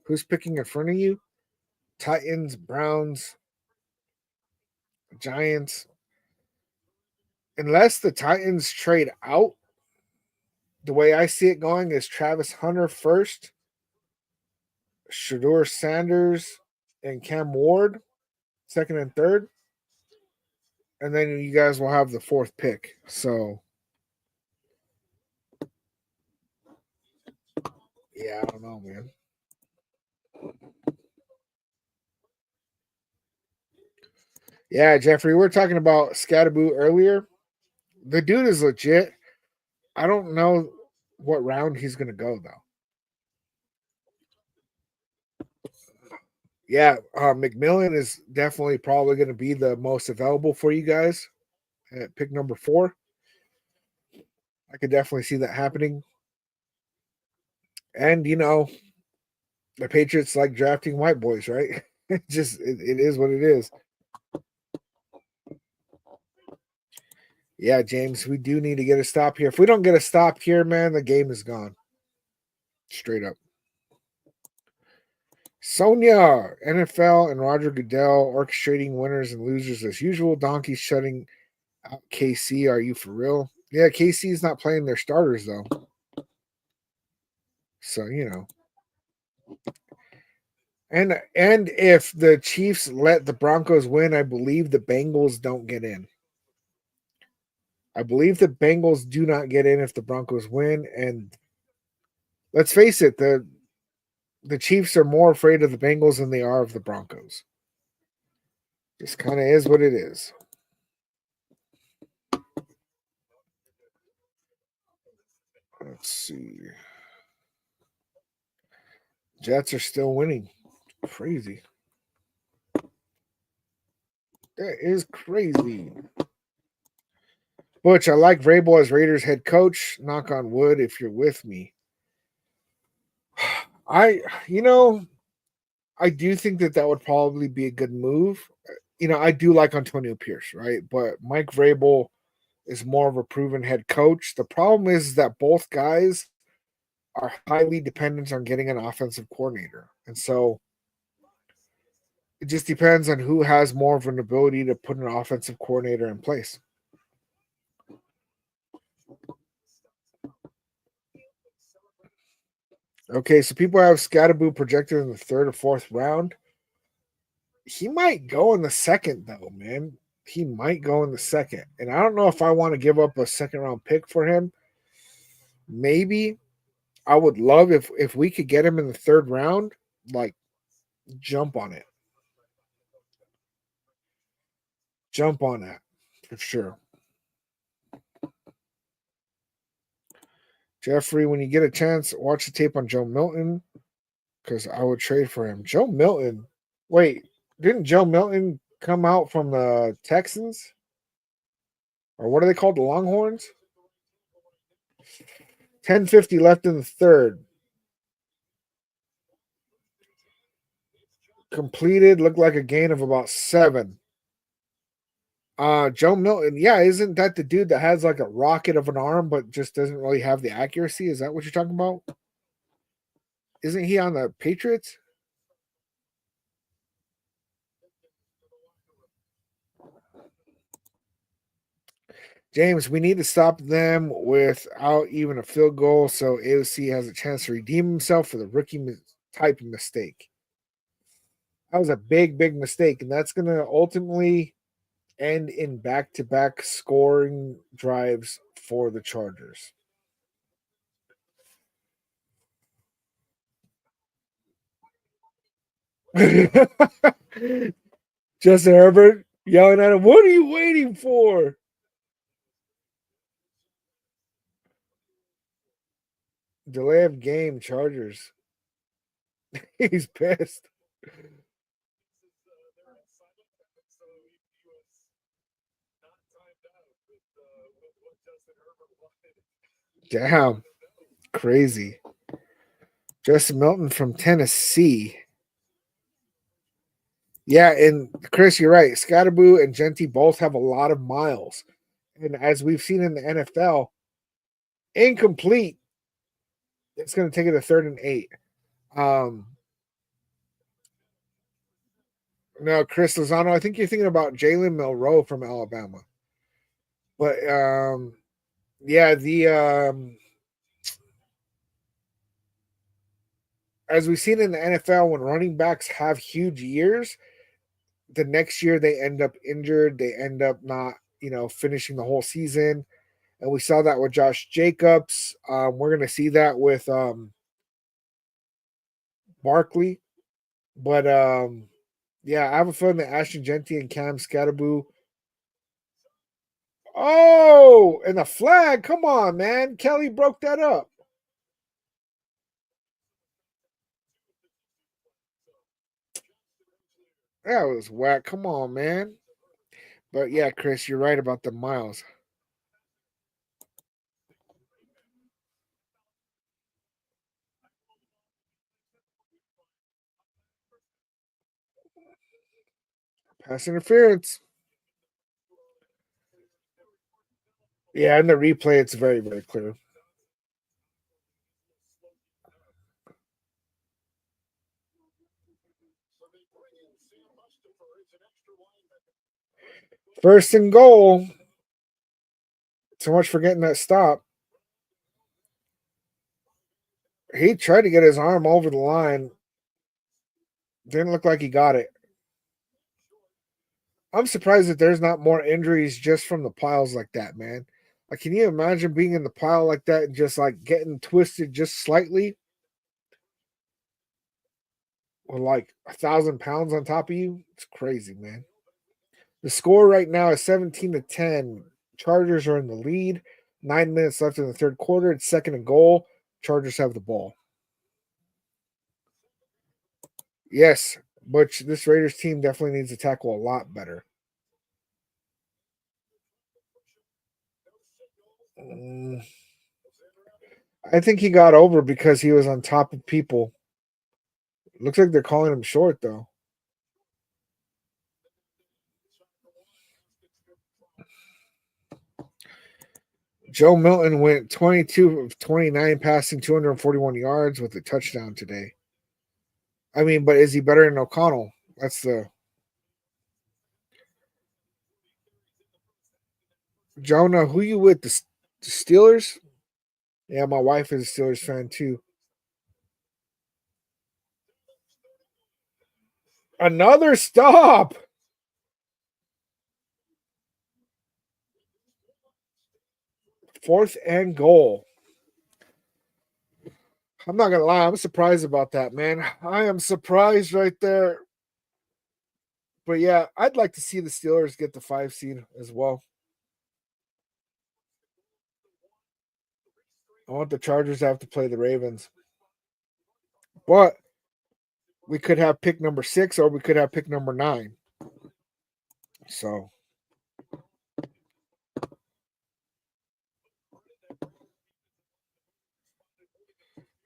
Who's picking in front of you? Titans, Browns, Giants. Unless the Titans trade out, the way I see it going is Travis Hunter first, Shedeur Sanders, and Cam Ward, second and third. And then you guys will have the 4th pick. So, yeah, I don't know, man. Yeah, Jeffrey, we were talking about Scatterboo earlier. The dude is legit. I don't know what round he's going to go, though. Yeah, McMillan is definitely probably going to be the most available for you guys at pick number 4. I could definitely see that happening. And, the Patriots like drafting white boys, right? It is what it is. Yeah, James, we do need to get a stop here. If we don't get a stop here, man, the game is gone. Straight up. Sonia, NFL and Roger Goodell orchestrating winners and losers as usual. Donkeys shutting out KC. Are you for real? Yeah, KC is not playing their starters, though. So, And if the Chiefs let the Broncos win, I believe the Bengals don't get in. I believe the Bengals do not get in if the Broncos win. And let's face it, the Chiefs are more afraid of the Bengals than they are of the Broncos. Just kind of is what it is. Let's see. Jets are still winning. Crazy. That is crazy. Butch, I like Vrabel as Raiders head coach. Knock on wood if you're with me. I do think that would probably be a good move. I do like Antonio Pierce, right? But Mike Vrabel is more of a proven head coach. The problem is that both guys are highly dependent on getting an offensive coordinator. And so it just depends on who has more of an ability to put an offensive coordinator in place. Okay, so people have Scatterboo projected in the 3rd or 4th round. He might go in the 2nd, though, man. He might go in the 2nd. And I don't know if I want to give up a 2nd round pick for him. Maybe. I would love if we could get him in the 3rd round, like jump on it. Jump on that for sure. Jeffrey, when you get a chance, watch the tape on Joe Milton because I would trade for him. Joe Milton. Wait, didn't Joe Milton come out from the Texans? Or what are they called? The Longhorns? 10:50 left in the third. Completed, looked like a gain of about 7. Joe Milton, yeah, isn't that the dude that has like a rocket of an arm but just doesn't really have the accuracy? Is that what you're talking about? Isn't he on the Patriots? James, we need to stop them without even a field goal so AOC has a chance to redeem himself for the rookie type of mistake. That was a big, big mistake, and that's going to ultimately end in back-to-back scoring drives for the Chargers. Justin Herbert yelling at him, "What are you waiting for?" Delay of game, Chargers. He's pissed. Damn, crazy. Justin Milton from Tennessee. Yeah, and Chris, you're right. Scatterboo and Genty both have a lot of miles. And as we've seen in the NFL, incomplete. It's going to take it to 3rd and 8. No, Chris Lozano, I think you're thinking about Jalen Milroe from Alabama. But yeah, the as we've seen in the NFL, when running backs have huge years, the next year they end up injured. They end up not, finishing the whole season. And we saw that with Josh Jacobs. We're going to see that with Barkley. But yeah, I have a feeling that Ashton Genty and Cam Scatterboo. Oh, and the flag. Come on, man. Kelly broke that up. That was whack. Come on, man. But yeah, Chris, you're right about the miles. Pass interference. Yeah, in the replay, it's very, very clear. First and goal. So much for getting that stop. He tried to get his arm over the line. Didn't look like he got it. I'm surprised that there's not more injuries just from the piles like that, man. Like, can you imagine being in the pile like that and just like getting twisted just slightly with like 1,000 pounds on top of you? It's crazy, man. The score right now is 17-10. Chargers are in the lead. 9 minutes left in the third quarter. It's 2nd and goal. Chargers have the ball. Yes, but this Raiders team definitely needs to tackle a lot better. I think he got over because he was on top of people. Looks like they're calling him short, though. Joe Milton went 22 of 29, passing 241 yards with a touchdown today. I mean, but is he better than O'Connell? That's the Jonah. Who you with? The Steelers? Yeah, my wife is a Steelers fan too. Another stop. 4th and goal. I'm not gonna lie, I'm surprised about that, man. I am surprised right there. But yeah, I'd like to see the Steelers get the 5 seed as well. I want the Chargers to have to play the Ravens. But we could have pick number 6 or we could have pick number 9. So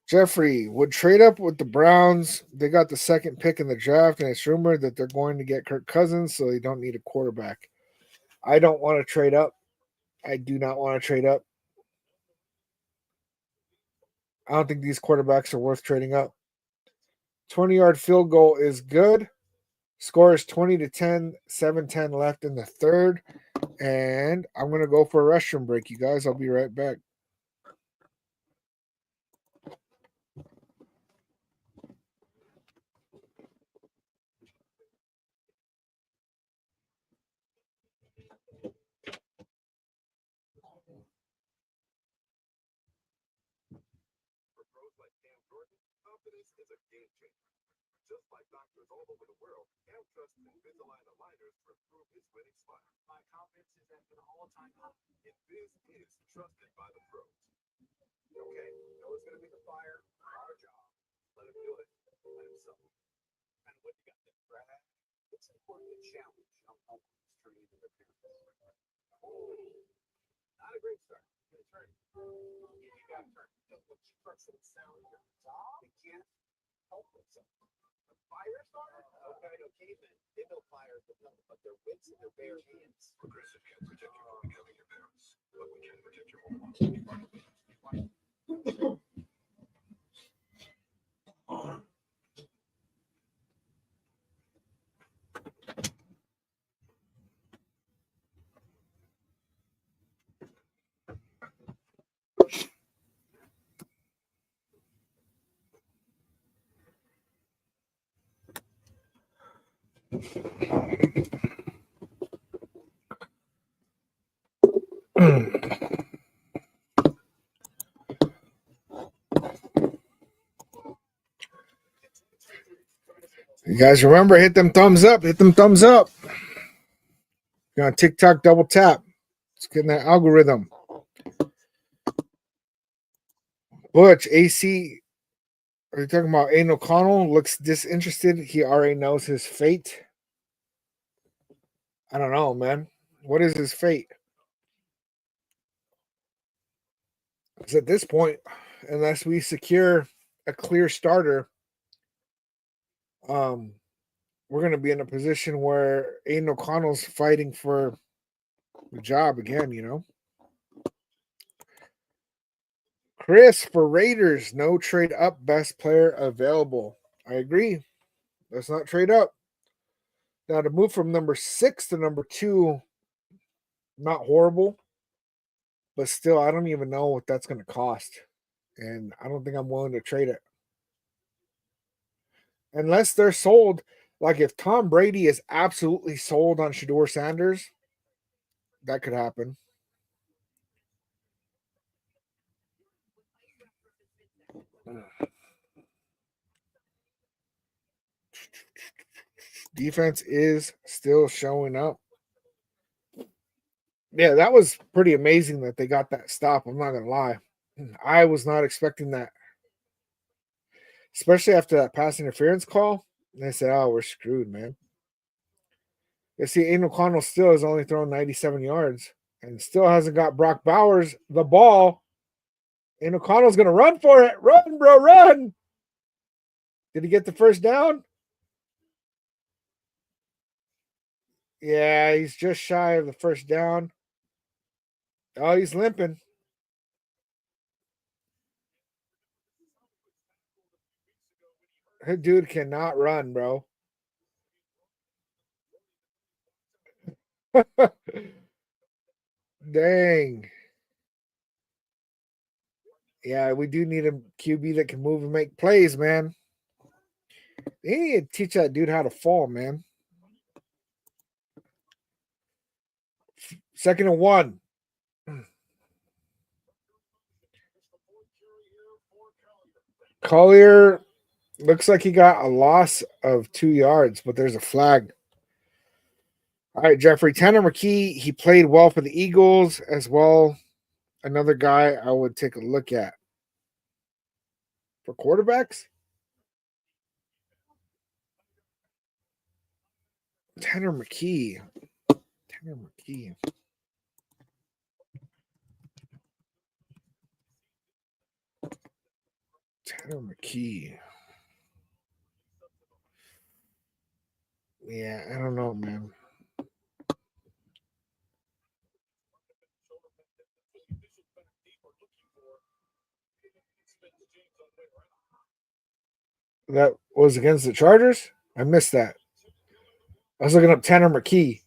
Jeffrey would trade up with the Browns. They got the 2nd pick in the draft, and it's rumored that they're going to get Kirk Cousins, so they don't need a quarterback. I don't want to trade up. I do not want to trade up. I don't think these quarterbacks are worth trading up. 20-yard field goal is good. Score is 20-10, 7-10 left in the 3rd. And I'm going to go for a restroom break, you guys. I'll be right back. You guys remember, hit them thumbs up. Hit them thumbs up. You're on TikTok, double tap. Let's get in that algorithm. Butch, AC, are you talking about Aiden O'Connell? Looks disinterested. He already knows his fate. I don't know, man. What is his fate? Because at this point, unless we secure a clear starter, we're going to be in a position where Aiden O'Connell's fighting for the job again, you know. Chris, for Raiders, no trade up, best player available. I agree. Let's not trade up. Now, to move from number 6 to number 2, not horrible, but still, I don't even know what that's going to cost. And I don't think I'm willing to trade it. Unless they're sold, like if Tom Brady is absolutely sold on Shedeur Sanders, that could happen. Defense is still showing up. Yeah, that was pretty amazing that they got that stop. I'm not going to lie. I was not expecting that. Especially after that pass interference call. And they said, oh, we're screwed, man. You see, Aiden O'Connell still has only thrown 97 yards and still hasn't got Brock Bowers the ball. Aiden O'Connell's going to run for it. Run, bro, run. Did he get the first down? Yeah, he's just shy of the first down. Oh, he's limping. That dude cannot run, bro. Dang. Yeah, we do need a QB that can move and make plays, man. They need to teach that dude how to fall, man. 2nd and 1. Collier looks like he got a loss of 2 yards, but there's a flag. All right, Jeffrey. Tanner McKee, he played well for the Eagles as well. another guy I would take a look at. For quarterbacks, Tanner McKee. Tanner McKee. Tanner McKee. Yeah, I don't know, man. That was against the Chargers? I missed that. I was looking up Tanner McKee.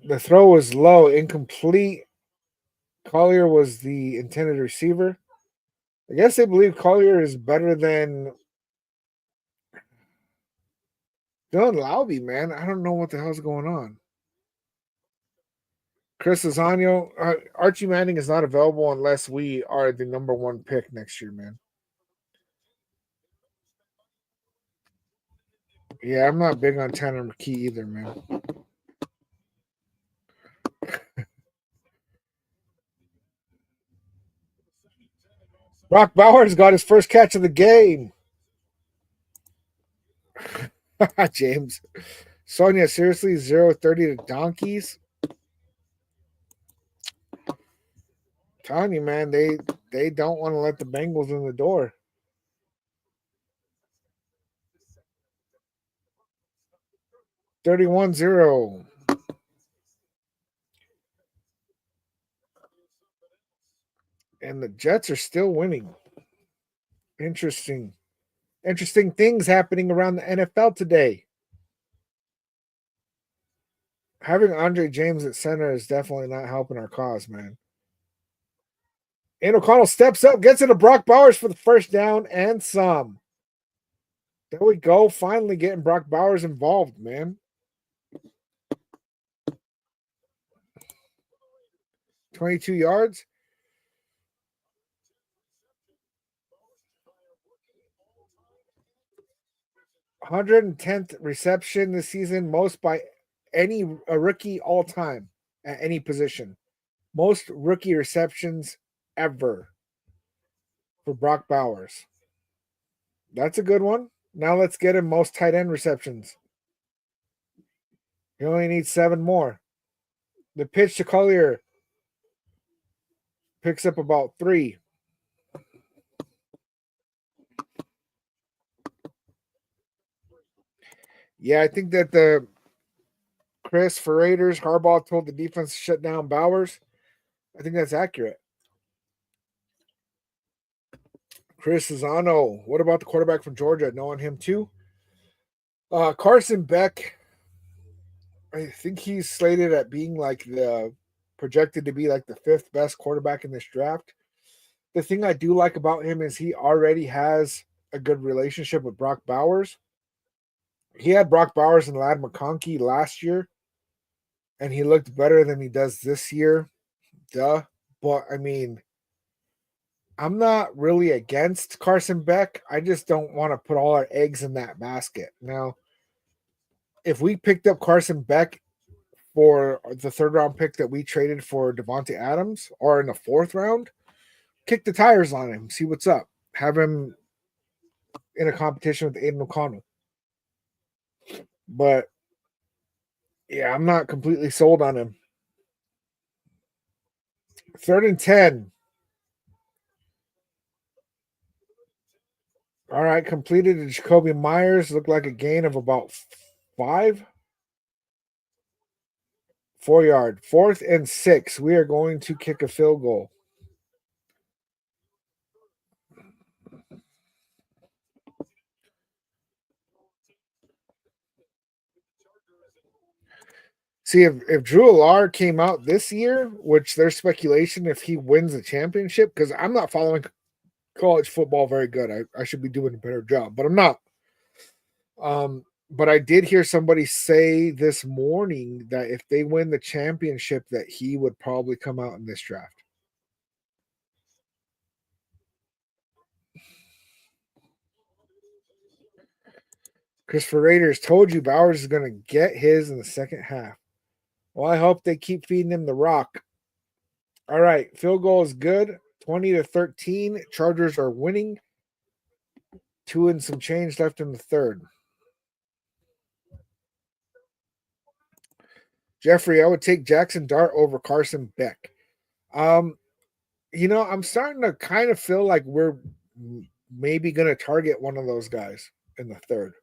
The throw was low, incomplete. Collier was the intended receiver. I guess they believe Collier is better than Dylan Laube, man. I don't know what the hell's going on. Chris Lozano, Archie Manning is not available unless we are the number one pick next year, man. Yeah, I'm not big on Tanner McKee either, man. Brock Bowers got his first catch of the game. James. Sonia, seriously, 0-30 to Donkeys? Telling you, man, they don't want to let the Bengals in the door. $31-0. And the Jets are still winning. Interesting things happening around the NFL today. Having Andre James at center is definitely not helping our cause, man. And O'Connell steps up, gets into Brock Bowers for the first down and some. There we go. Finally getting Brock Bowers involved, man. 22 yards. 110th reception this season, most by a rookie all time at any position. Most rookie receptions ever for Brock Bowers. That's a good one. Now let's get him most tight end receptions. He only needs 7 more. The pitch to Collier picks up about 3. Yeah, I think that the Chris for Raiders, Harbaugh told the defense to shut down Bowers. I think that's accurate. Chris Lozano. What about the quarterback from Georgia? Knowing him too? Carson Beck. I think he's slated at being like projected to be like the 5th best quarterback in this draft. The thing I do like about him is he already has a good relationship with Brock Bowers. He had Brock Bowers and Ladd McConkey last year, and he looked better than he does this year. Duh. But I mean, I'm not really against Carson Beck. I just don't want to put all our eggs in that basket. Now, if we picked up Carson Beck for the 3rd round pick that we traded for Devontae Adams, or in the 4th round, kick the tires on him, see what's up. Have him in a competition with Aiden O'Connell. But yeah, I'm not completely sold on him. 3rd and 10. All right, completed to Jacoby Myers. Looked like a gain of about 5. 4 yard. 4th and 6. We are going to kick a field goal. See, if Drew Alar came out this year, which there's speculation if he wins the championship, because I'm not following college football very good. I should be doing a better job, but I'm not. But I did hear somebody say this morning that if they win the championship, that he would probably come out in this draft. Christopher Raiders told you Bowers is going to get his in the second half. Well, I hope they keep feeding him the rock. All right, field goal is good. 20-13. Chargers are winning. 2 and some change left in the third. Jeffrey, I would take Jackson Dart over Carson Beck. I'm starting to kind of feel like we're maybe going to target one of those guys in the third.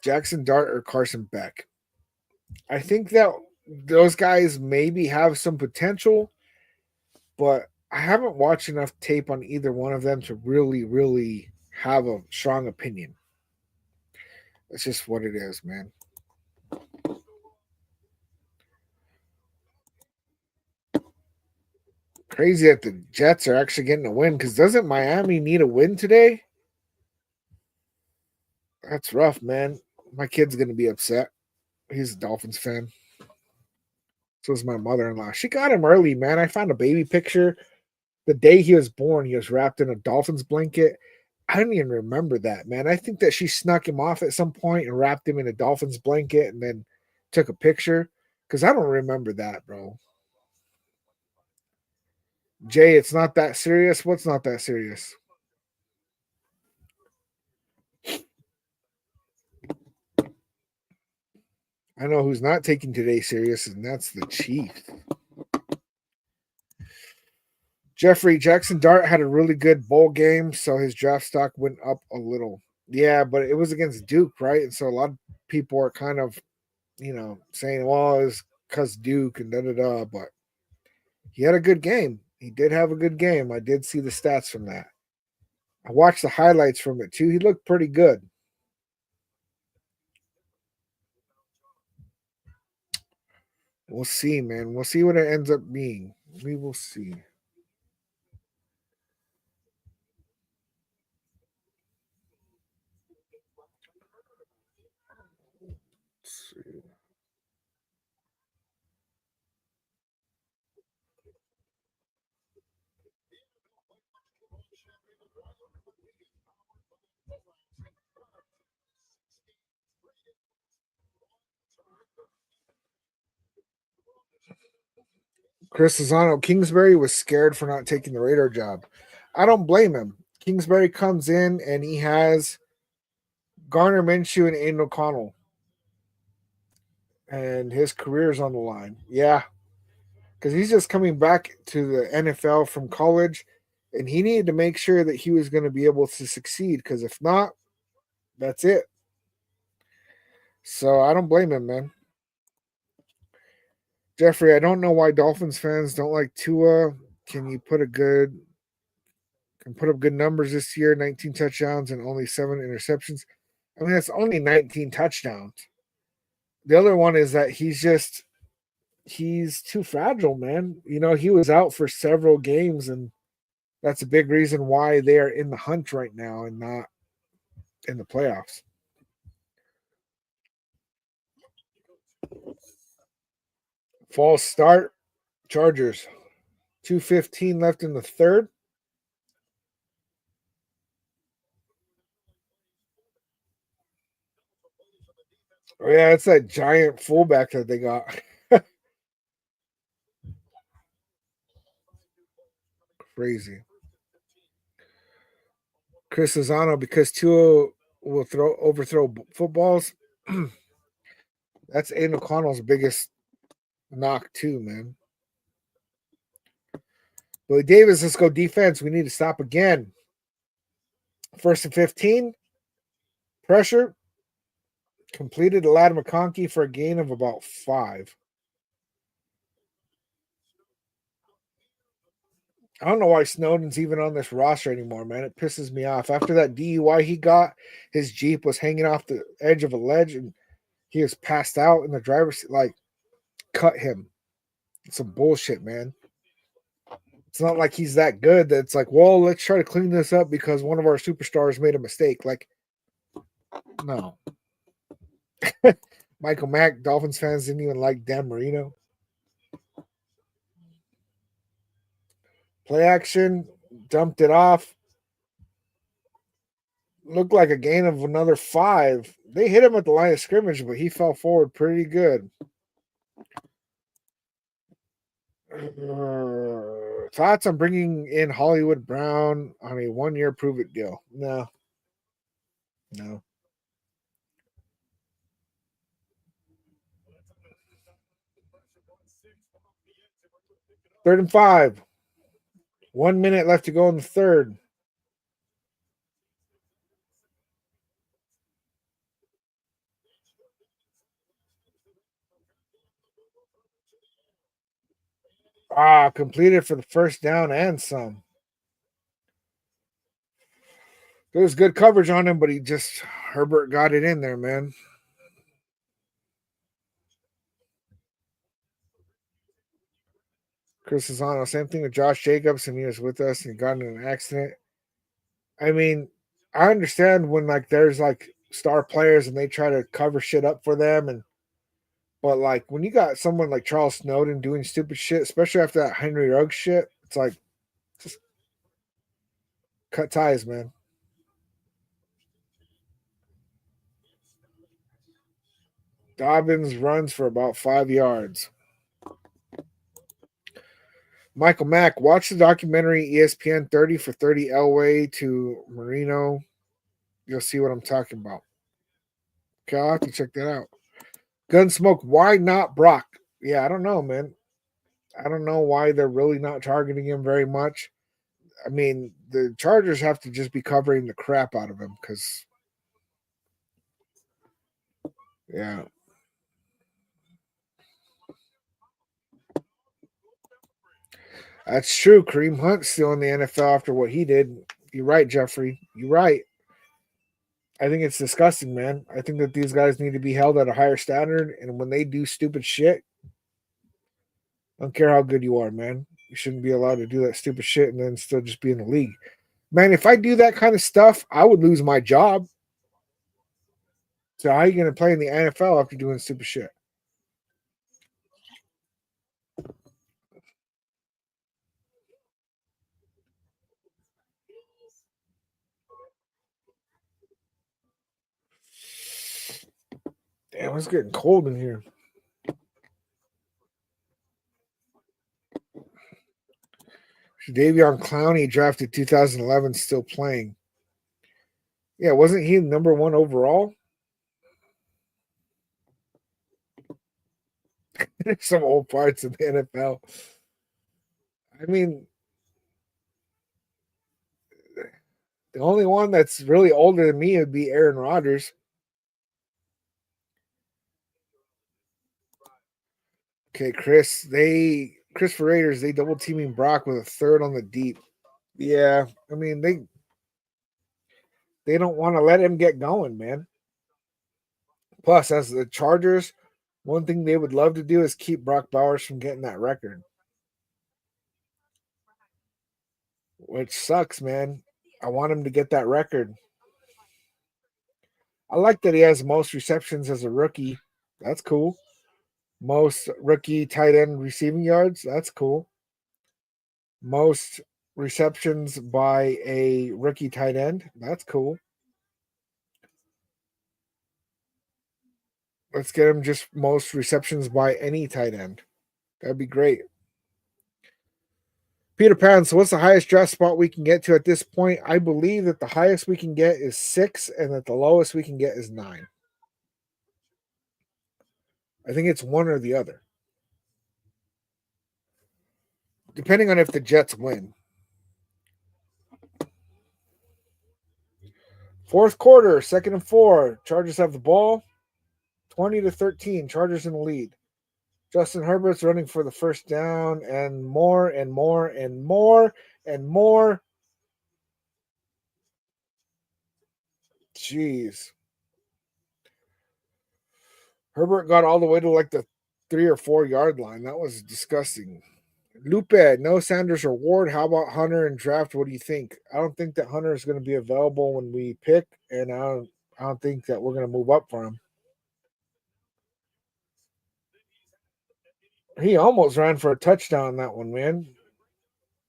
Jackson Dart or Carson Beck. I think that those guys maybe have some potential, but I haven't watched enough tape on either one of them to really, really have a strong opinion. That's just what it is, man. Crazy that the Jets are actually getting a win because doesn't Miami need a win today? That's rough, man. My kid's going to be upset. He's a Dolphins fan. So is my mother-in-law. She got him early, man. I found a baby picture. The day he was born, he was wrapped in a Dolphins blanket. I don't even remember that, man. I think that she snuck him off at some point and wrapped him in a Dolphins blanket and then took a picture because I don't remember that, bro. Jay, it's not that serious. What's not that serious? I know who's not taking today serious, and that's the Chiefs. Jeffrey Jackson Dart had a really good bowl game, so his draft stock went up a little. Yeah, but it was against Duke, right? And so a lot of people are kind of, saying, well, it's because Duke and da. But he had a good game. He did have a good game. I did see the stats from that. I watched the highlights from it too. He looked pretty good. We'll see, man. We'll see what it ends up being. We will see. Let's see. Chris Lozano, Kingsbury was scared for not taking the Raider job. I don't blame him. Kingsbury comes in and he has Garner Minshew and Aiden O'Connell, and his career is on the line. Yeah, because he's just coming back to the NFL from college, and he needed to make sure that he was going to be able to succeed. Because if not, that's it. So I don't blame him, man. Jeffrey, I don't know why Dolphins fans don't like Tua. Can you put up good numbers this year? 19 touchdowns and only 7 interceptions. I mean, that's only 19 touchdowns. The other one is that he's too fragile, man. He was out for several games, and that's a big reason why they are in the hunt right now and not in the playoffs. False start, Chargers. 2:15 left in the third. Oh, yeah, it's that giant fullback that they got. Crazy. Chris Lozano, because Tua will overthrow footballs. That's Aiden O'Connell's biggest knock too, man. Billy Davis, let's go defense. We need to stop again. 1st and 15. Pressure. Completed Ladd McConkey for a gain of about 5. I don't know why Snowden's even on this roster anymore, man. It pisses me off. After that DUI he got, his Jeep was hanging off the edge of a ledge and he was passed out in the driver's seat. Like, cut him. It's some bullshit, man. It's not like he's that good that it's like, well, let's try to clean this up because one of our superstars made a mistake. Like, no. Michael Mack, Dolphins fans didn't even like Dan Marino. Play action, dumped it off. Looked like a gain of another 5. They hit him at the line of scrimmage, but he fell forward pretty good. Thoughts on bringing in Hollywood Brown on a 1-year prove-it deal? No. No. Third and 5. 1 minute left to go in the third. Completed for the first down and some. There was good coverage on him, but Herbert got it in there, man. Chris Lozano, same thing with Josh Jacobs, and he was with us and he got in an accident. I mean, I understand when there's star players and they try to cover shit up for them, but when you got someone like Charles Snowden doing stupid shit, especially after that Henry Ruggs shit, it's just cut ties, man. Dobbins runs for about 5 yards. Michael Mack, watch the documentary ESPN 30 for 30 Elway to Marino. You'll see what I'm talking about. Okay, I'll have to check that out. Gunsmoke, why not Brock? Yeah, I don't know, man. I don't know why they're really not targeting him very much. I mean, the Chargers have to just be covering the crap out of him because, yeah. That's true. Kareem Hunt's still in the NFL after what he did. You're right, Jeffrey. You're right. I think it's disgusting, man. I think that these guys need to be held at a higher standard, and when they do stupid shit, I don't care how good you are, man. You shouldn't be allowed to do that stupid shit and then still just be in the league. Man, if I do that kind of stuff, I would lose my job. So how are you going to play in the NFL after doing stupid shit? Damn, it's getting cold in here. Davion Clowney drafted 2011, still playing. Yeah, wasn't he number 1 overall? There's some old parts of the NFL. I mean, the only one that's really older than me would be Aaron Rodgers. Okay, Chris for Raiders, they double teaming Brock with a third on the deep. Yeah, I mean they don't want to let him get going, man. Plus, as the Chargers, one thing they would love to do is keep Brock Bowers from getting that record, which sucks, man. I want him to get that record. I like that he has most receptions as a rookie. That's cool. Most rookie tight end receiving yards. That's cool. Most receptions by a rookie tight end. That's cool. Let's get him just most receptions by any tight end. That'd be great. Peter Pan, so what's the highest draft spot we can get to at this point? I believe that the highest we can get is 6 and that the lowest we can get is 9. I think it's one or the other. Depending on if the Jets win. Fourth quarter, 2nd and 4. Chargers have the ball. 20-13. Chargers in the lead. Justin Herbert's running for the first down and more and more and more and more. Jeez. Herbert got all the way to the 3 or 4 yard line. That was disgusting. Lupe, no Sanders or Ward. How about Hunter and draft? What do you think? I don't think that Hunter is going to be available when we pick, and I don't think that we're going to move up for him. He almost ran for a touchdown on that one, man.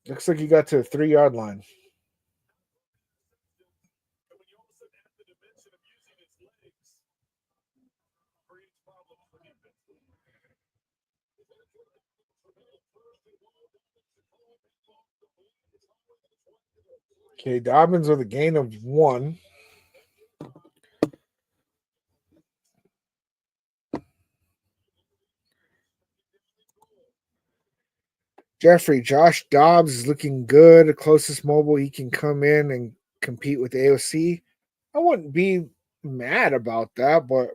Looks like he got to the 3 yard line. Okay, Dobbins with a gain of 1. Jeffrey, Josh Dobbs is looking good. The closest mobile he can come in and compete with AOC. I wouldn't be mad about that, but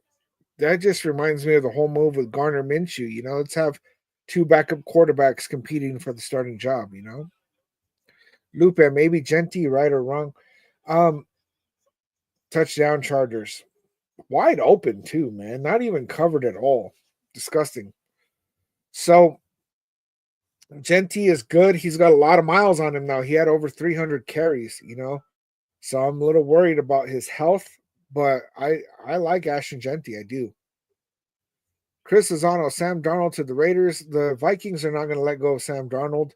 that just reminds me of the whole move with Garner Minshew. Let's have 2 backup quarterbacks competing for the starting job. Lupe, maybe Genti, right or wrong. Um, Touchdown Chargers. Wide open, too, man. Not even covered at all. Disgusting. So, Genti is good. He's got a lot of miles on him now. He had over 300 carries. So I'm a little worried about his health, but I like Ashton Genti. I do. Chris Lozano, Sam Darnold to the Raiders. The Vikings are not going to let go of Sam Darnold.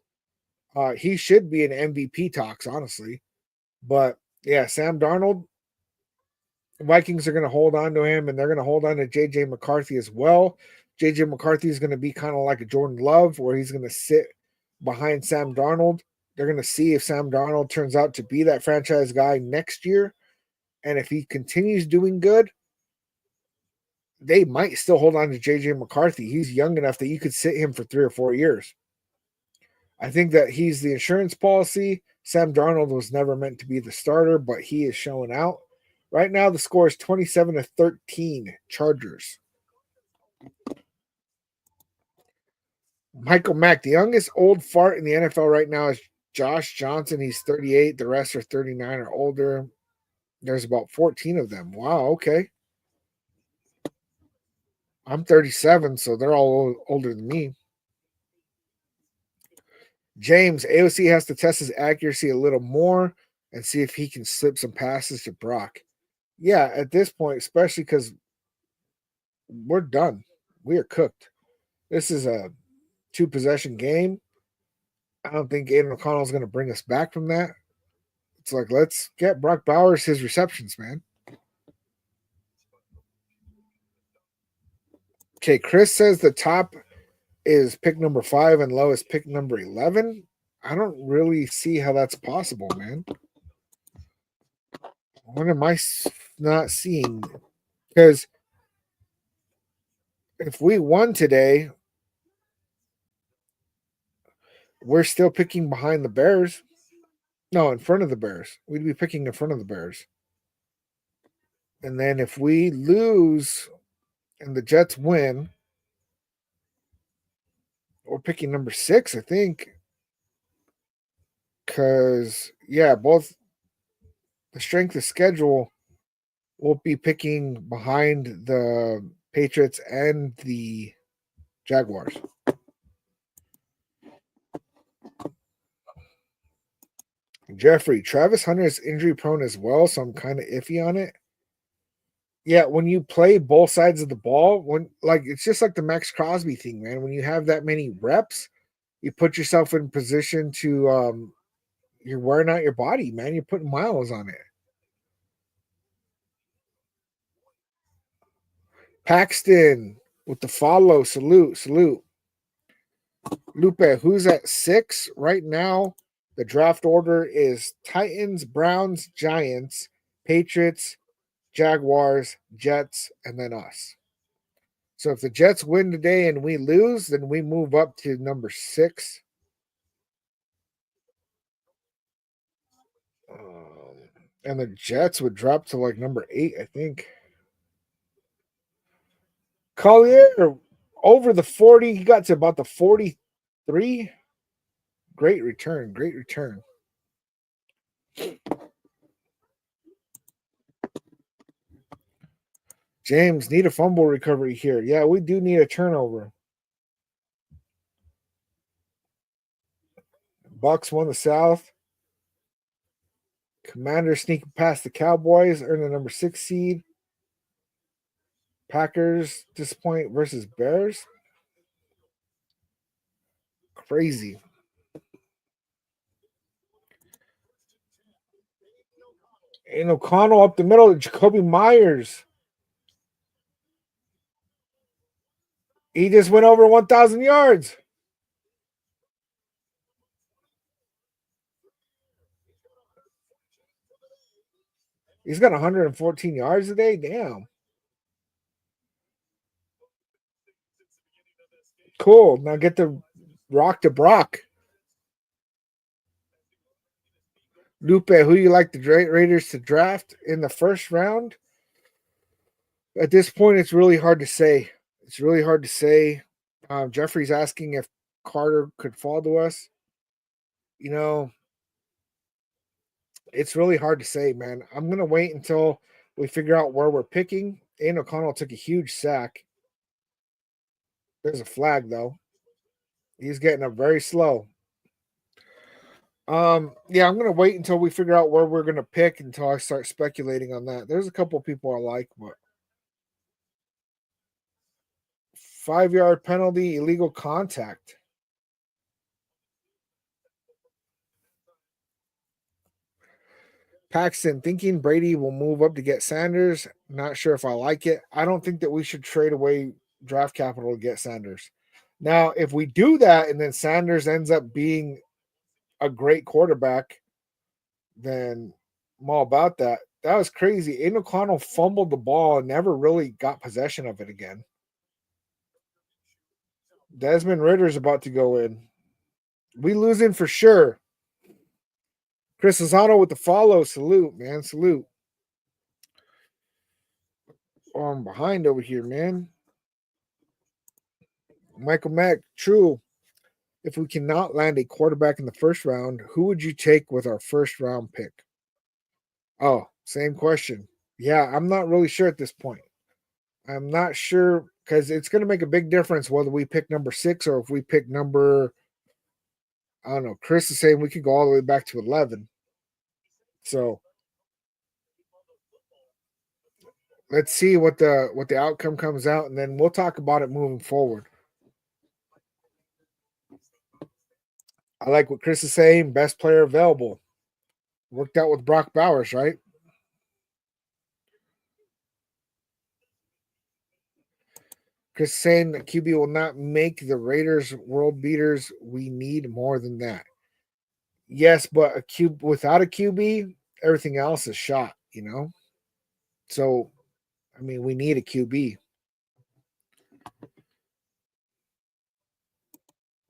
He should be in MVP talks, honestly. But yeah, Sam Darnold, Vikings are going to hold on to him, and they're going to hold on to JJ McCarthy as well. JJ McCarthy is going to be kind of like a Jordan Love, where he's going to sit behind Sam Darnold. They're going to see if Sam Darnold turns out to be that franchise guy next year. And if he continues doing good, they might still hold on to JJ McCarthy. He's young enough that you could sit him for 3 or 4 years. I think that he's the insurance policy. Sam Darnold was never meant to be the starter, but he is showing out. Right now, the score is 27-13, Chargers. Michael Mack, the youngest old fart in the NFL right now is Josh Johnson. He's 38. The rest are 39 or older. There's about 14 of them. Wow, okay. I'm 37, so they're all older than me. James, AOC has to test his accuracy a little more and see if he can slip some passes to Brock. Yeah, at this point, especially because we're done. We are cooked. This is a 2-possession game. I don't think Aiden O'Connell is going to bring us back from that. It's like, let's get Brock Bowers his receptions, man. Okay, Chris says the top is pick number 5 and low is pick number 11. I don't really see how that's possible, man. What am I not seeing? Because if we won today, we're still picking behind the Bears. No, in front of the Bears. We'd be picking in front of the Bears. And then if we lose and the Jets win, we're picking number 6, I think. Because, yeah, both the strength of schedule will be picking behind the Patriots and the Jaguars. Jeffrey, Travis Hunter is injury prone as well, so I'm kind of iffy on it. Yeah, when you play both sides of the ball, it's just like the Max Crosby thing, man. When you have that many reps, you put yourself in position to you're wearing out your body, man. You're putting miles on it. Paxton with the follow. Salute. Lupe, who's at 6 right now? The draft order is Titans, Browns, Giants, Patriots, Jaguars, Jets, and then us. So if the Jets win today and we lose, then we move up to number 6. And the Jets would drop to like number 8, I think. Collier over the 40. He got to about the 43. Great return. James, need a fumble recovery here. Yeah, we do need a turnover. Bucks won the South. Commanders sneaking past the Cowboys, earn the number 6 seed. Packers disappoint versus Bears. Crazy. And O'Connell up the middle. Jacoby Myers. He just went over 1,000 yards. He's got 114 yards today. Damn. Cool. Now get the rock to Brock. Lupe, who you like the Raiders to draft in the first round? At this point, it's really hard to say. It's really hard to say. Jeffrey's asking if Carter could fall to us. You know, it's really hard to say, man. I'm going to wait until we figure out where we're picking. Aiden O'Connell took a huge sack. There's a flag, though. He's getting up very slow. Yeah, I'm gonna wait until we figure out where we're gonna pick until I start speculating on that. There's a couple people I like, but 5-yard penalty, illegal contact. Paxton thinking Brady will move up to get Sanders. Not sure if I like it. I don't think that we should trade away draft capital to get Sanders. Now, if we do that and then Sanders ends up being a great quarterback, then I'm all about that. That was crazy. Aiden O'Connell fumbled the ball and never really got possession of it again. Desmond Ritter's about to go in. We losing for sure. Chris Lozano with the follow. Salute, man. Salute. Oh, I'm behind over here, man. Michael Mack, true. If we cannot land a quarterback in the first round, who would you take with our first round pick? Oh, same question. Yeah, I'm not really sure at this point. I'm not sure because it's going to make a big difference whether we pick number 6 or if we pick number, I don't know. Chris is saying we could go all the way back to 11. So let's see what the outcome comes out, and then we'll talk about it moving forward. I like what Chris is saying. Best player available. Worked out with Brock Bowers, right? Chris is saying that QB will not make the Raiders world beaters. We need more than that. Yes, but without a QB, everything else is shot, you know? So, I mean, we need a QB.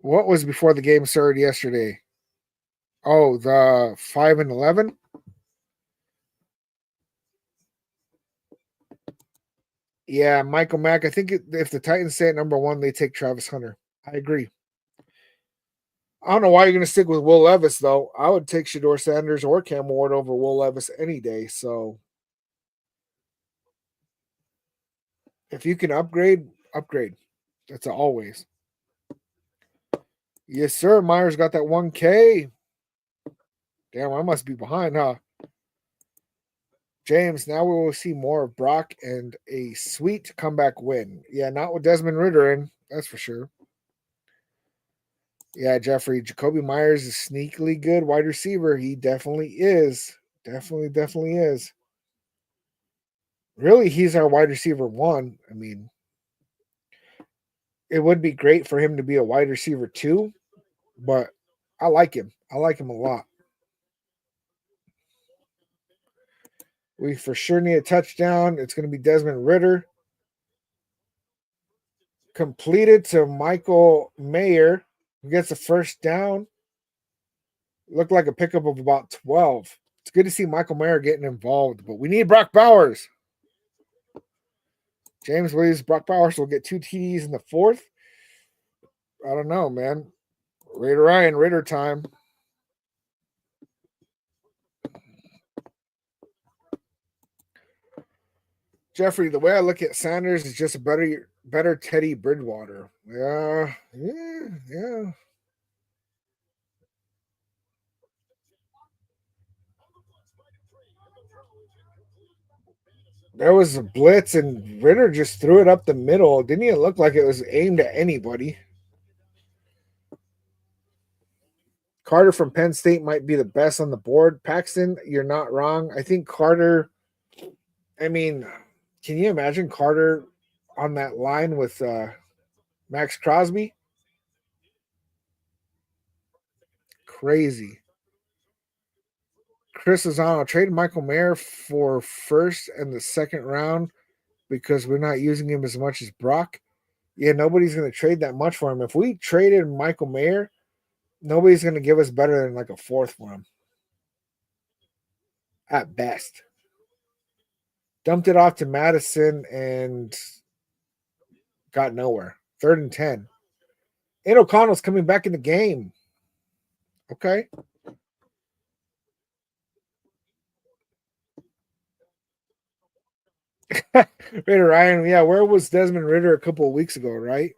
What was before the game started yesterday? Oh, the 5-11? Yeah, Michael Mack. I think if the Titans stay at number 1, they take Travis Hunter. I agree. I don't know why you're going to stick with Will Levis, though. I would take Shador Sanders or Cam Ward over Will Levis any day. So if you can upgrade, upgrade. That's always. Yes, sir. Myers got that 1K. Damn, I must be behind, huh? James, now we will see more of Brock and a sweet comeback win. Yeah, not with Desmond Ridder in, that's for sure. Yeah, Jeffrey, Jacoby Myers is sneakily good wide receiver. He definitely is. Definitely is. Really, he's our wide receiver 1. I mean, it would be great for him to be a wide receiver 2, but I like him. I like him a lot. We for sure need a touchdown. It's going to be Desmond Ridder. Completed to Michael Mayer, who gets a first down. Looked like a pickup of about 12. It's good to see Michael Mayer getting involved, but we need Brock Bowers. James believes Brock Bowers will get 2 TDs in the 4th. I don't know, man. Raider Ryan, Raider time. Jeffrey, the way I look at Sanders is just a better Teddy Bridgewater. Yeah. There was a blitz and Ritter just threw it up the middle. Didn't even look like it was aimed at anybody. Carter from Penn State might be the best on the board. Paxton, you're not wrong. I think Carter, I mean, can you imagine Carter on that line with Max Crosby? Crazy. Chris Lozano trade Michael Mayer for first and the second round because we're not using him as much as Brock. Yeah, nobody's going to trade that much for him. If we traded Michael Mayer, nobody's going to give us better than like a fourth for him at best. Dumped it off to Madison and got nowhere. 3rd and 10. And O'Connell's coming back in the game. Okay. Raider Ryan, yeah, where was Desmond Ridder a couple of weeks ago, right?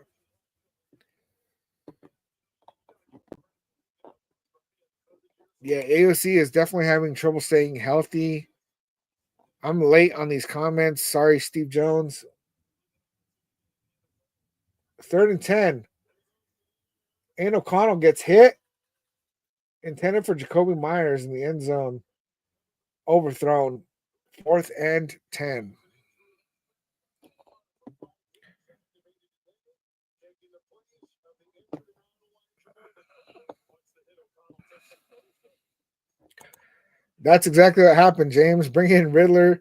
Yeah, AOC is definitely having trouble staying healthy. I'm late on these comments. Sorry, Steve Jones. 3rd and 10. And O'Connell gets hit. Intended for Jacoby Myers in the end zone. Overthrown. 4th and 10. That's exactly what happened, James. Bring in Riddler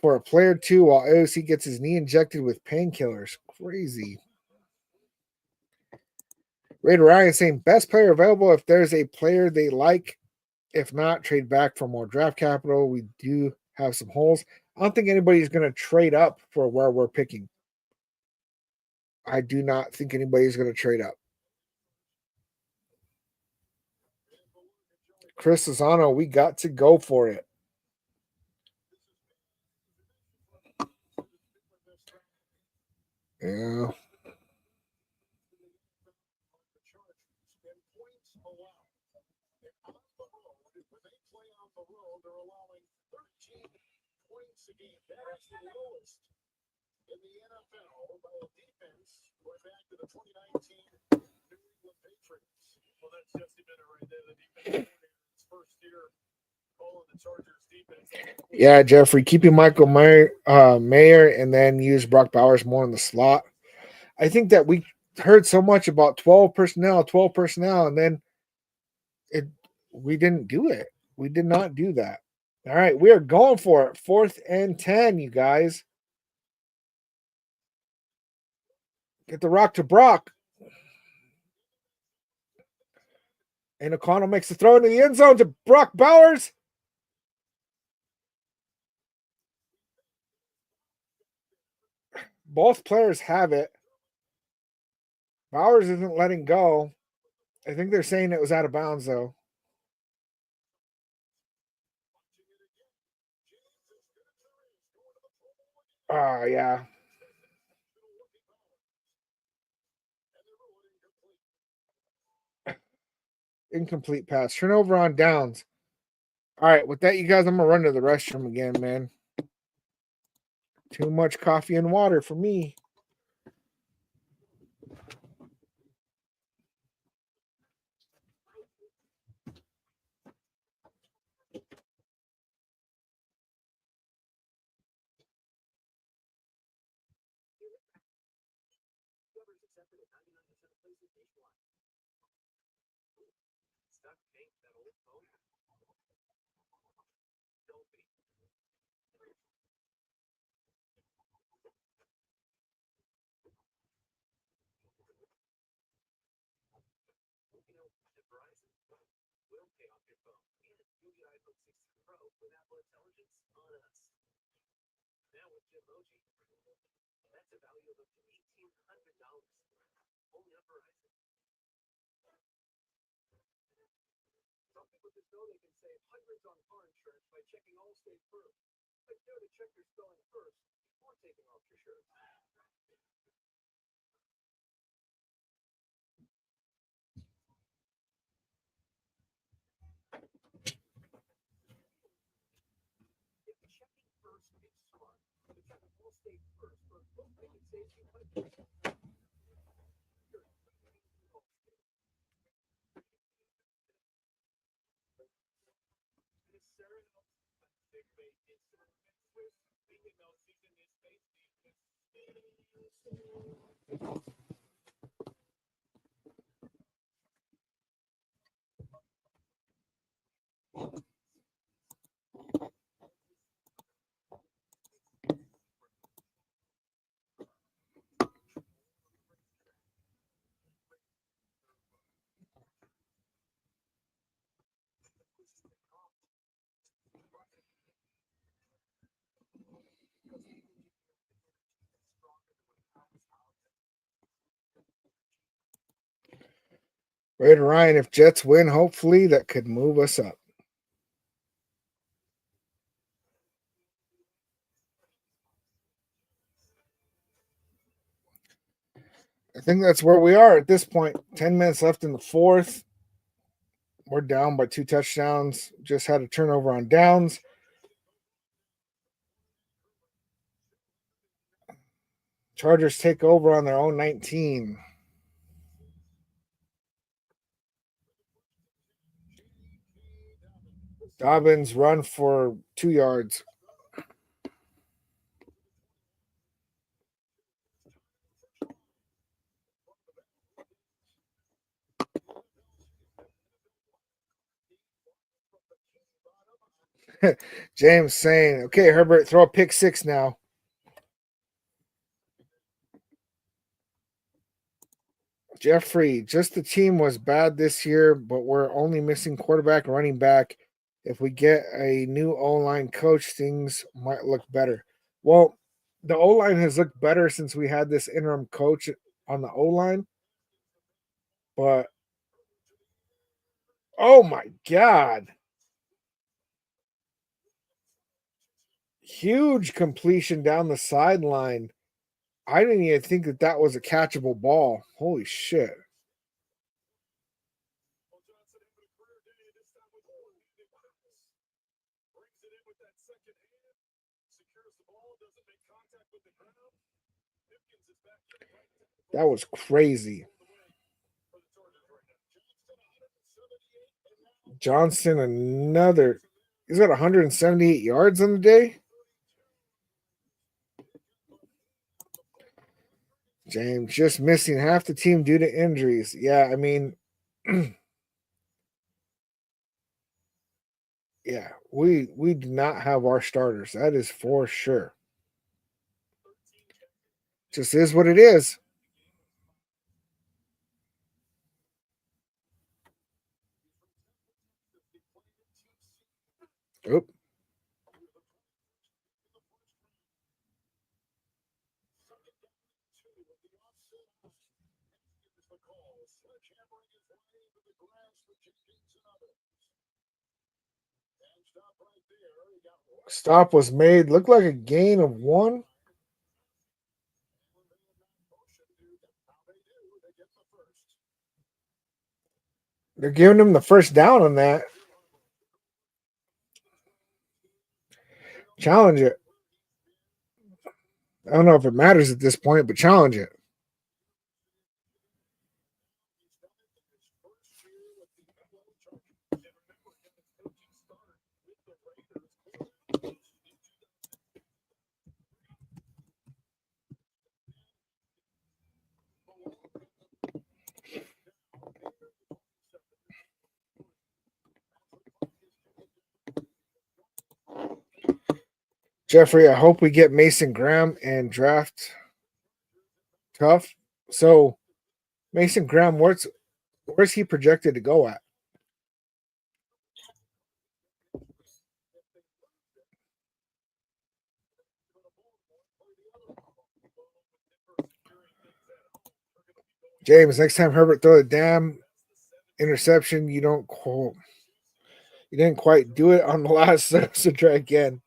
for a player 2 while AOC gets his knee injected with painkillers. Crazy. Raider Ryan saying best player available if there's a player they like. If not, trade back for more draft capital. We do have some holes. I don't think anybody's going to trade up for where we're picking. I do not think anybody's going to trade up. Chris Lozano, we got to go for it. Yeah. Yeah, Jeffrey, keeping Michael Mayer and then use Brock Bowers more in the slot. I think that we heard so much about 12 personnel, and then we didn't do it. We did not do that. All right, we are going for it. 4th and 10, you guys. Get the rock to Brock. And O'Connell makes the throw into the end zone to Brock Bowers. Both players have it. Bowers isn't letting go. I think they're saying it was out of bounds, though. Oh, yeah. Incomplete pass. Turnover on downs. All right, with that, you guys, I'm going to run to the restroom again, man. Too much coffee and water for me. Raider Ryan, if Jets win, hopefully that could move us up. I think that's where we are at this point. 10 minutes left in the fourth. We're down by 2 touchdowns. Just had a turnover on downs. Chargers take over on their own 19. Dobbins run for 2 yards. James saying, okay, Herbert, throw a pick 6 now. Jeffrey, just the team was bad this year, but we're only missing quarterback and running back. If we get a new O-line coach, things might look better. Well, the O-line has looked better since we had this interim coach on the O-line. But, oh my God. Huge completion down the sideline. I didn't even think that was a catchable ball. Holy shit. That was crazy. Johnson, he's got 178 yards on the day. James just missing half the team due to injuries. Yeah, I mean, yeah, we do not have our starters. That is for sure. Just is what it is. Oop. Stop was made. Looked like a gain of 1. They're giving him the first down on that. Challenge it. I don't know if it matters at this point, but challenge it. Jeffrey, I hope we get Mason Graham and draft tough. So, Mason Graham, where's he projected to go at? James, next time Herbert throw a damn interception, you didn't quite do it on the last, so try again.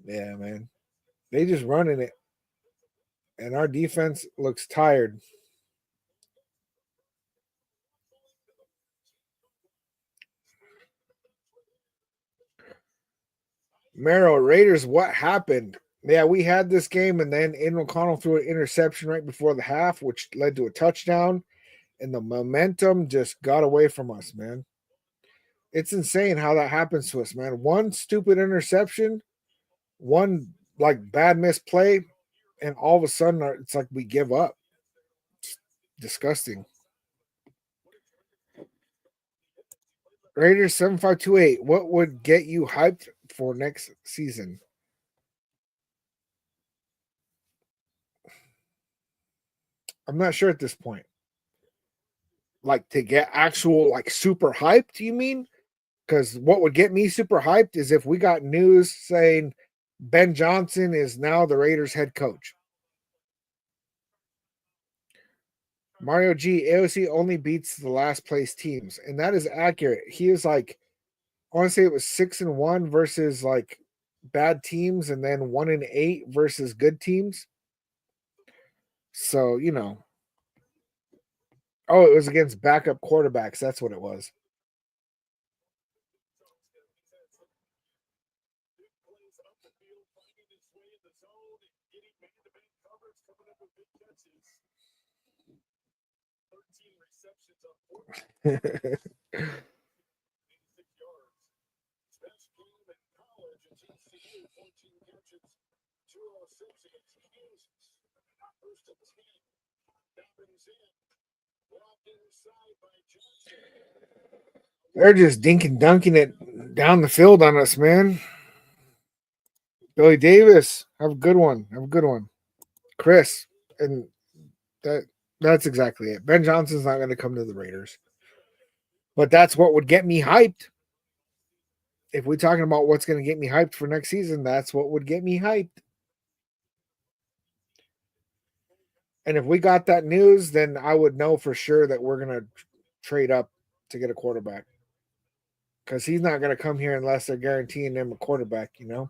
Yeah, man. They just running it. And our defense looks tired. Merrill, Raiders, what happened? Yeah, we had this game, and then Aiden O'Connell threw an interception right before the half, which led to a touchdown, and the momentum just got away from us, man. It's insane how that happens to us, man. One stupid interception, one like bad misplay, and all of a sudden it's like we give up. It's disgusting. Raiders 7528. What would get you hyped for next season? I'm not sure at this point. Like to get actual like super hyped, you mean? Because what would get me super hyped is if we got news saying Ben Johnson is now the Raiders head coach. Mario G, AOC only beats the last place teams, and that is accurate. He is like, I want to say it was 6-1 versus like bad teams, and then 1-8 versus good teams. So oh, it was against backup quarterbacks. That's what it was. They're just dinking dunking it down the field on us, man. Billy Davis, have a good one. Have a good one. Chris, and that's exactly it. Ben Johnson's not going to come to the Raiders. But that's what would get me hyped. If we're talking about what's going to get me hyped for next season, that's what would get me hyped. And if we got that news, then I would know for sure that we're going to trade up to get a quarterback. Because he's not going to come here unless they're guaranteeing him a quarterback, 2nd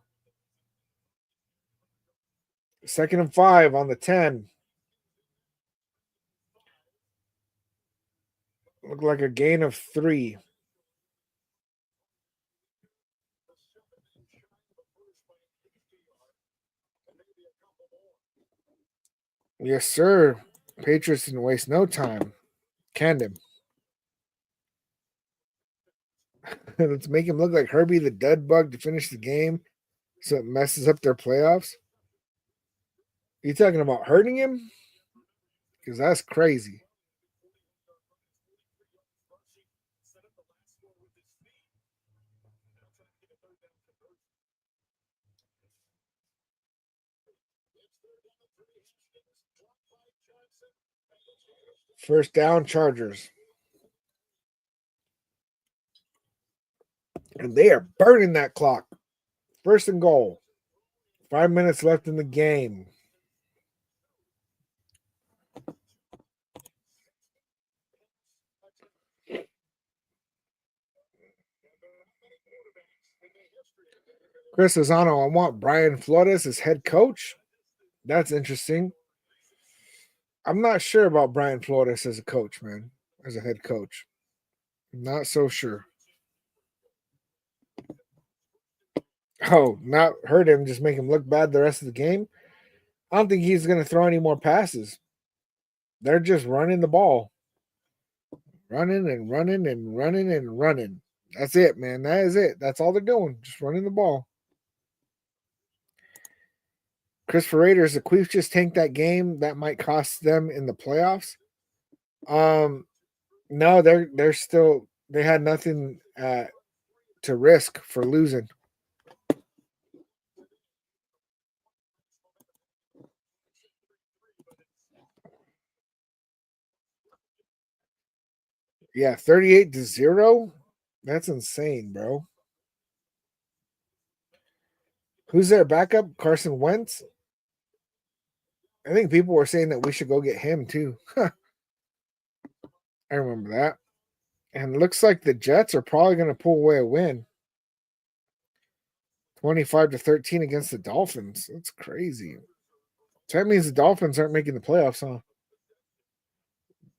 and 5 on the 10. Look like a gain of 3. Yes, sir. Patriots didn't waste no time. Canned him. Let's make him look like Herbie the Dud Bug to finish the game so it messes up their playoffs. You talking about hurting him? Because that's crazy. First down, Chargers. And they are burning that clock. First and goal. 5 minutes left in the game. Chris Lozano, I want Brian Flores as head coach. That's interesting. I'm not sure about Brian Flores as a coach, man, as a head coach. Not so sure. Oh, not hurt him, just make him look bad the rest of the game. I don't think he's going to throw any more passes. They're just running the ball. Running and running and running and running. That's it, man. That is it. That's all they're doing. Just running the ball. Christopher Raiders, the Queefs just tanked that game. That might cost them in the playoffs. No, they're still, they had nothing to risk for losing. Yeah, 38-0. That's insane, bro. Who's their backup? Carson Wentz. I think people were saying that we should go get him too. I remember that. And it looks like the Jets are probably going to pull away a win. 25-13 against the Dolphins. That's crazy. So that means the Dolphins aren't making the playoffs, huh?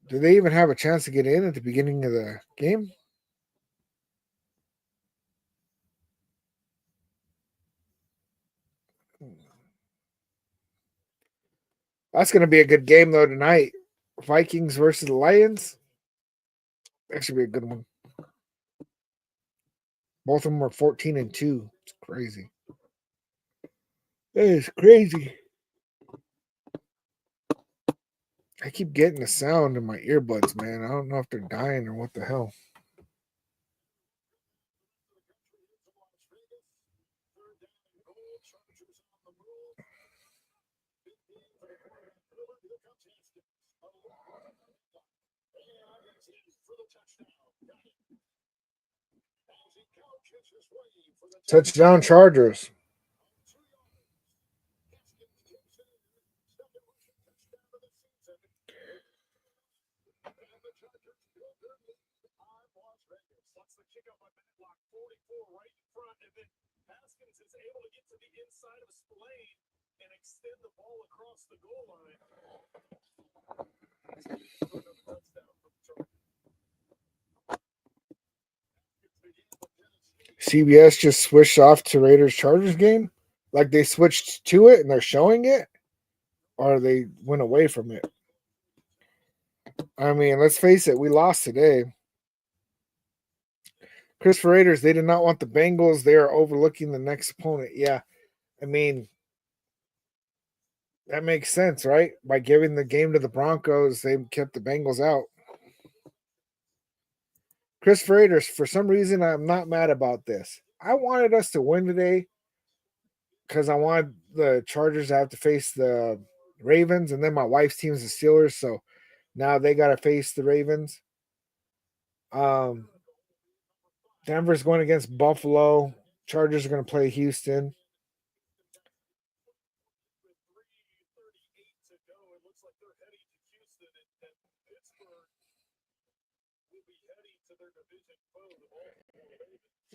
Do they even have a chance to get in at the beginning of the game? That's going to be a good game, though, tonight. Vikings versus the Lions. That should be a good one. Both of them are 14-2. It's crazy. That is crazy. I keep getting the sound in my earbuds, man. I don't know if they're dying or what the hell. Touchdown Chargers. CBS just switched off to Raiders Chargers game? Like they switched to it and they're showing it? Or they went away from it? I mean, let's face it, we lost today. Christopher Raiders, they did not want the Bengals. They are overlooking the next opponent. Yeah. I mean, that makes sense, right? By giving the game to the Broncos, they kept the Bengals out. Chris Raiders, for some reason, I'm not mad about this. I wanted us to win today because I wanted the Chargers to have to face the Ravens, and then my wife's team is the Steelers, so now they got to face the Ravens. Denver's going against Buffalo. Chargers are going to play Houston.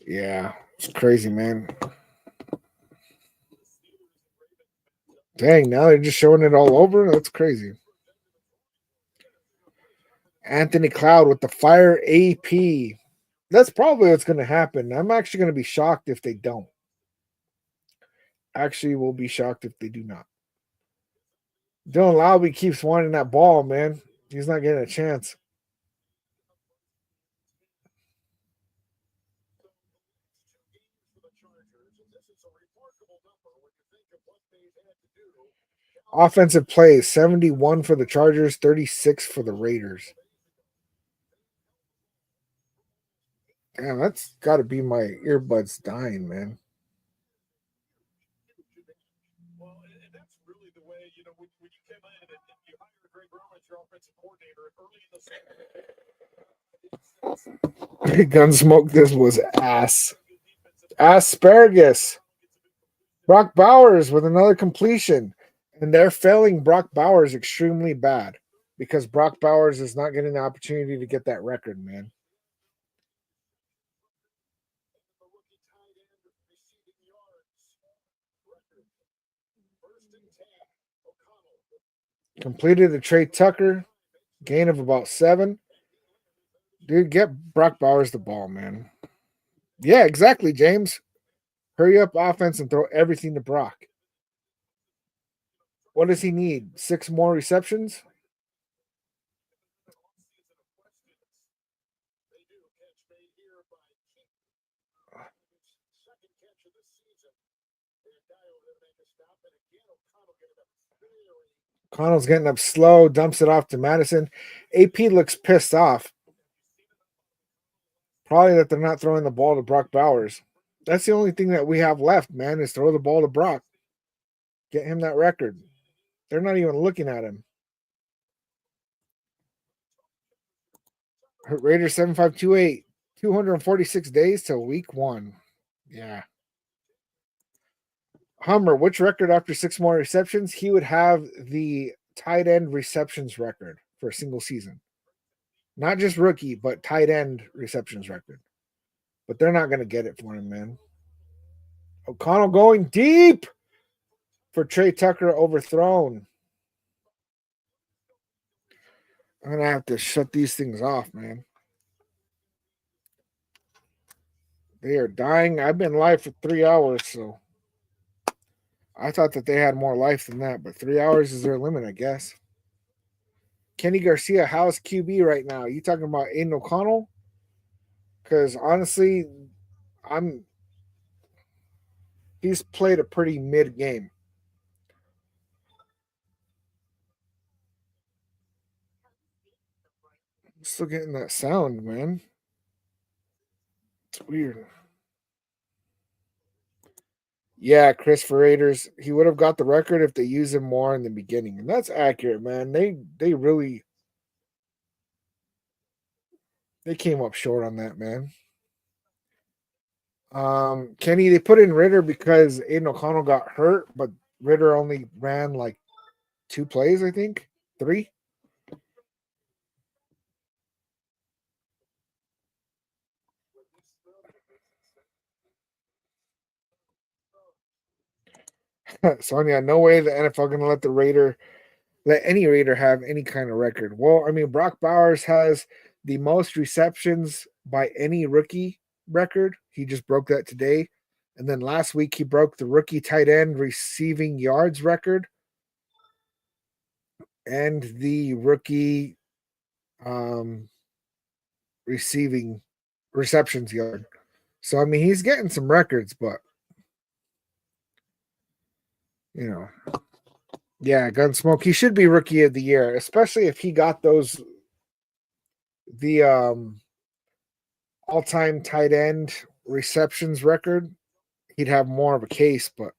Yeah, it's crazy, man. Dang, now they're just showing it all over. That's crazy. Anthony Cloud with the Fire AP. That's probably what's going to happen. I'm actually going to be shocked if they don't. Actually, will be shocked if they do not. Dylan Lowry keeps wanting that ball, man. He's not getting a chance. Offensive plays 71 for the Chargers, 36 for the Raiders. Damn, that's got to be my earbuds dying, man. Gunsmoke, this was ass. Asparagus. Brock Bowers with another completion. And they're failing Brock Bowers extremely bad because Brock Bowers is not getting the opportunity to get that record, man. Completed a Trey Tucker, gain of about 7. Dude, get Brock Bowers the ball, man. Yeah, exactly, James. Hurry up offense and throw everything to Brock. What does he need? 6 more receptions? Connell's getting up slow, dumps it off to Madison. AP looks pissed off. Probably that they're not throwing the ball to Brock Bowers. That's the only thing that we have left, man, is throw the ball to Brock. Get him that record. They're not even looking at him. Raiders 7528. 246 days till week 1. Yeah. Hummer, which record after 6 more receptions? He would have the tight end receptions record for a single season. Not just rookie, but tight end receptions record. But they're not going to get it for him, man. O'Connell going deep for Trey Tucker overthrown. I'm going to have to shut these things off, man. They are dying. I've been live for 3 hours, so I thought that they had more life than that, but 3 hours is their limit, I guess. Kenny Garcia, how's QB right now? You talking about Aiden O'Connell? Because honestly, he's played a pretty mid game. Still getting that sound, man. It's weird. Yeah, Chris Raiders, he would have got the record if they used him more in the beginning. And that's accurate, man. They really came up short on that, man. Kenny, they put in Ritter because Aiden O'Connell got hurt, but Ritter only ran like 2 plays, I think. 3. Sonia, no way the NFL gonna let any Raider have any kind of record. Well, I mean, Brock Bowers has the most receptions by any rookie record. He just broke that today. And then last week he broke the rookie tight end receiving yards record and the rookie receiving receptions yard. So I mean, he's getting some records, but you know, yeah, Gunsmoke. He should be rookie of the year, especially if he got the all-time tight end receptions record. He'd have more of a case, but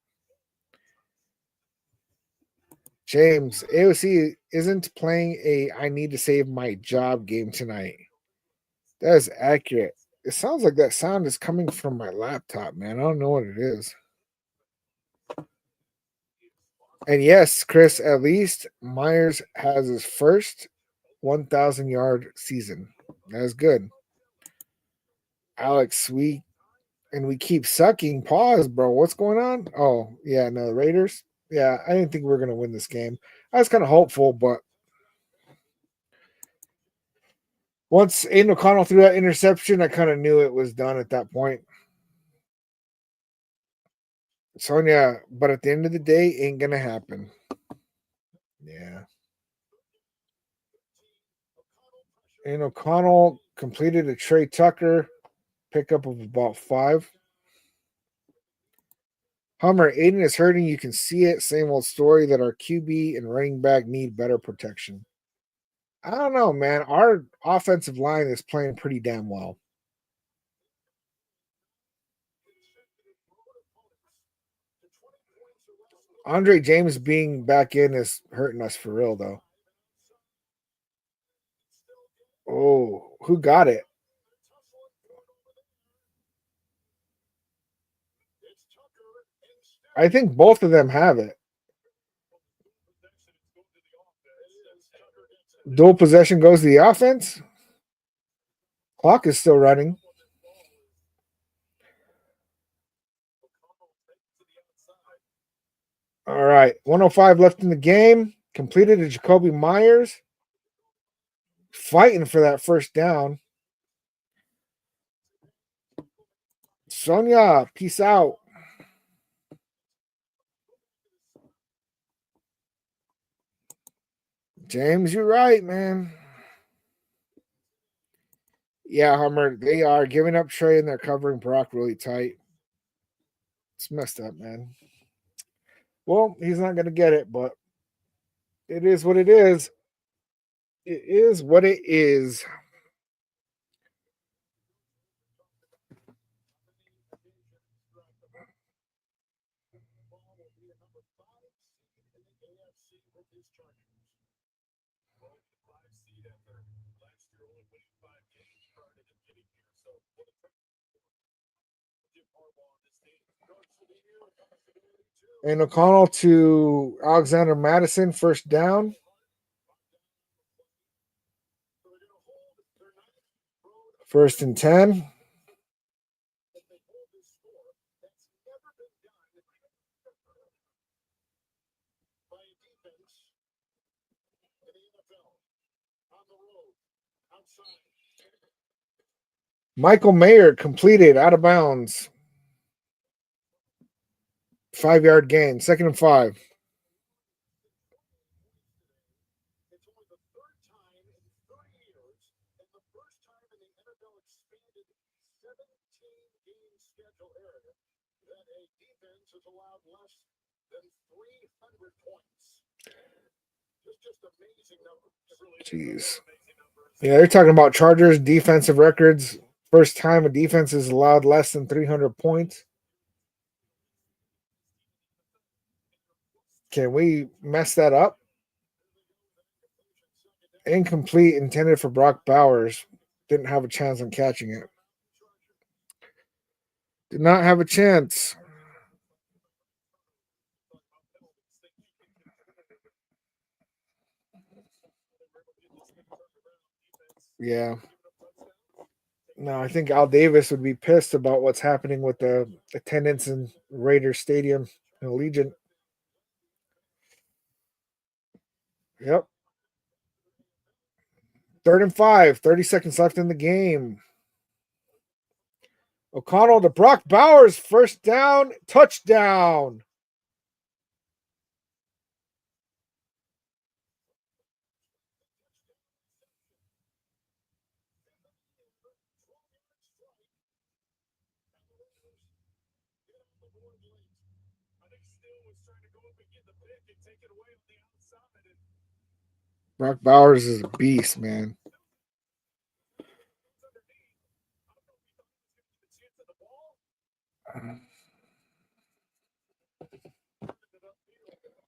James, AOC isn't playing a I need to save my job game tonight. That is accurate. It sounds like that sound is coming from my laptop, man. I don't know what it is. And yes, Chris, at least Myers has his first 1,000-yard season. That is good. Alex, we keep sucking. Pause, bro. What's going on? Oh, yeah, no, the Raiders. Yeah, I didn't think we were going to win this game. I was kind of hopeful, but once Aiden O'Connell threw that interception, I kind of knew it was done at that point. Sonia, but at the end of the day, ain't going to happen. Yeah. Aiden O'Connell completed a Trey Tucker pickup of about 5. Hummer, Aiden is hurting. You can see it. Same old story that our QB and running back need better protection. I don't know, man. Our offensive line is playing pretty damn well. Andre James being back in is hurting us for real, though. Oh, who got it? I think both of them have it. Dual possession goes to the offense. Clock is still running. All right, 105 left in the game. Completed to Jacoby Myers. Fighting for that first down. Sonia, peace out. James, you're right, man. Yeah, Hummer, they are giving up Trey and they're covering Brock really tight. It's messed up, man. Well, he's not going to get it, but it is what it is. It is what it is. And O'Connell to Alexander Madison, first down. First and 10. Michael Mayer completed out of bounds. 5-yard gain. Second and 5. Jeez. Yeah, they're talking about Chargers defensive records. First time a defense has allowed less than 300 points. Can we mess that up? Incomplete, intended for Brock Bowers. Didn't have a chance on catching it. Did not have a chance. Yeah. No, I think Al Davis would be pissed about what's happening with the attendance in Raiders Stadium in Allegiant. Yep. 3rd and 5, 30 seconds left in the game. O'Connell to Brock Bowers, first down, touchdown. Brock Bowers is a beast, man.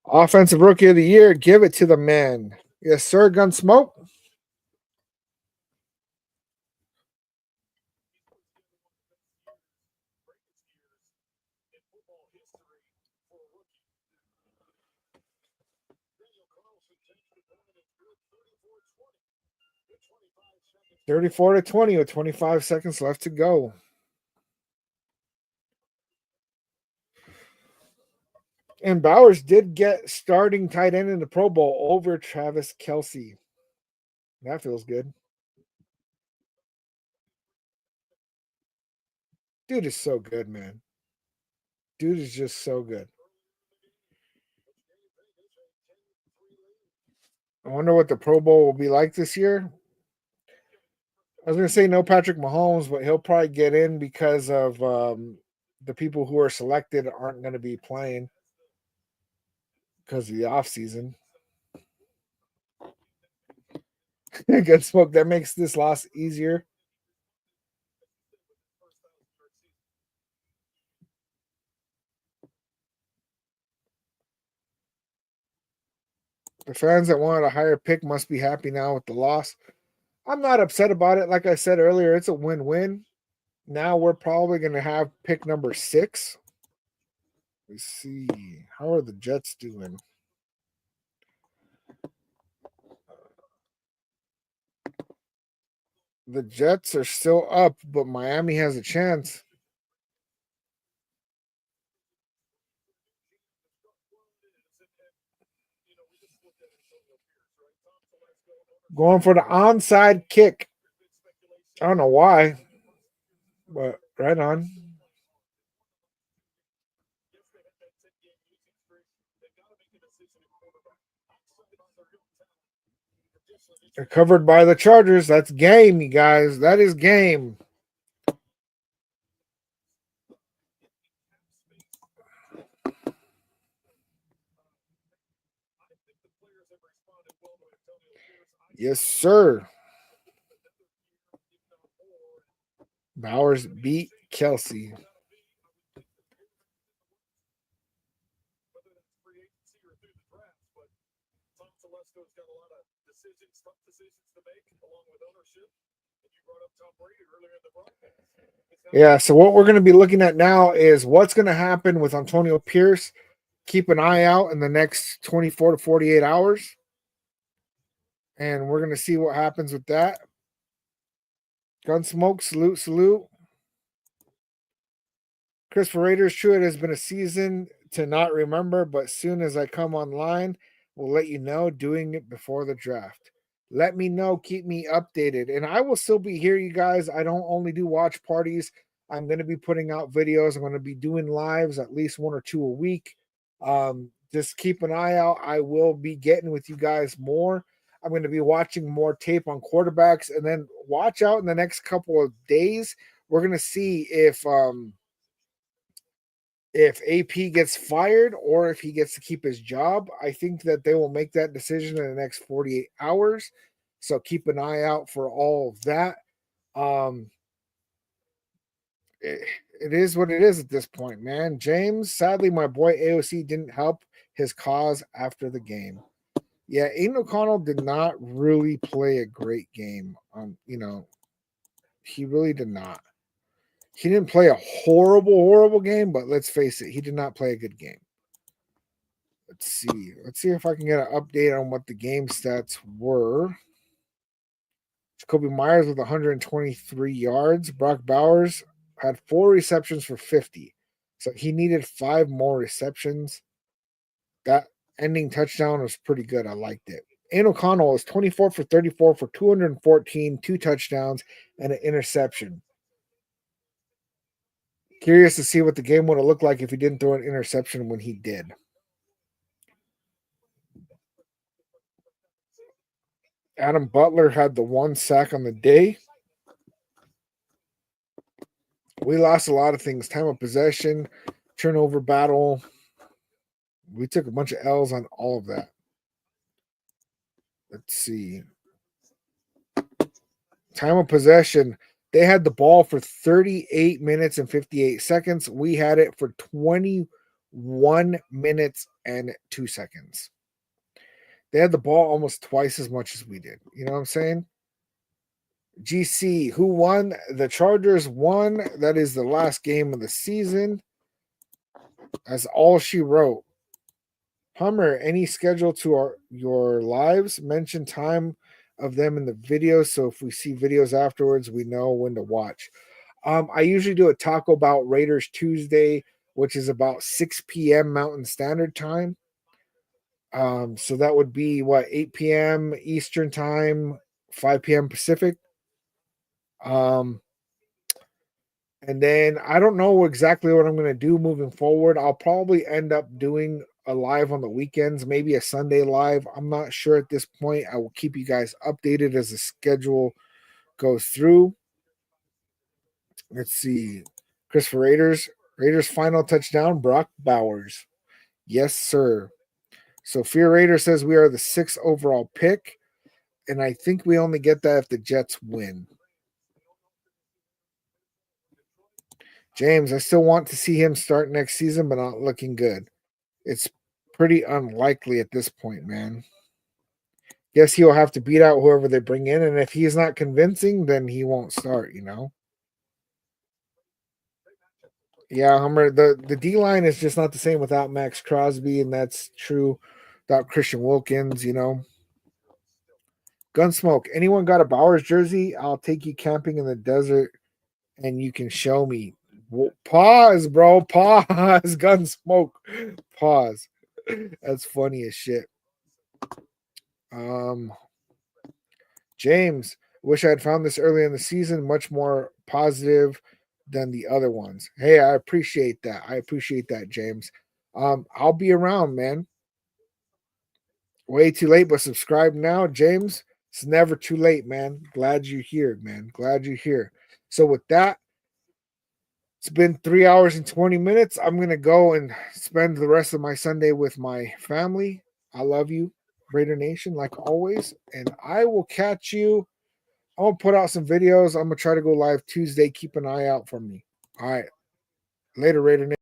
Offensive Rookie of the Year, give it to the man. Yes, sir, Gunsmoke. (34-20) with 25 seconds left to go. And Bowers did get starting tight end in the Pro Bowl over Travis Kelce. That feels good. Dude is so good, man. Dude is just so good. I wonder what the Pro Bowl will be like this year. I was going to say no Patrick Mahomes, but he'll probably get in because of the people who are selected aren't going to be playing because of the offseason. Good smoke. That makes this loss easier. The fans that wanted a higher pick must be happy now with the loss. I'm not upset about it. Like I said earlier, it's a win-win. Now we're probably going to have pick number 6. Let's see. How are the Jets doing? The Jets are still up, but Miami has a chance. Going for the onside kick. I don't know why, but right on. They're covered by the Chargers. That's game, you guys. That is game. Yes, sir. Bowers beat Kelce. Yeah, so what we're going to be looking at now is what's going to happen with Antonio Pierce. Keep an eye out in the next 24 to 48 hours. And we're going to see what happens with that. Gunsmoke, salute, salute. Christopher Raiders, true, it has been a season to not remember, but soon as I come online, we'll let you know, doing it before the draft. Let me know, keep me updated. And I will still be here, you guys. I don't only do watch parties. I'm going to be putting out videos. I'm going to be doing lives, at least 1 or 2 a week. Just keep an eye out. I will be getting with you guys more. I'm going to be watching more tape on quarterbacks, and then watch out in the next couple of days. We're going to see if AP gets fired or if he gets to keep his job. I think that they will make that decision in the next 48 hours. So keep an eye out for all of that. It is what it is at this point, man. James, sadly, my boy AOC didn't help his cause after the game. Yeah, Aiden O'Connell did not really play a great game. He really did not. He didn't play a horrible game, but let's face it, he did not play a good game. Let's see. Let's see if I can get an update on what the game stats were. Jacoby Myers with 123 yards. Brock Bowers had 4 receptions for 50. So he needed 5 more receptions. That ending touchdown was pretty good. I liked it. Aiden O'Connell is 24 for 34 for 214, 2 touchdowns, and an interception. Curious to see what the game would have looked like if he didn't throw an interception when he did. Adam Butler had the 1 sack on the day. We lost a lot of things. Time of possession, turnover battle. We took a bunch of L's on all of that. Let's see. Time of possession. They had the ball for 38 minutes and 58 seconds. We had it for 21 minutes and 2 seconds. They had the ball almost twice as much as we did. You know what I'm saying? GC, who won? The Chargers won. That is the last game of the season. That's all she wrote. Hummer, any schedule to your lives? Mention time of them in the video, so if we see videos afterwards, we know when to watch. I usually do a Taco About Raiders Tuesday, which is about 6 p.m. Mountain Standard Time. So that would be 8 p.m. Eastern Time, 5 p.m. Pacific. And then I don't know exactly what I'm going to do moving forward. I'll probably end up doing a live on the weekends, maybe a Sunday live. I'm not sure at this point. I will keep you guys updated as the schedule goes through. Let's see. Christopher Raiders final touchdown, Brock Bowers. Yes, sir. Sophia Raider says we are the 6th overall pick, and I think we only get that if the Jets win. James, I still want to see him start next season, but not looking good. It's pretty unlikely at this point, man. Guess he'll have to beat out whoever they bring in, and if he's not convincing, then he won't start, you know? Yeah, Hummer, the D-line is just not the same without Max Crosby, and that's true without Christian Wilkins, you know? Gunsmoke, anyone got a Bowers jersey? I'll take you camping in the desert, and you can show me. Pause, bro. Pause. Gunsmoke. Pause. That's funny as shit. James, wish I had found this early in the season. Much more positive than the other ones. Hey, I appreciate that. James. I'll be around, man. Way too late, but subscribe now, James. It's never too late, man. Glad you're here, man. Glad you're here. So with that, it's been 3 hours and 20 minutes. I'm going to go and spend the rest of my Sunday with my family. I love you, Raider Nation, like always. And I will catch you. I'm going to put out some videos. I'm going to try to go live Tuesday. Keep an eye out for me. All right. Later, Raider Nation.